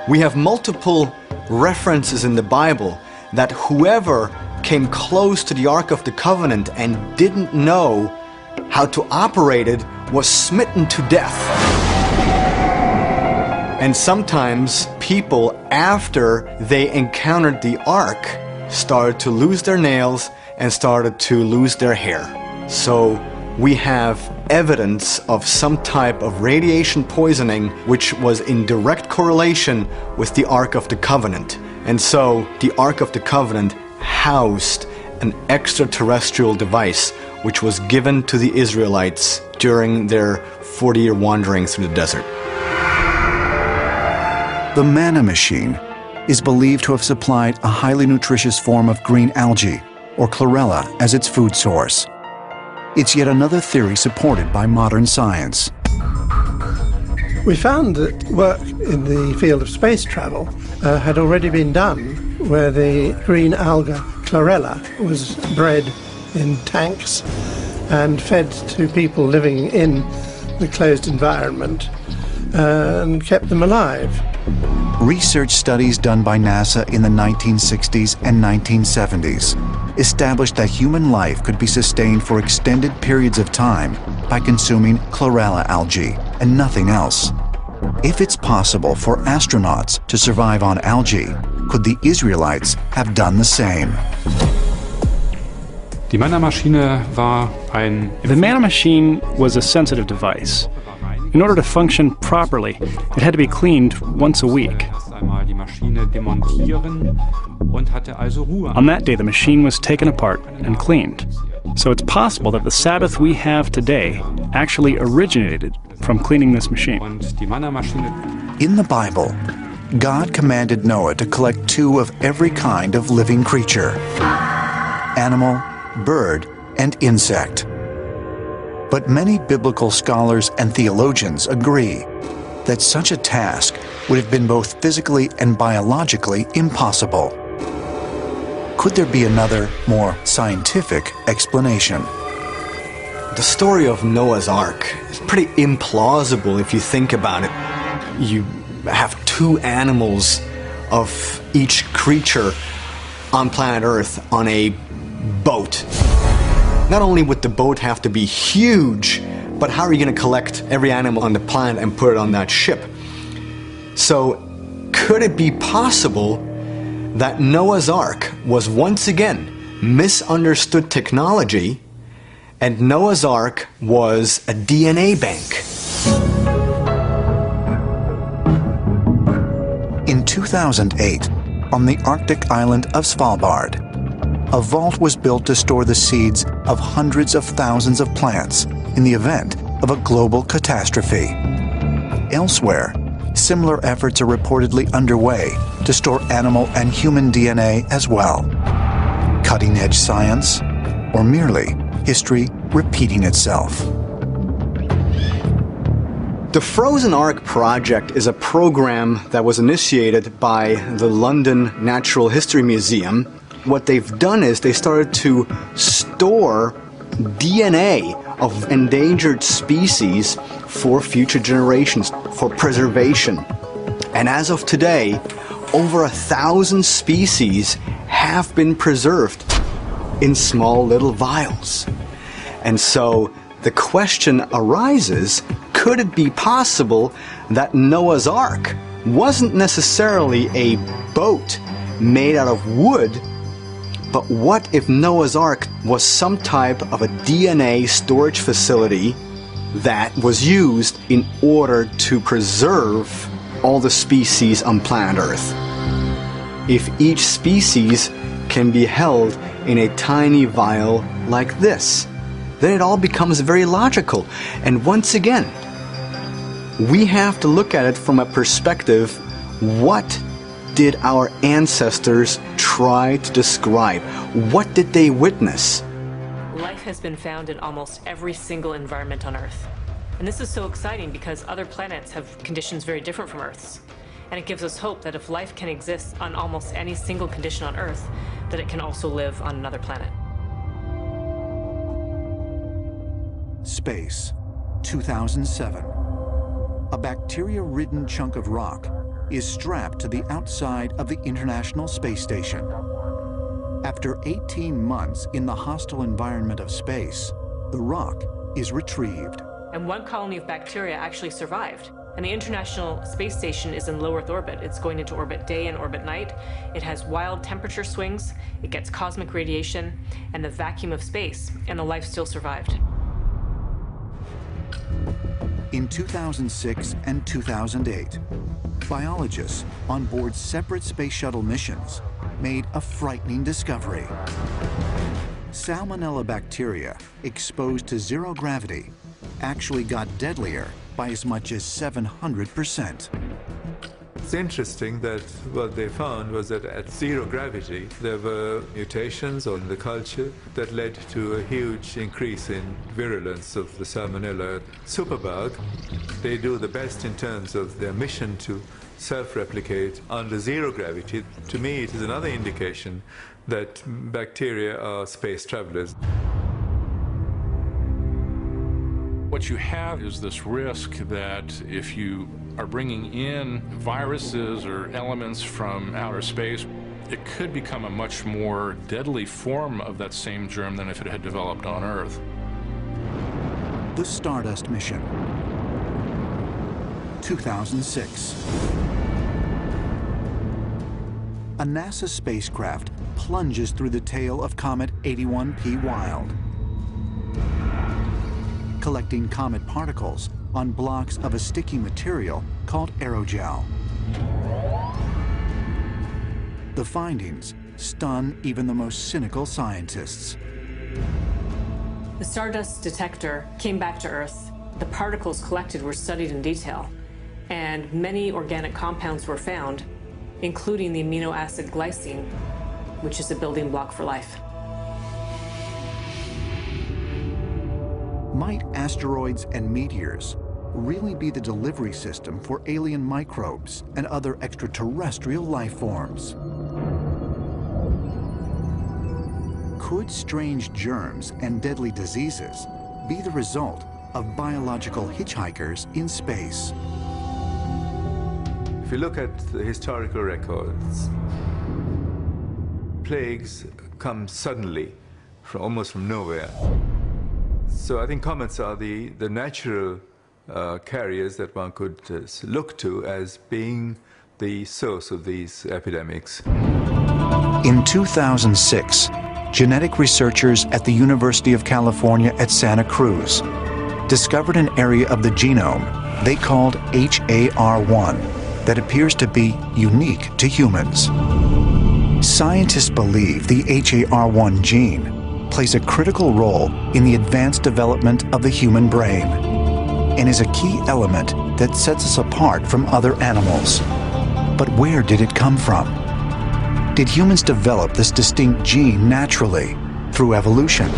We have multiple references in the Bible that whoever came close to the Ark of the Covenant and didn't know how to operate it was smitten to death. And sometimes people, after they encountered the Ark, started to lose their nails and started to lose their hair. So we have evidence of some type of radiation poisoning which was in direct correlation with the Ark of the Covenant. And so the Ark of the Covenant housed an extraterrestrial device which was given to the Israelites during their 40-year wandering through the desert. The mana machine is believed to have supplied a highly nutritious form of green algae, or chlorella, as its food source. It's yet another theory supported by modern science. We found that work in the field of space travel had already been done, where the green alga chlorella was bred in tanks and fed to people living in the closed environment and kept them alive. Research studies done by NASA in the 1960s and 1970s established that human life could be sustained for extended periods of time by consuming chlorella algae and nothing else. If it's possible for astronauts to survive on algae, could the Israelites have done the same? Die Manna-Maschine war ein... The Manna machine was a sensitive device. In order to function properly, it had to be cleaned once a week. On that day, the machine was taken apart and cleaned. So it's possible that the Sabbath we have today actually originated from cleaning this machine. In the Bible, God commanded Noah to collect 2 of every kind of living creature: animal, bird, and insect. But many biblical scholars and theologians agree that such a task would have been both physically and biologically impossible. Could there be another, more scientific explanation? The story of Noah's Ark is pretty implausible if you think about it. You have 2 animals of each creature on planet Earth on a boat. Not only would the boat have to be huge, but how are you going to collect every animal on the planet and put it on that ship? So, could it be possible that Noah's Ark was once again misunderstood technology, and Noah's Ark was a DNA bank? In 2008, on the Arctic island of Svalbard, a vault was built to store the seeds of hundreds of thousands of plants in the event of a global catastrophe. Elsewhere, similar efforts are reportedly underway to store animal and human DNA as well. Cutting-edge science, or merely history repeating itself? The Frozen Ark project is a program that was initiated by the London Natural History Museum. What they've done is they started to store DNA of endangered species for future generations, for preservation. And as of today, over 1,000 species have been preserved in small little vials. And so the question arises, could it be possible that Noah's Ark wasn't necessarily a boat made out of wood, but what if Noah's Ark was some type of a DNA storage facility that was used in order to preserve all the species on planet Earth? If each species can be held in a tiny vial like this, then it all becomes very logical. And once again, we have to look at it from a perspective, what did our ancestors try to describe? What did they witness? Life has been found in almost every single environment on Earth. And this is so exciting because other planets have conditions very different from Earth's. And it gives us hope that if life can exist on almost any single condition on Earth, that it can also live on another planet. Space, 2007. A bacteria-ridden chunk of rock is strapped to the outside of the International Space Station. After 18 months in the hostile environment of space, the rock is retrieved. And one colony of bacteria actually survived. And the International Space Station is in low Earth orbit. It's going into orbit day and orbit night. It has wild temperature swings, it gets cosmic radiation, and the vacuum of space, and the life still survived. In 2006 and 2008, biologists on board separate space shuttle missions made a frightening discovery. Salmonella bacteria exposed to zero gravity actually got deadlier by as much as 700%. It's interesting that what they found was that at zero gravity, there were mutations in the culture that led to a huge increase in virulence of the Salmonella superbug. They do the best in terms of their mission to self-replicate under zero gravity. To me, it is another indication that bacteria are space travelers. What you have is this risk that if you are bringing in viruses or elements from outer space, it could become a much more deadly form of that same germ than if it had developed on Earth. The Stardust Mission, 2006. A NASA spacecraft plunges through the tail of Comet 81P Wild, collecting comet particles on blocks of a sticky material called aerogel. The findings stun even the most cynical scientists. The Stardust detector came back to Earth. The particles collected were studied in detail, and many organic compounds were found, including the amino acid glycine, which is a building block for life. Might asteroids and meteors really be the delivery system for alien microbes and other extraterrestrial life forms? Could strange germs and deadly diseases be the result of biological hitchhikers in space? If you look at the historical records, plagues come suddenly, almost from nowhere. So I think comets are the natural carriers that one could look to as being the source of these epidemics. In 2006, genetic researchers at the University of California at Santa Cruz discovered an area of the genome they called HAR1 that appears to be unique to humans. Scientists believe the HAR1 gene plays a critical role in the advanced development of the human brain and is a key element that sets us apart from other animals. But where did it come from? Did humans develop this distinct gene naturally through evolution?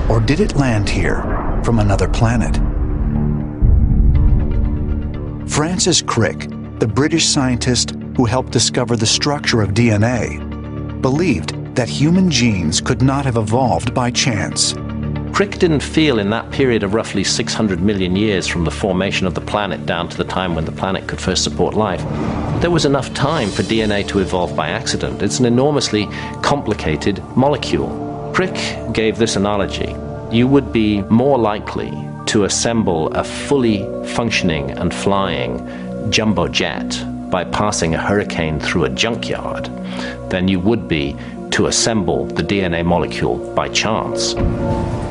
Or did it land here from another planet? Francis Crick, the British scientist who helped discover the structure of DNA, believed that human genes could not have evolved by chance. Crick didn't feel in that period of roughly 600 million years from the formation of the planet down to the time when the planet could first support life, there was enough time for DNA to evolve by accident. It's an enormously complicated molecule. Crick gave this analogy. You would be more likely to assemble a fully functioning and flying jumbo jet by passing a hurricane through a junkyard than you would be to assemble the DNA molecule by chance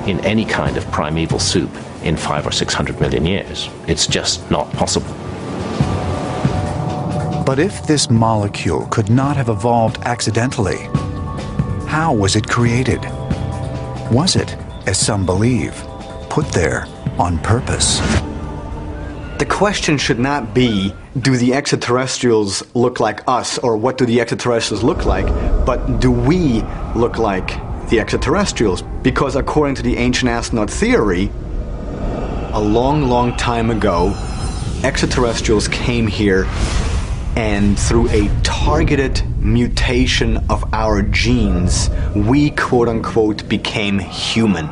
in any kind of primeval soup in 500 or 600 million years. It's just not possible. But if this molecule could not have evolved accidentally, how was it created? Was it, as some believe, put there on purpose? The question should not be, do the extraterrestrials look like us, or what do the extraterrestrials look like, but do we look like the extraterrestrials? Because according to the ancient astronaut theory, a long, long time ago, extraterrestrials came here and through a targeted mutation of our genes, we quote-unquote became human.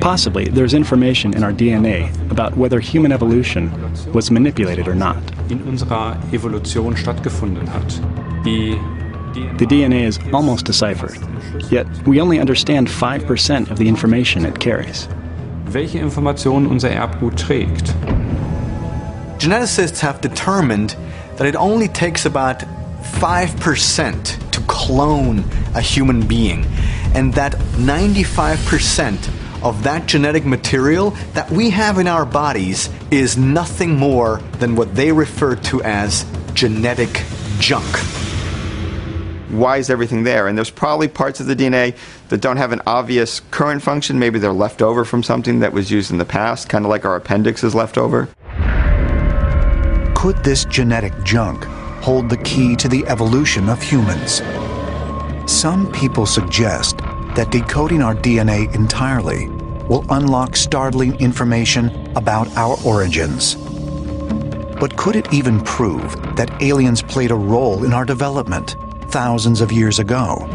Possibly, there's information in our DNA about whether human evolution was manipulated or not. The DNA is almost deciphered, yet we only understand 5% of the information it carries. Welche Informationen unser Erbgut trägt. Geneticists have determined that it only takes about 5% to clone a human being, and that 95% of that genetic material that we have in our bodies is nothing more than what they refer to as genetic junk. why is everything there? And there's probably parts of the DNA that don't have an obvious current function. Maybe they're left over from something that was used in the past, kind of like our appendix is left over. Could this genetic junk hold the key to the evolution of humans? Some people suggest that decoding our DNA entirely will unlock startling information about our origins. But could it even prove that aliens played a role in our development thousands of years ago?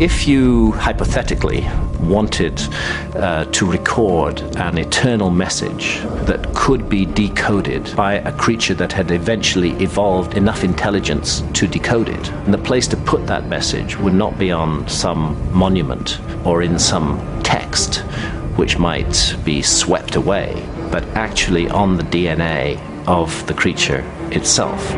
If you hypothetically wanted to record an eternal message that could be decoded by a creature that had eventually evolved enough intelligence to decode it, and the place to put that message would not be on some monument or in some text which might be swept away, but actually on the DNA of the creature itself.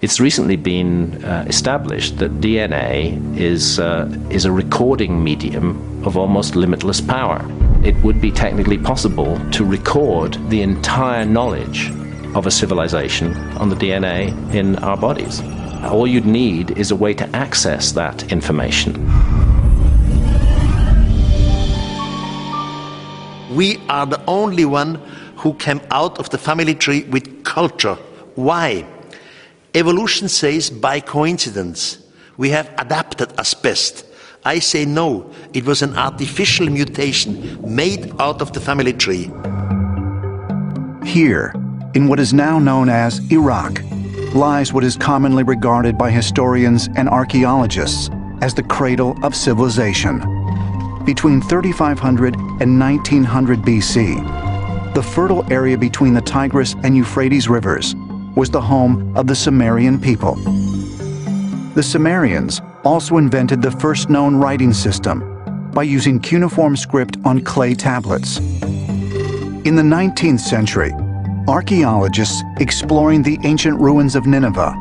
It's recently been established that DNA is a recording medium of almost limitless power. It would be technically possible to record the entire knowledge of a civilization on the DNA in our bodies. All you'd need is a way to access that information. We are the only one who came out of the family tree with culture. Why? Evolution says by coincidence. We have adapted as best. I say no, it was an artificial mutation made out of the family tree. Here, in what is now known as Iraq, lies what is commonly regarded by historians and archaeologists as the cradle of civilization. Between 3500 and 1900 BC, the fertile area between the Tigris and Euphrates rivers was the home of the Sumerian people. The Sumerians also invented the first known writing system by using cuneiform script on clay tablets. In the 19th century, archaeologists exploring the ancient ruins of Nineveh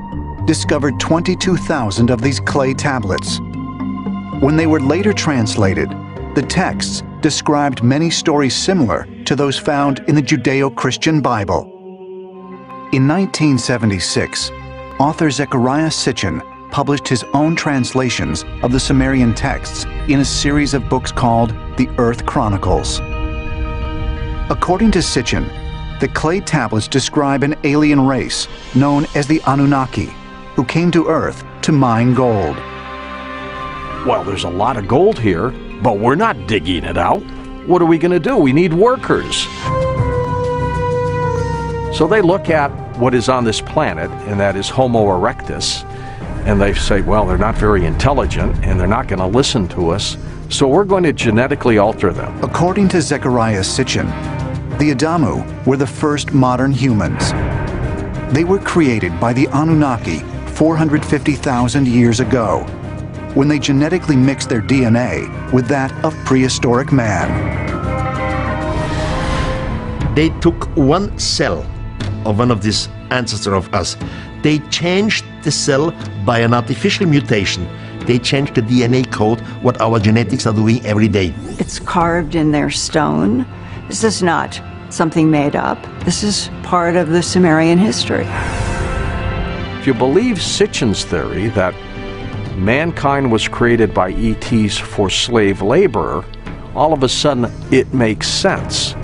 discovered 22,000 of these clay tablets. When they were later translated, the texts described many stories similar to those found in the Judeo-Christian Bible. In 1976, author Zecharia Sitchin published his own translations of the Sumerian texts in a series of books called The Earth Chronicles. According to Sitchin, the clay tablets describe an alien race known as the Anunnaki, who came to Earth to mine gold. Well, there's a lot of gold here, but we're not digging it out. What are we going to do? We need workers. So they look at what is on this planet, and that is Homo erectus, and they say, well, they're not very intelligent, and they're not going to listen to us, so we're going to genetically alter them. According to Zecharia Sitchin, the Adamu were the first modern humans. They were created by the Anunnaki 450,000 years ago, when they genetically mixed their DNA with that of prehistoric man. They took one cell of one of these ancestors of us. They changed the cell by an artificial mutation. They changed the DNA code, what our genetics are doing every day. It's carved in their stone. This is not something made up. This is part of the Sumerian history. If you believe Sitchin's theory that mankind was created by ETs for slave labor, all of a sudden it makes sense.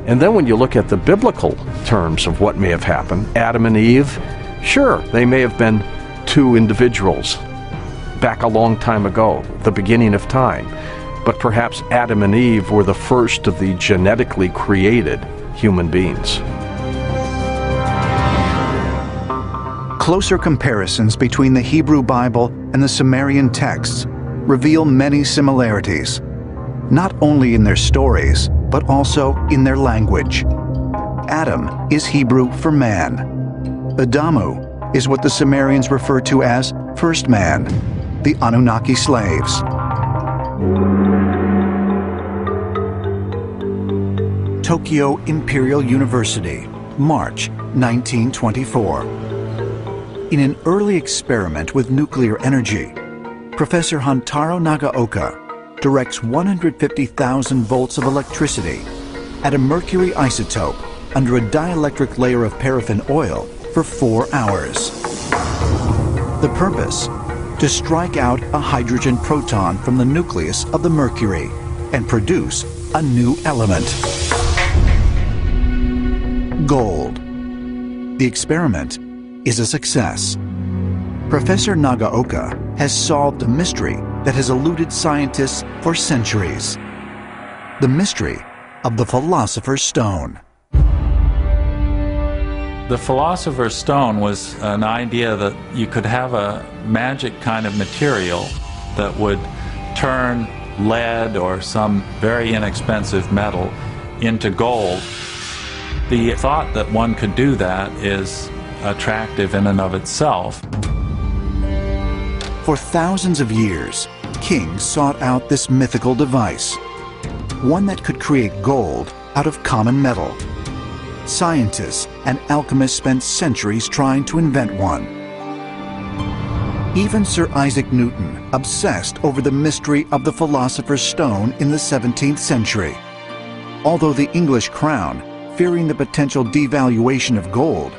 And then when you look at the biblical terms of what may have happened, Adam and Eve, sure, they may have been two individuals back a long time ago, the beginning of time. But perhaps Adam and Eve were the first of the genetically created human beings. Closer comparisons between the Hebrew Bible and the Sumerian texts reveal many similarities, not only in their stories, but also in their language. Adam is Hebrew for man. Adamu is what the Sumerians refer to as first man, the Anunnaki slaves. Tokyo Imperial University, March 1924. In an early experiment with nuclear energy, Professor Hantaro Nagaoka directs 150,000 volts of electricity at a mercury isotope under a dielectric layer of paraffin oil for 4 hours. The purpose? To strike out a hydrogen proton from the nucleus of the mercury and produce a new element. Gold. The experiment is a success. Professor Nagaoka has solved a mystery that has eluded scientists for centuries. The mystery of the Philosopher's Stone. The Philosopher's Stone was an idea that you could have a magic kind of material that would turn lead or some very inexpensive metal into gold. The thought that one could do that is attractive in and of itself. For thousands of years, kings sought out this mythical device, one that could create gold out of common metal. Scientists and alchemists spent centuries trying to invent one. Even Sir Isaac Newton obsessed over the mystery of the Philosopher's Stone in the 17th century. Although the English crown, fearing the potential devaluation of gold,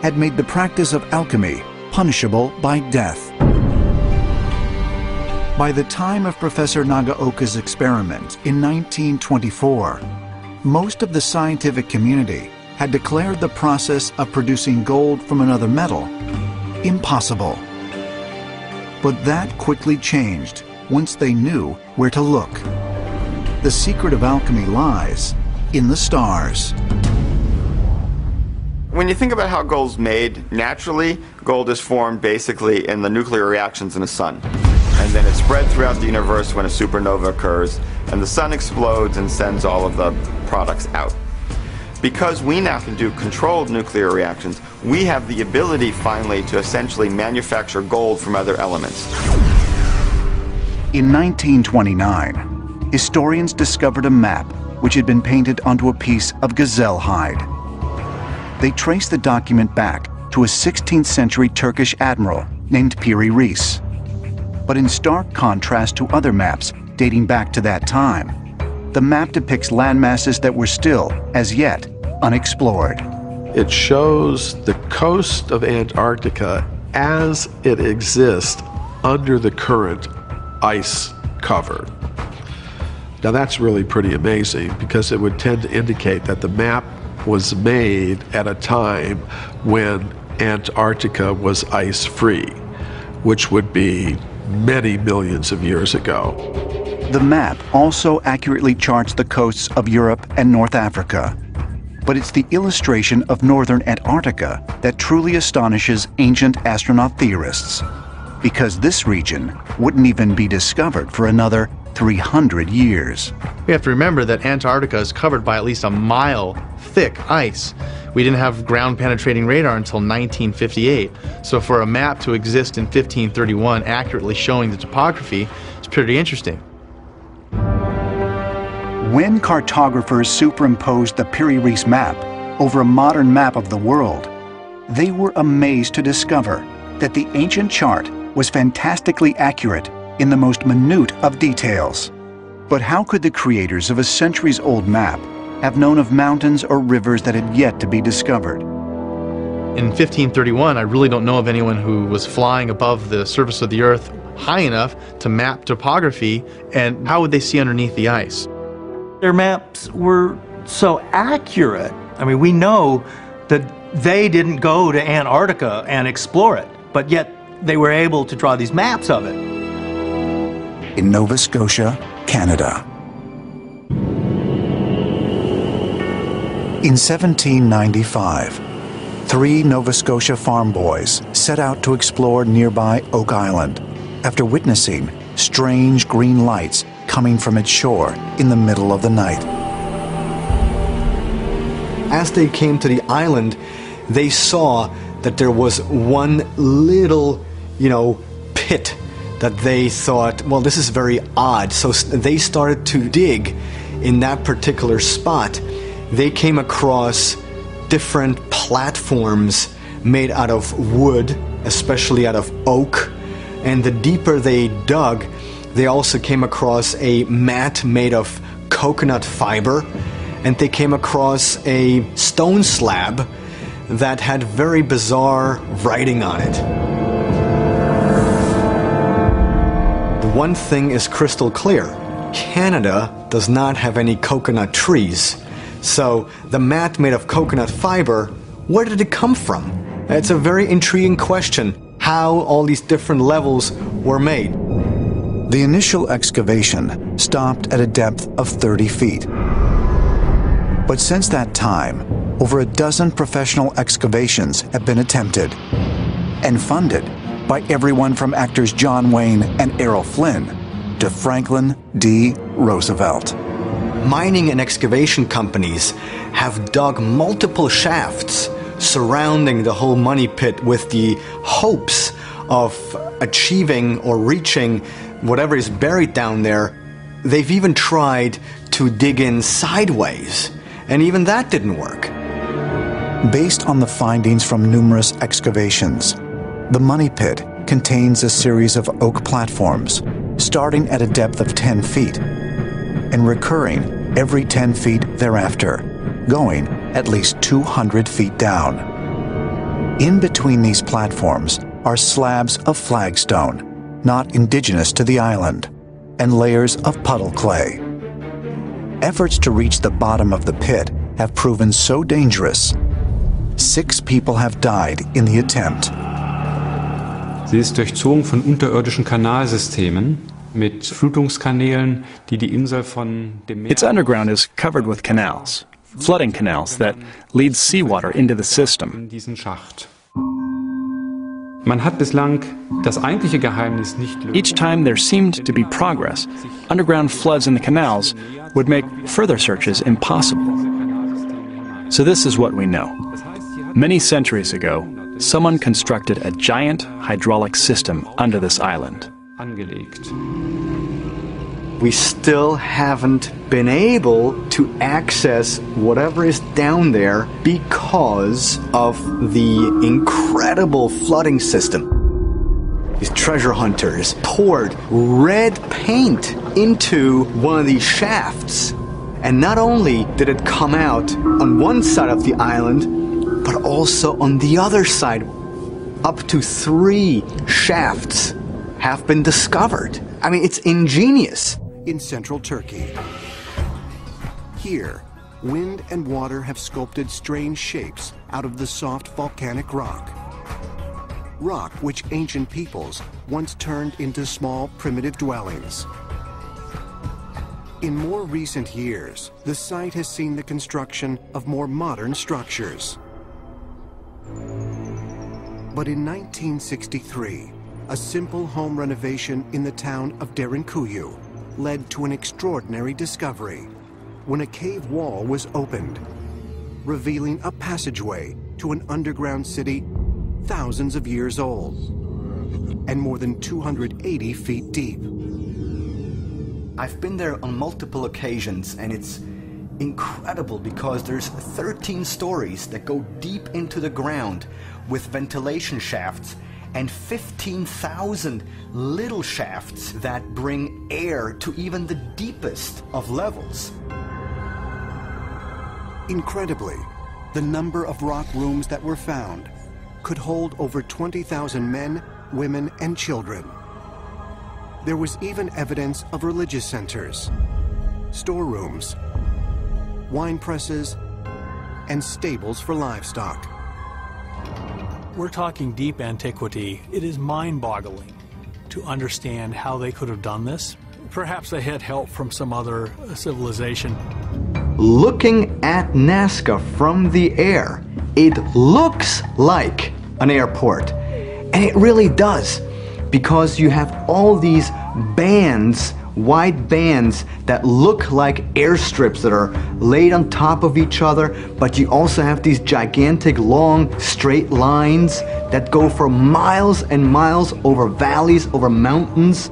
had made the practice of alchemy punishable by death. By the time of Professor Nagaoka's experiment in 1924, most of the scientific community had declared the process of producing gold from another metal impossible. But that quickly changed once they knew where to look. The secret of alchemy lies in the stars. When you think about how gold's made, naturally, gold is formed basically in the nuclear reactions in the sun. And then it's spread throughout the universe when a supernova occurs, and the sun explodes and sends all of the products out. Because we now can do controlled nuclear reactions, we have the ability finally to essentially manufacture gold from other elements. In 1929, historians discovered a map which had been painted onto a piece of gazelle hide. They traced the document back to a 16th century Turkish admiral named Piri Reis. But in stark contrast to other maps dating back to that time, the map depicts landmasses that were still, as yet, unexplored. It shows the coast of Antarctica as it exists under the current ice cover. Now that's really pretty amazing because it would tend to indicate that the map was made at a time when Antarctica was ice-free, which would be many millions of years ago. The map also accurately charts the coasts of Europe and North Africa. But it's the illustration of northern Antarctica that truly astonishes ancient astronaut theorists, because this region wouldn't even be discovered for another 300 years. We have to remember that Antarctica is covered by at least a mile thick ice. We didn't have ground-penetrating radar until 1958, so for a map to exist in 1531 accurately showing the topography is pretty interesting. When cartographers superimposed the Piri Reis map over a modern map of the world, they were amazed to discover that the ancient chart was fantastically accurate in the most minute of details. But how could the creators of a centuries-old map have known of mountains or rivers that had yet to be discovered? In 1531, I really don't know of anyone who was flying above the surface of the Earth high enough to map topography, and how would they see underneath the ice? Their maps were so accurate. I mean, we know that they didn't go to Antarctica and explore it, but yet they were able to draw these maps of it. In Nova Scotia, Canada. In 1795, 3 Nova Scotia farm boys set out to explore nearby Oak Island after witnessing strange green lights coming from its shore in the middle of the night. As they came to the island, they saw that there was one little, pit that they thought, well, this is very odd. So they started to dig in that particular spot. They came across different platforms made out of wood, especially out of oak. And the deeper they dug, they also came across a mat made of coconut fiber. and they came across a stone slab that had very bizarre writing on it. The one thing is crystal clear. Canada does not have any coconut trees. So the mat made of coconut fiber, where did it come from? It's a very intriguing question, how all these different levels were made. The initial excavation stopped at a depth of 30 feet. But since that time, over a dozen professional excavations have been attempted and funded by everyone from actors John Wayne and Errol Flynn to Franklin D. Roosevelt. Mining and excavation companies have dug multiple shafts surrounding the whole money pit with the hopes of achieving or reaching whatever is buried down there. They've even tried to dig in sideways, and even that didn't work. Based on the findings from numerous excavations, the money pit contains a series of oak platforms starting at a depth of 10 feet and recurring every 10 feet thereafter, going at least 200 feet down. In between these platforms are slabs of flagstone, not indigenous to the island, and layers of puddle clay. Efforts to reach the bottom of the pit have proven so dangerous, 6 people have died in the attempt. Sie ist durchzogen von unterirdischen Kanalsystemen mit Flutungskanälen, die die Insel von dem Meer... Its underground is covered with canals, flooding canals that lead seawater into the system. In diesen Schacht. Man hat bislang das eigentliche Geheimnis nicht lösen. Each time there seemed to be progress, underground floods in the canals would make further searches impossible. So this is what we know. Many centuries ago, someone constructed a giant hydraulic system under this island. Angelegt. We still haven't been able to access whatever is down there because of the incredible flooding system. These treasure hunters poured red paint into one of these shafts. And not only did it come out on one side of the island, but also on the other side. Up to 3 shafts have been discovered. I mean, it's ingenious. In central Turkey. Here, wind and water have sculpted strange shapes out of the soft volcanic rock. Rock which ancient peoples once turned into small primitive dwellings. In more recent years, the site has seen the construction of more modern structures. But in 1963, a simple home renovation in the town of Derinkuyu led to an extraordinary discovery when a cave wall was opened, revealing a passageway to an underground city thousands of years old and more than 280 feet deep. I've been there on multiple occasions, and it's incredible because there's 13 stories that go deep into the ground with ventilation shafts and 15,000 little shafts that bring air to even the deepest of levels. Incredibly, the number of rock rooms that were found could hold over 20,000 men, women, and children. There was even evidence of religious centers, storerooms, wine presses, and stables for livestock. We're talking deep antiquity. It is mind-boggling to understand how they could have done this. Perhaps they had help from some other civilization. Looking at Nazca from the air, it looks like an airport. And it really does, because you have all these bands, wide bands that look like airstrips that are laid on top of each other, but you also have these gigantic long straight lines that go for miles and miles over valleys, over mountains.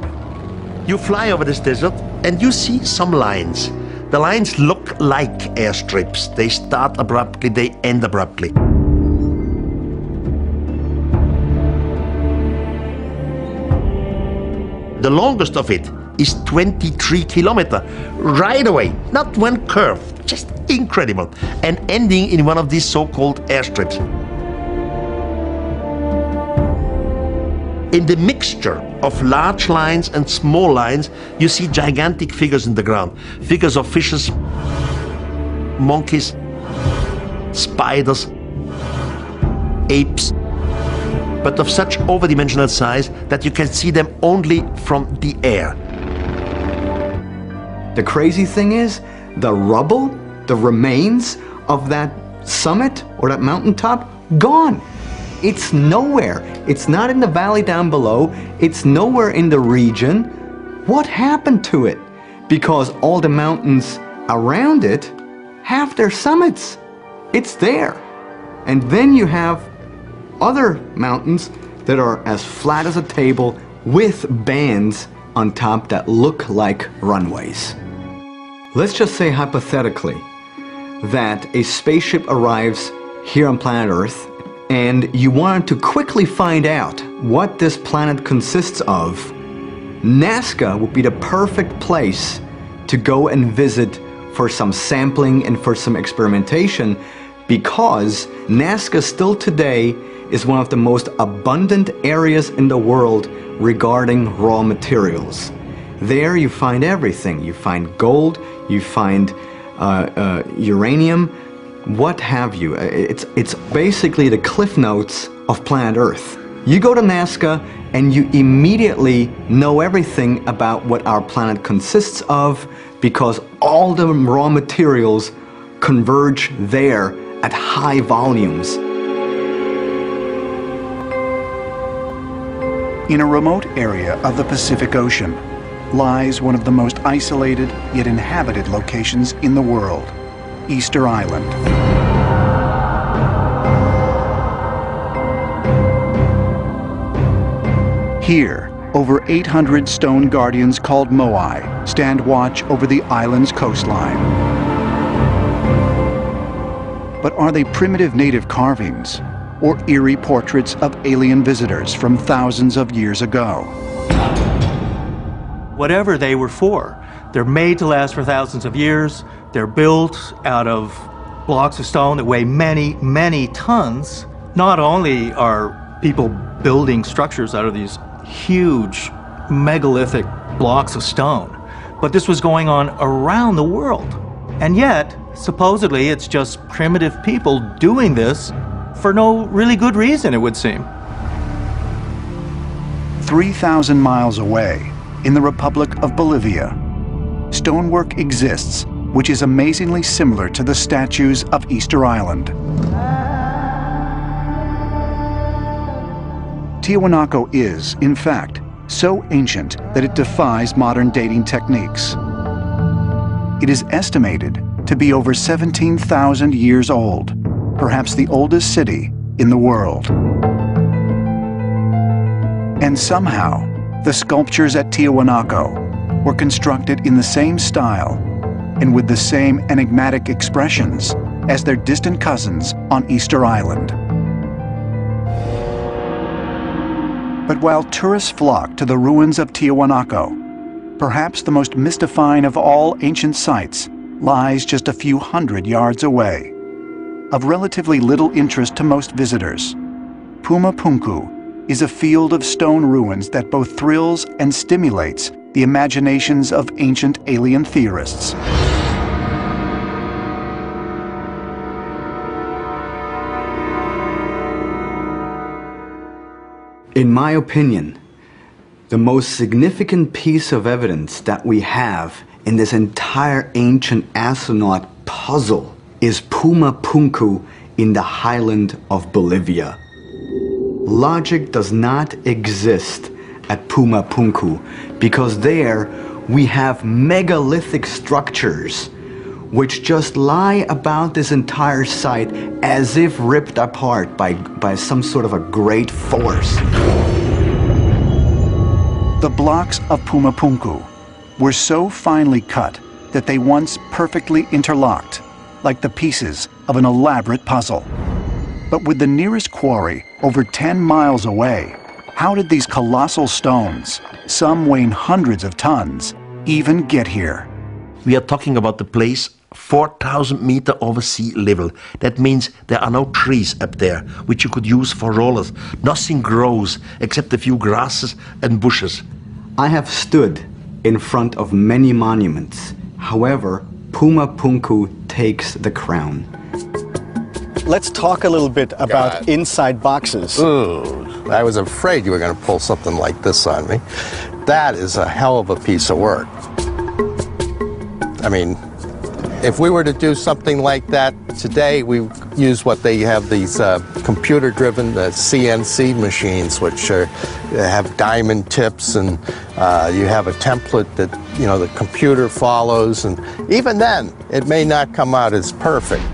You fly over this desert and you see some lines. The lines look like airstrips. They start abruptly, they end abruptly. The longest of it is 23 kilometers, right away, not one curve, just incredible, and ending in one of these so-called airstrips. In the mixture of large lines and small lines, you see gigantic figures in the ground. Figures of fishes, monkeys, spiders, apes, but of such overdimensional size that you can see them only from the air. The crazy thing is, the rubble, the remains of that summit or that mountaintop, gone. It's nowhere. It's not in the valley down below. It's nowhere in the region. What happened to it? Because all the mountains around it have their summits. It's there. And then you have other mountains that are as flat as a table with bands on top that look like runways. Let's just say hypothetically that a spaceship arrives here on planet Earth and you wanted to quickly find out what this planet consists of. Nazca would be the perfect place to go and visit for some sampling and for some experimentation, because Nazca still today is one of the most abundant areas in the world regarding raw materials. There you find everything. You find gold, you find uranium, what have you. It's basically the cliff notes of planet Earth. You go to Nazca and you immediately know everything about what our planet consists of, because all the raw materials converge there at high volumes. In a remote area of the Pacific Ocean lies one of the most isolated yet inhabited locations in the world, Easter Island. Here, over 800 stone guardians called moai stand watch over the island's coastline. But are they primitive native carvings or eerie portraits of alien visitors from thousands of years ago? Whatever they were for, they're made to last for thousands of years. They're built out of blocks of stone that weigh many, many tons. Not only are people building structures out of these huge megalithic blocks of stone, but this was going on around the world. And yet, supposedly, it's just primitive people doing this for no really good reason, it would seem. 3,000 miles away, in the Republic of Bolivia, stonework exists which is amazingly similar to the statues of Easter Island. Tiwanaku is, in fact, so ancient that it defies modern dating techniques. It is estimated to be over 17,000 years old, perhaps the oldest city in the world. And somehow, the sculptures at Tiwanaku were constructed in the same style and with the same enigmatic expressions as their distant cousins on Easter Island. But while tourists flock to the ruins of Tiwanaku, perhaps the most mystifying of all ancient sites lies just a few hundred yards away. Of relatively little interest to most visitors, Pumapunku is a field of stone ruins that both thrills and stimulates the imaginations of ancient alien theorists. In my opinion, the most significant piece of evidence that we have in this entire ancient astronaut puzzle is Pumapunku in the highland of Bolivia. Logic does not exist at Pumapunku because there we have megalithic structures which just lie about this entire site as if ripped apart by some sort of a great force. The blocks of Pumapunku were so finely cut that they once perfectly interlocked, like the pieces of an elaborate puzzle. But with the nearest quarry over 10 miles away, How did these colossal stones, some weighing hundreds of tons, even get here? We are talking about the place 4,000 meters over sea level. That means there are no trees up there, which you could use for rollers. Nothing grows except a few grasses and bushes. I have stood in front of many monuments. However, Puma Punku takes the crown. Let's talk a little bit about inside boxes. Ooh, I was afraid you were going to pull something like this on me. That is a hell of a piece of work. I mean, if we were to do something like that today, we use what they have, these computer-driven CNC machines, which have diamond tips, and you have a template that, you know, the computer follows, and even then, it may not come out as perfect.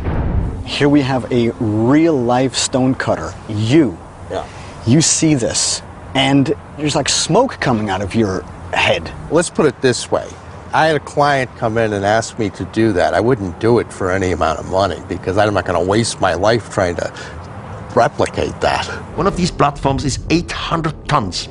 Here we have a real-life stone cutter. You see this, and there's like smoke coming out of your head. Let's put it this way. I had a client come in and ask me to do that. I wouldn't do it for any amount of money because I'm not going to waste my life trying to replicate that. One of these platforms is 800 tons,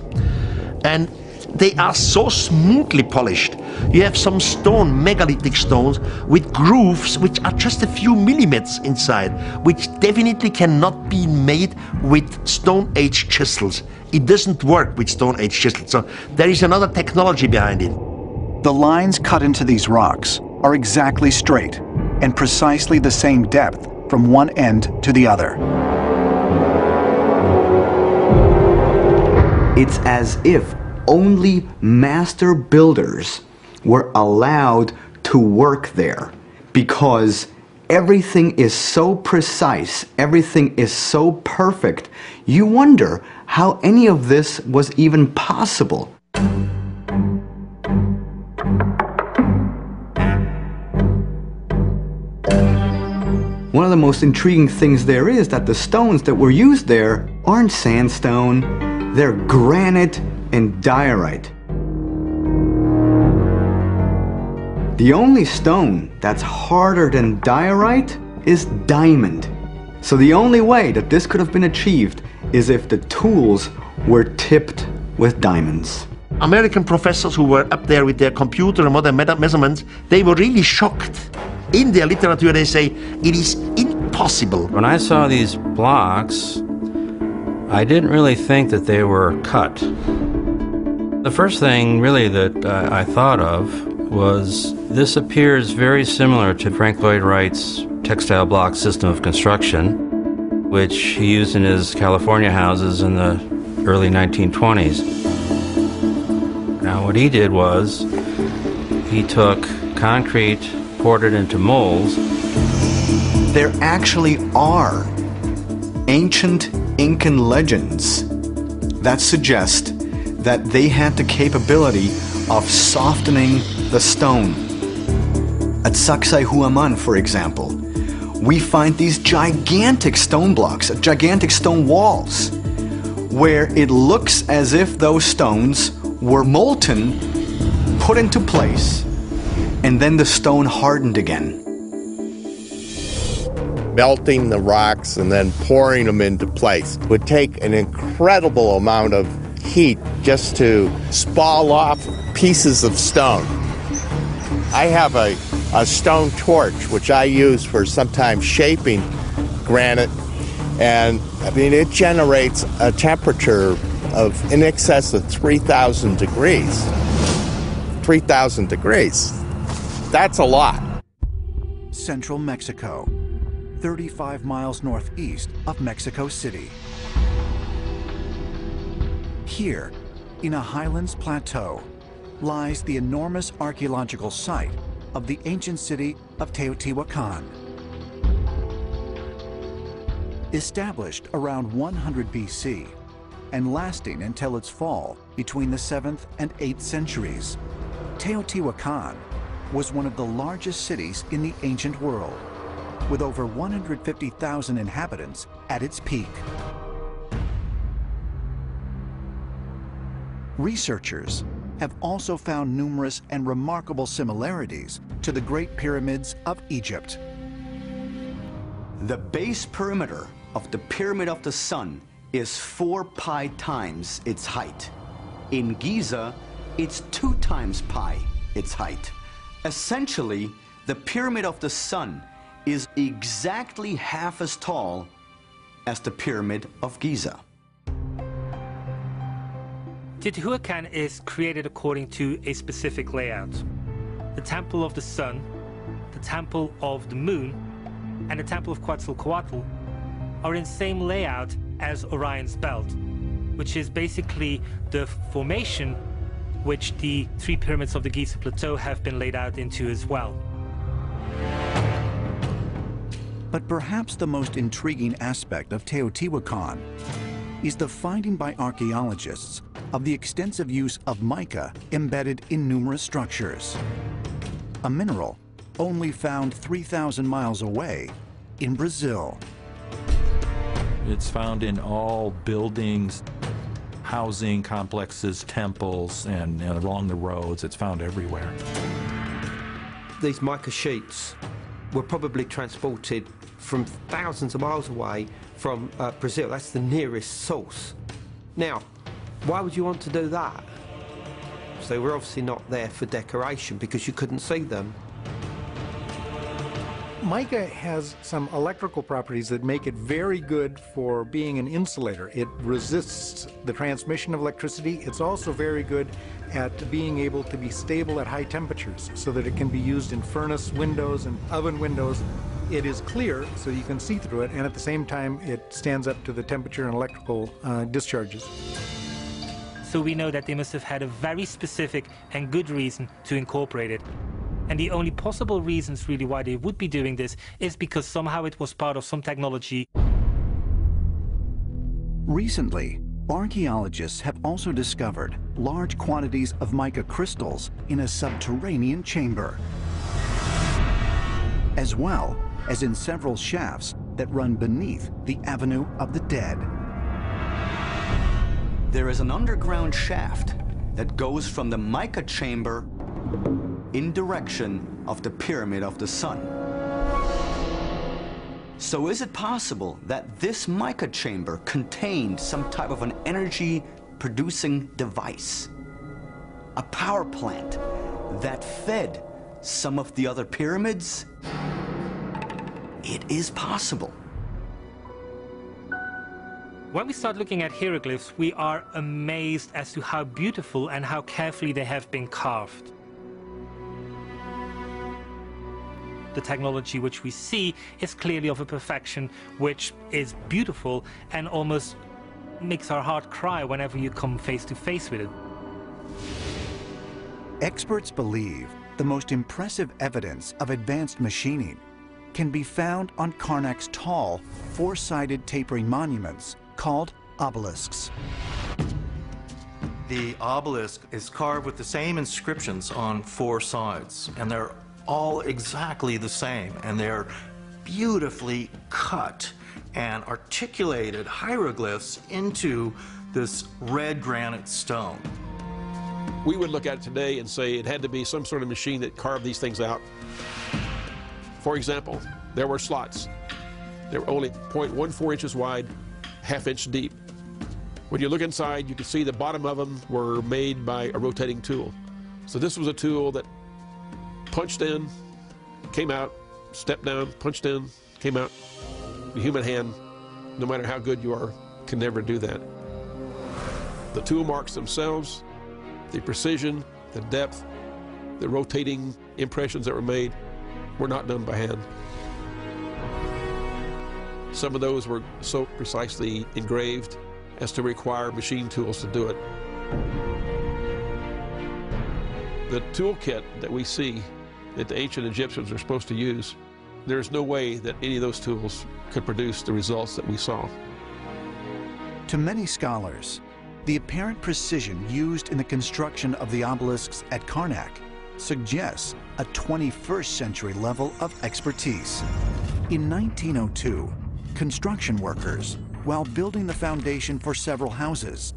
and they are so smoothly polished. You have some stone, megalithic stones, with grooves which are just a few millimeters inside, which definitely cannot be made with Stone Age chisels. It doesn't work with Stone Age chisels, so there is another technology behind it. The lines cut into these rocks are exactly straight and precisely the same depth from one end to the other. It's as if only master builders were allowed to work there, because everything is so precise, everything is so perfect. You wonder how any of this was even possible. One of the most intriguing things there is that the stones that were used there aren't sandstone, they're granite and diorite. The only stone that's harder than diorite is diamond. So the only way that this could have been achieved is if the tools were tipped with diamonds. American professors who were up there with their computer and modern measurements, they were really shocked. In their literature, they say it is impossible. When I saw these blocks, I didn't really think that they were cut. The first thing really that I thought of was this appears very similar to Frank Lloyd Wright's textile block system of construction, which he used in his California houses in the early 1920s. Now what he did was he took concrete, poured it into molds. There actually are ancient Incan legends that suggest that they had the capability of softening the stone. At Sacsayhuaman, for example, we find these gigantic stone blocks, gigantic stone walls, where it looks as if those stones were molten, put into place, and then the stone hardened again. Melting the rocks and then pouring them into place would take an incredible amount of heat just to spall off pieces of stone. I have a stone torch which I use for sometimes shaping granite, and I mean it generates a temperature of in excess of 3,000 degrees. 3,000 degrees. That's a lot. Central Mexico, 35 miles northeast of Mexico City. Here, in a highlands plateau, lies the enormous archaeological site of the ancient city of Teotihuacan. Established around 100 BC and lasting until its fall between the 7th and 8th centuries, Teotihuacan was one of the largest cities in the ancient world, with over 150,000 inhabitants at its peak. Researchers have also found numerous and remarkable similarities to the Great Pyramids of Egypt. The base perimeter of the Pyramid of the Sun is 4 pi times its height. In Giza, it's 2 times pi its height. Essentially, the Pyramid of the Sun is exactly half as tall as the Pyramid of Giza. Teotihuacan is created according to a specific layout. The Temple of the Sun, the Temple of the Moon, and the Temple of Quetzalcoatl are in the same layout as Orion's Belt, which is basically the formation which the 3 pyramids of the Giza Plateau have been laid out into as well. But perhaps the most intriguing aspect of Teotihuacan is the finding by archaeologists of the extensive use of mica embedded in numerous structures. A mineral only found 3,000 miles away in Brazil. It's found in all buildings, housing complexes, temples, and along the roads. It's found everywhere. These mica sheets were probably transported from thousands of miles away from Brazil. That's the nearest source. Now, why would you want to do that? So they were obviously not there for decoration because you couldn't see them. Mica has some electrical properties that make it very good for being an insulator. It resists the transmission of electricity. It's also very good at being able to be stable at high temperatures so that it can be used in furnace windows and oven windows. It is clear, so you can see through it, and at the same time it stands up to the temperature and electrical discharges. So we know that they must have had a very specific and good reason to incorporate it. And the only possible reasons really why they would be doing this is because somehow it was part of some technology. Recently, archaeologists have also discovered large quantities of mica crystals in a subterranean chamber, as well as in several shafts that run beneath the Avenue of the Dead. There is an underground shaft that goes from the mica chamber in direction of the Pyramid of the Sun. So is it possible that this mica chamber contained some type of an energy-producing device? A power plant that fed some of the other pyramids? It is possible. When we start looking at hieroglyphs, we are amazed as to how beautiful and how carefully they have been carved. The technology which we see is clearly of a perfection which is beautiful and almost makes our heart cry whenever you come face to face with it. Experts believe the most impressive evidence of advanced machining can be found on Karnak's tall, 4-sided tapering monuments called obelisks. The obelisk is carved with the same inscriptions on 4 sides, and they're all exactly the same, and they're beautifully cut and articulated hieroglyphs into this red granite stone. We would look at it today and say it had to be some sort of machine that carved these things out. For example, there were slots. They were only 0.14 inches wide, ½ inch deep. When you look inside, you can see the bottom of them were made by a rotating tool. So this was a tool that punched in, came out, stepped down, punched in, came out. The human hand, no matter how good you are, can never do that. The tool marks themselves, the precision, the depth, the rotating impressions that were made were not done by hand. Some of those were so precisely engraved as to require machine tools to do it. The toolkit that we see that the ancient Egyptians were supposed to use, there's no way that any of those tools could produce the results that we saw. To many scholars, the apparent precision used in the construction of the obelisks at Karnak suggests a 21st century level of expertise. In 1902, construction workers, while building the foundation for several houses,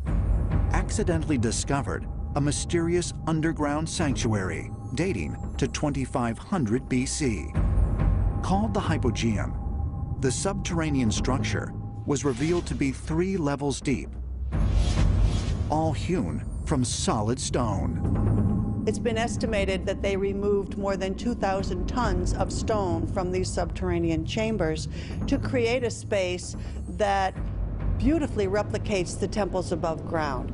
accidentally discovered a mysterious underground sanctuary dating to 2500 BC. Called the Hypogeum, the subterranean structure was revealed to be 3 levels deep, all hewn from solid stone. It's been estimated that they removed more than 2,000 tons of stone from these subterranean chambers to create a space that beautifully replicates the temples above ground.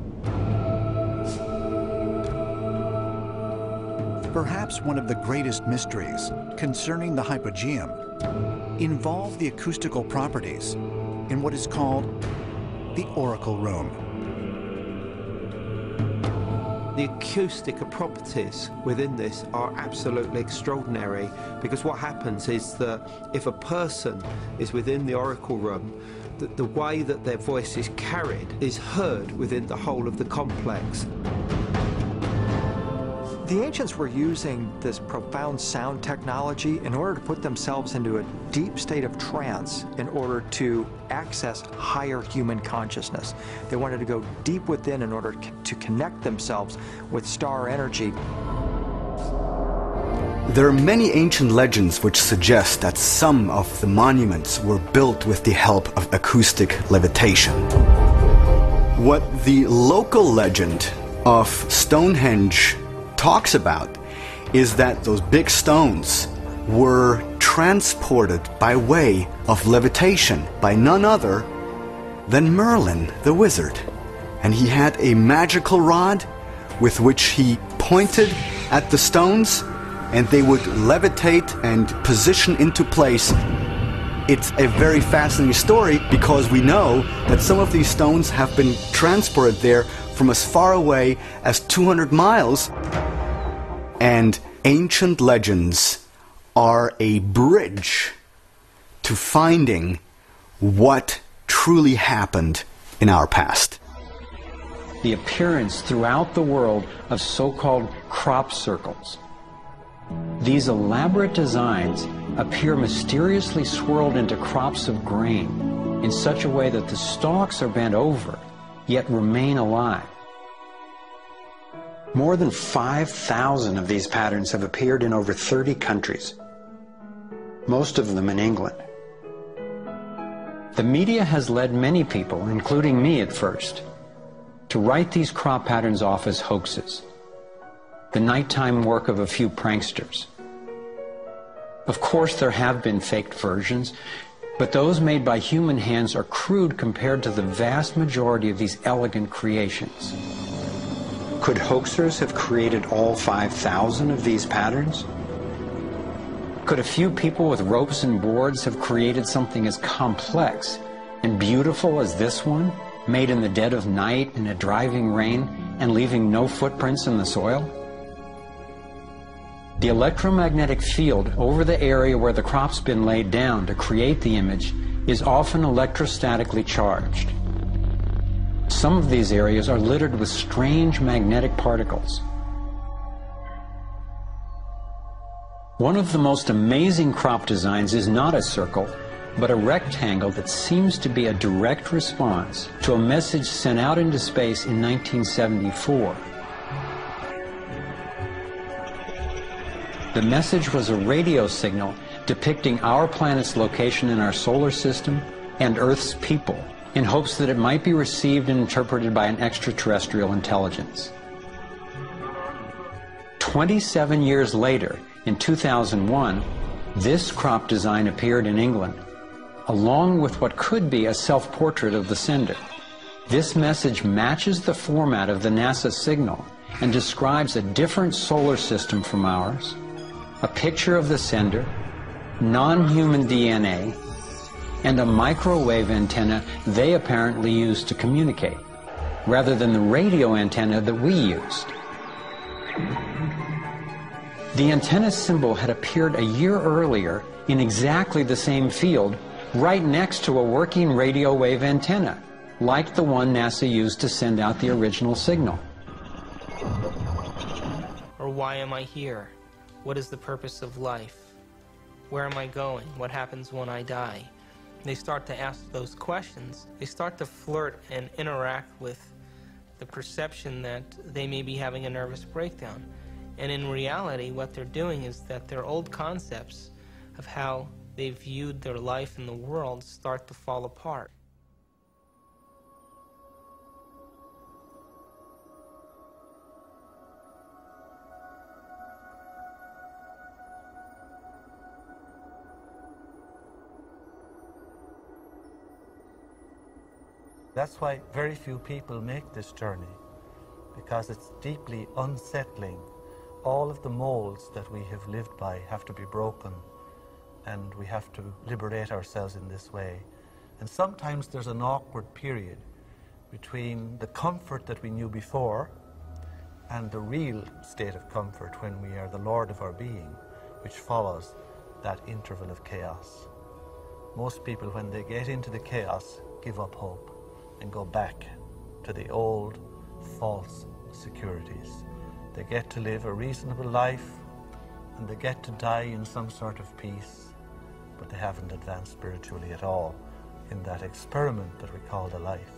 Perhaps one of the greatest mysteries concerning the hypogeum involve the acoustical properties in what is called the oracle room. The acoustic properties within this are absolutely extraordinary, because what happens is that if a person is within the oracle room, the way that their voice is carried is heard within the whole of the complex. The ancients were using this profound sound technology in order to put themselves into a deep state of trance in order to access higher human consciousness. They wanted to go deep within in order to connect themselves with star energy. There are many ancient legends which suggest that some of the monuments were built with the help of acoustic levitation. What the local legend of Stonehenge talks about is that those big stones were transported by way of levitation by none other than Merlin the wizard. And he had a magical rod with which he pointed at the stones, and they would levitate and position into place. It's a very fascinating story, because we know that some of these stones have been transported there from as far away as 200 miles. And ancient legends are a bridge to finding what truly happened in our past. The appearance throughout the world of so-called crop circles. These elaborate designs appear mysteriously swirled into crops of grain in such a way that the stalks are bent over, yet remain alive. More than 5,000 of these patterns have appeared in over 30 countries, most of them in England. The media has led many people, including me at first, to write these crop patterns off as hoaxes, the nighttime work of a few pranksters. Of course, there have been faked versions, but those made by human hands are crude compared to the vast majority of these elegant creations. Could hoaxers have created all 5,000 of these patterns? Could a few people with ropes and boards have created something as complex and beautiful as this one, made in the dead of night in a driving rain and leaving no footprints in the soil? The electromagnetic field over the area where the crop's been laid down to create the image is often electrostatically charged. Some of these areas are littered with strange magnetic particles. One of the most amazing crop designs is not a circle, but a rectangle that seems to be a direct response to a message sent out into space in 1974. The message was a radio signal depicting our planet's location in our solar system and Earth's people, in hopes that it might be received and interpreted by an extraterrestrial intelligence. 27 years later, in 2001, this crop design appeared in England, along with what could be a self-portrait of the sender. This message matches the format of the NASA signal and describes a different solar system from ours, a picture of the sender, non-human DNA, and a microwave antenna they apparently used to communicate, rather than the radio antenna that we used. The antenna symbol had appeared a year earlier in exactly the same field, right next to a working radio wave antenna, like the one NASA used to send out the original signal. Or why am I here? What is the purpose of life? Where am I going? What happens when I die? They start to ask those questions. They start to flirt and interact with the perception that they may be having a nervous breakdown. And in reality, what they're doing is that their old concepts of how they viewed their life in the world start to fall apart. that's why very few people make this journey, because it's deeply unsettling. All of the molds that we have lived by have to be broken, and we have to liberate ourselves in this way. And sometimes there's an awkward period between the comfort that we knew before and the real state of comfort when we are the Lord of our being, which follows that interval of chaos. Most people, when they get into the chaos, give up hope and go back to the old false securities. They get to live a reasonable life and they get to die in some sort of peace, but they haven't advanced spiritually at all in that experiment that we call the life.